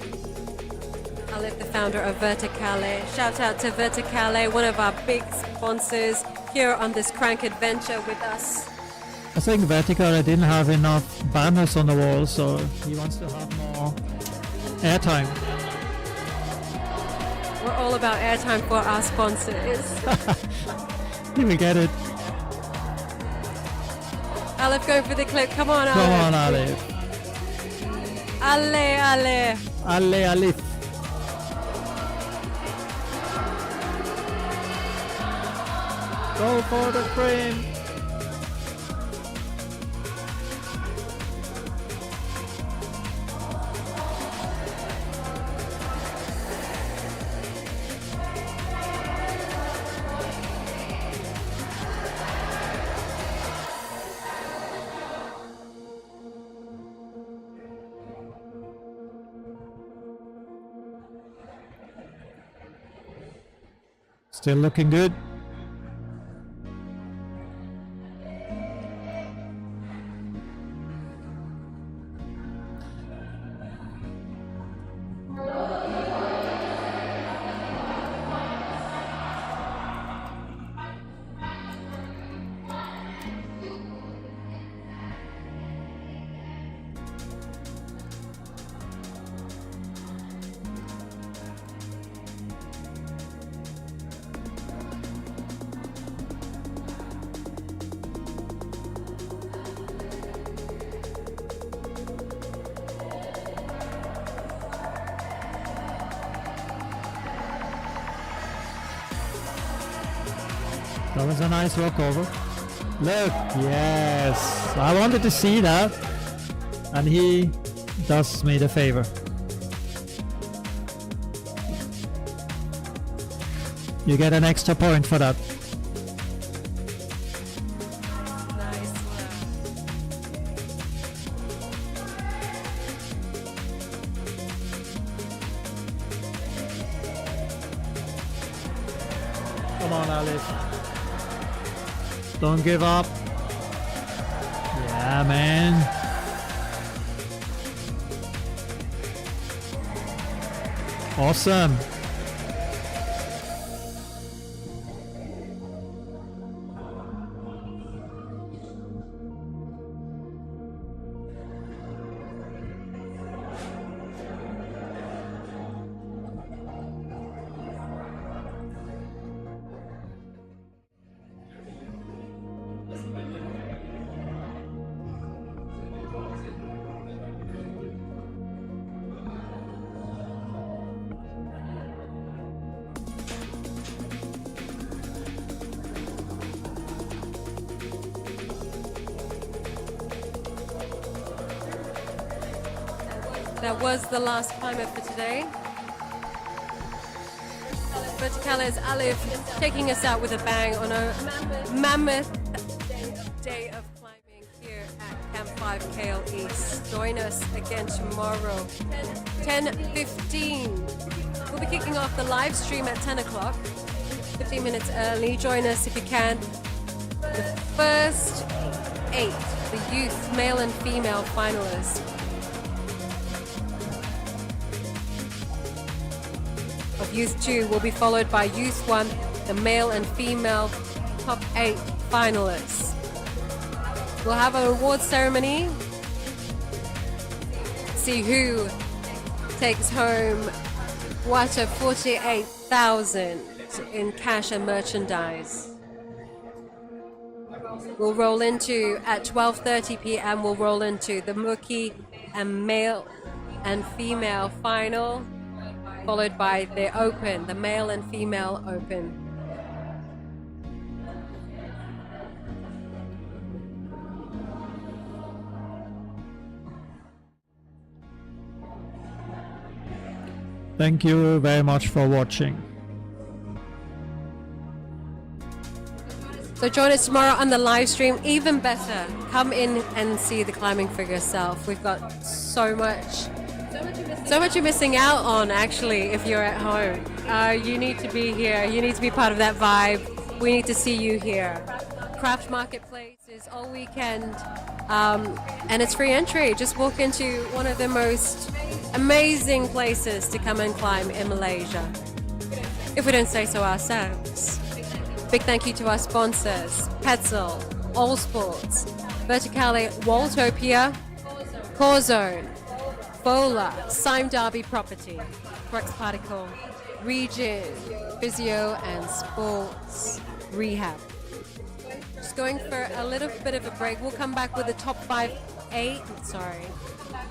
Alif, the founder of Verticale. Shout out to Verticale, one of our big sponsors here on this crank adventure with us. I think Verticale didn't have enough banners on the wall, so he wants to have more airtime. We're all about airtime for our sponsors. We get it. Alif, go for the clip. Come on, Alif. Come on, Alif. Ale, Ale. Ale, Alif. Go for the frame. Still looking good. That was a nice walkover. Look, yes, I wanted to see that, and he does me the favor. You get an extra point for that. on, Alif. Don't give up. Yeah, man. Awesome. That was the last climber for today. Verticalis Alif taking us out with a bang on a mammoth day of climbing here at Camp 5 KL East. Join us again tomorrow, 10:15. We'll be kicking off the live stream at 10 o'clock, 15 minutes early. Join us if you can. The first 8, the youth male and female finalists of Youth 2 will be followed by Youth 1, the male and female top 8 finalists. We'll have a award ceremony. See who takes home what a 48,000 in cash and merchandise. We'll roll into at 12:30 p.m. We'll roll into the rookie and male and female final, followed by the open, the male and female open. Thank you very much for watching. So join us tomorrow on the live stream. Even better, come in and see the climbing for yourself. We've got so much you're missing out on, actually, if you're at home. You need to be here. You need to be part of that vibe. We need to see you here. Craft Marketplace is all weekend, and it's free entry. Just walk into one of the most amazing places to come and climb in Malaysia, if we don't say so ourselves. Big thank you to our sponsors, Petzl, All Sports, Verticale, Walltopia, Core Zone, Bola, Sime Derby Property, Crux Particle, Region, Physio and Sports Rehab. Just going for a little bit of a break. We'll come back with the top 8.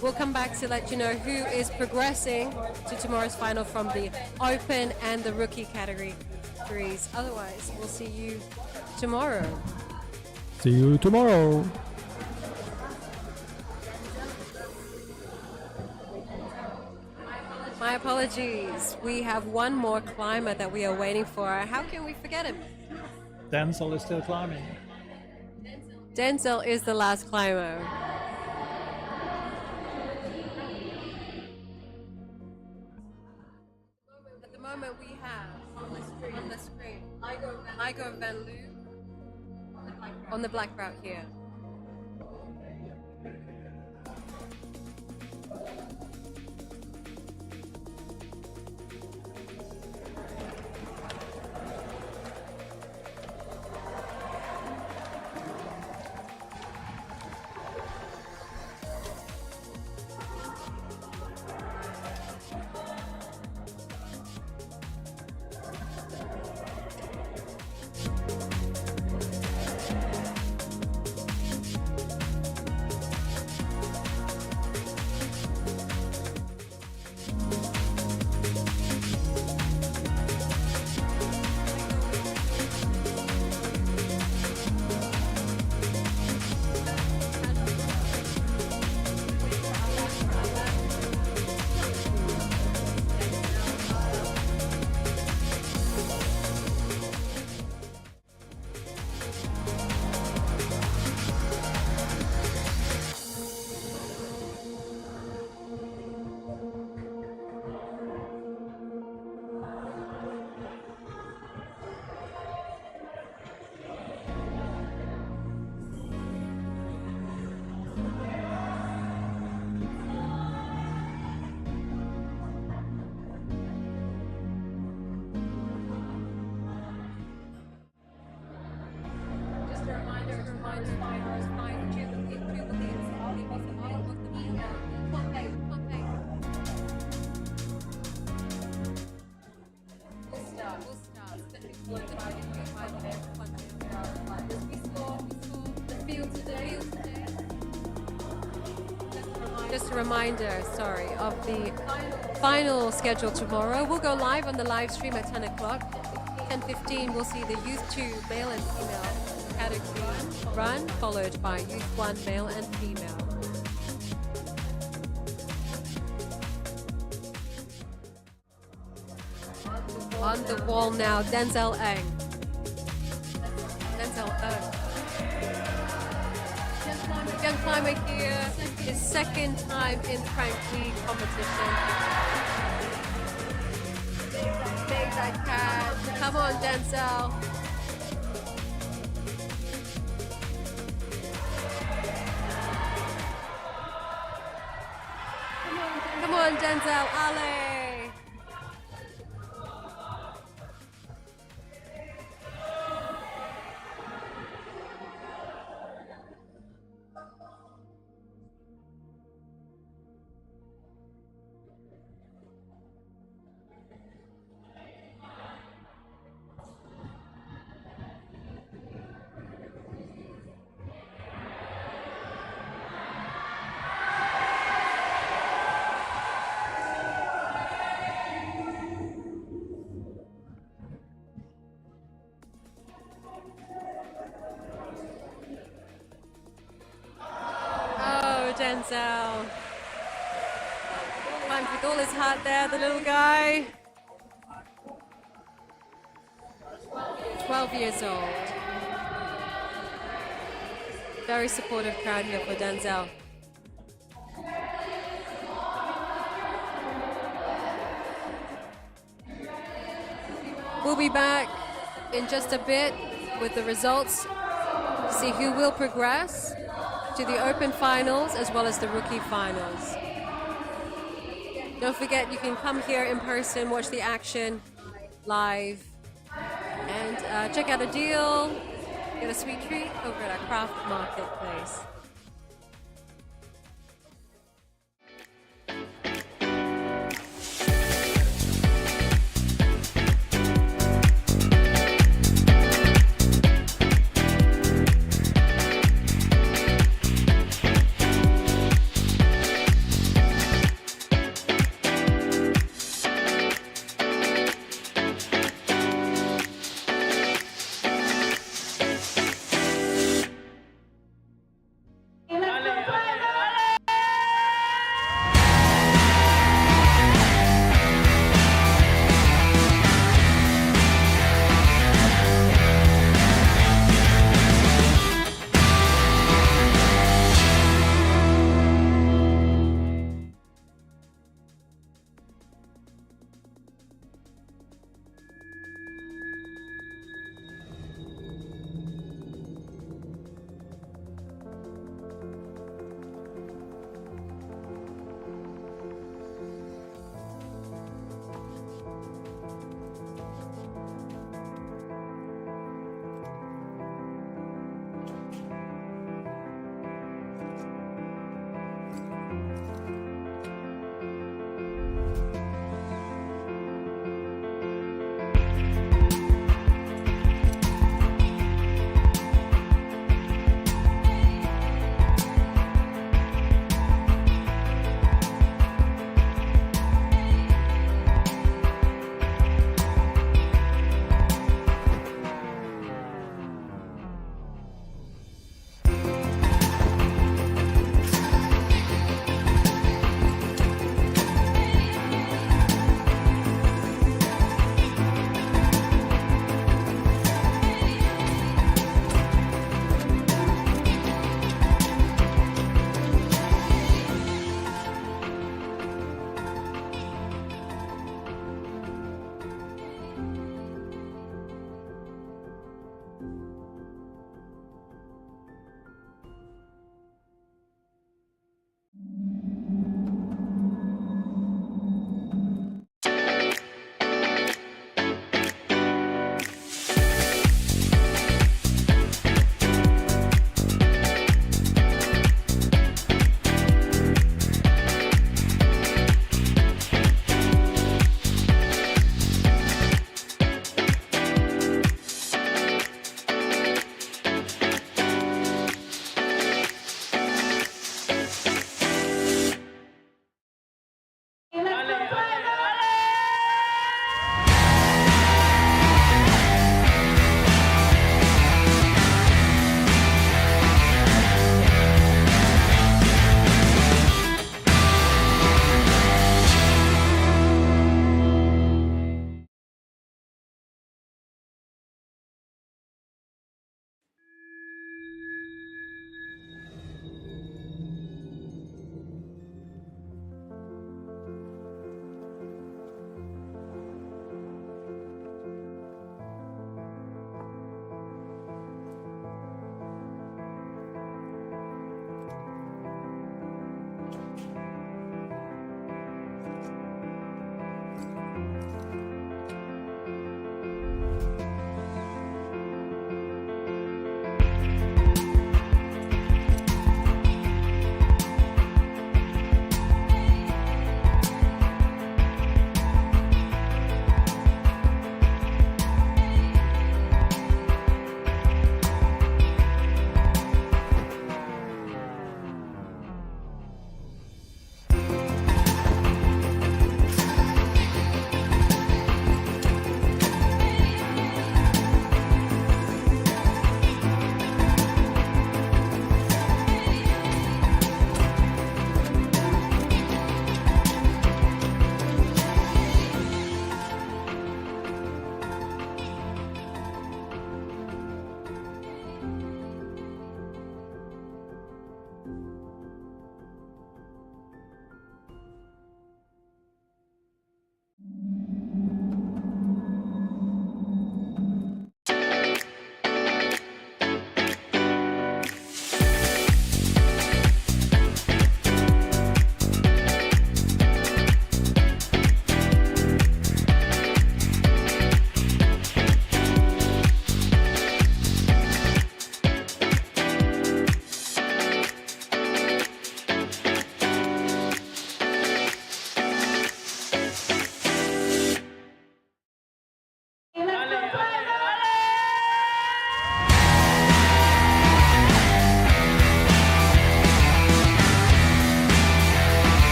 We'll come back to let you know who is progressing to tomorrow's final from the open and the rookie categories. Otherwise, we'll see you tomorrow. See you tomorrow. My apologies. We have one more climber that we are waiting for. How can we forget him? Denzel is still climbing. Denzel is the last climber. At the moment we have on the screen Igo Van Loo on the black route here. Just a reminder, sorry, of the final schedule tomorrow. We'll go live on the live stream at 10 o'clock. 10:15, we'll see the Youth 2 male and female category run, followed by Youth 1 male and female. On the wall now, Denzel Eng. Denzel Eng. Young climber here, his second time in Crank League competition. Make that catch. Come on, Denzel. Come on, Denzel. Ale. Denzel. Climbed with all his heart there, the little guy. 12 years old. Very supportive crowd here for Denzel. We'll be back in just a bit with the results to see who will progress to the Open Finals as well as the Rookie Finals. Don't forget, you can come here in person, watch the action live, and check out a deal, get a sweet treat over at our craft marketplace.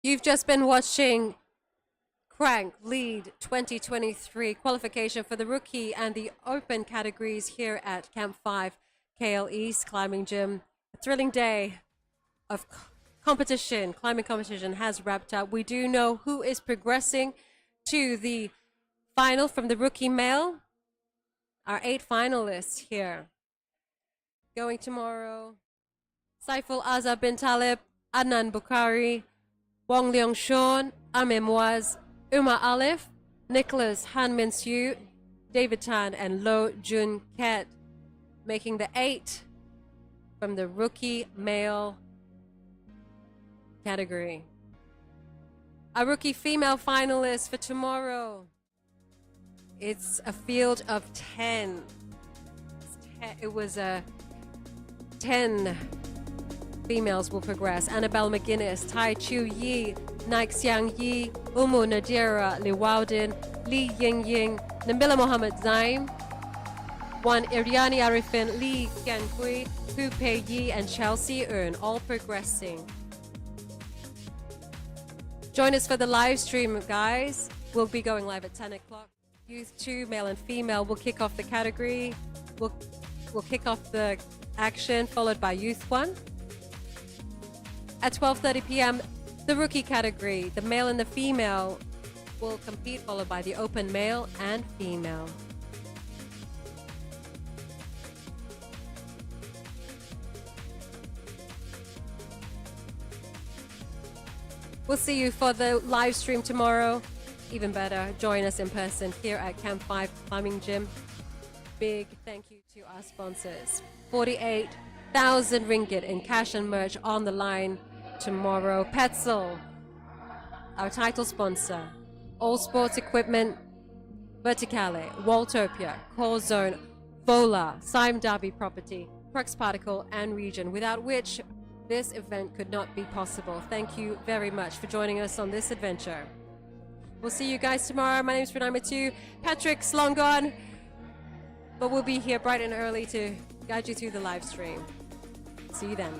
You've just been watching Crank Lead 2023 qualification for the rookie and the open categories here at Camp 5 KL East Climbing Gym. A thrilling day of competition, climbing competition has wrapped up. We do know who is progressing to the final from the rookie male. Our 8 finalists here. Going tomorrow, Saiful Azhar bin Talib, Adnan Bukhari, Wong Leong Sean, Amir Muaz, Umar Alif, Nicholas Han Min Siu, David Tan, and Lo Jun Ket, making the 8 from the rookie male category. Our rookie female finalists for tomorrow. It's a field of 10. It was 10 females will progress. Annabelle McGuinness, Tai Chu Yi, Naik Xiang Yi, Umu Nadira Liwaudin, Li Ying Ying, Nabila Mohammed Zaim, Wan Iriani Arifin, Li Kian Kui, Hu Pei Yi, and Chelsea Earn, all progressing. Join us for the live stream, guys. We'll be going live at 10 o'clock. Youth 2, male and female, will kick off the category. We'll kick off the action, followed by Youth 1. At 12:30 p.m., the rookie category, the male and the female, will compete, followed by the open male and female. We'll see you for the live stream tomorrow. Even better, join us in person here at Camp 5 Climbing Gym. Big thank you to our sponsors. 48,000 ringgit in cash and merch on the line tomorrow. Petzl, our title sponsor. All Sports Equipment, Verticale, Waltopia, Core Zone, Vola, Sime Darby Property, Crux Particle, and Region, without which this event could not be possible. Thank you very much for joining us on this adventure. We'll see you guys tomorrow. My name is Renai Matu. Patrick's long gone, but we'll be here bright and early to guide you through the live stream. See you then.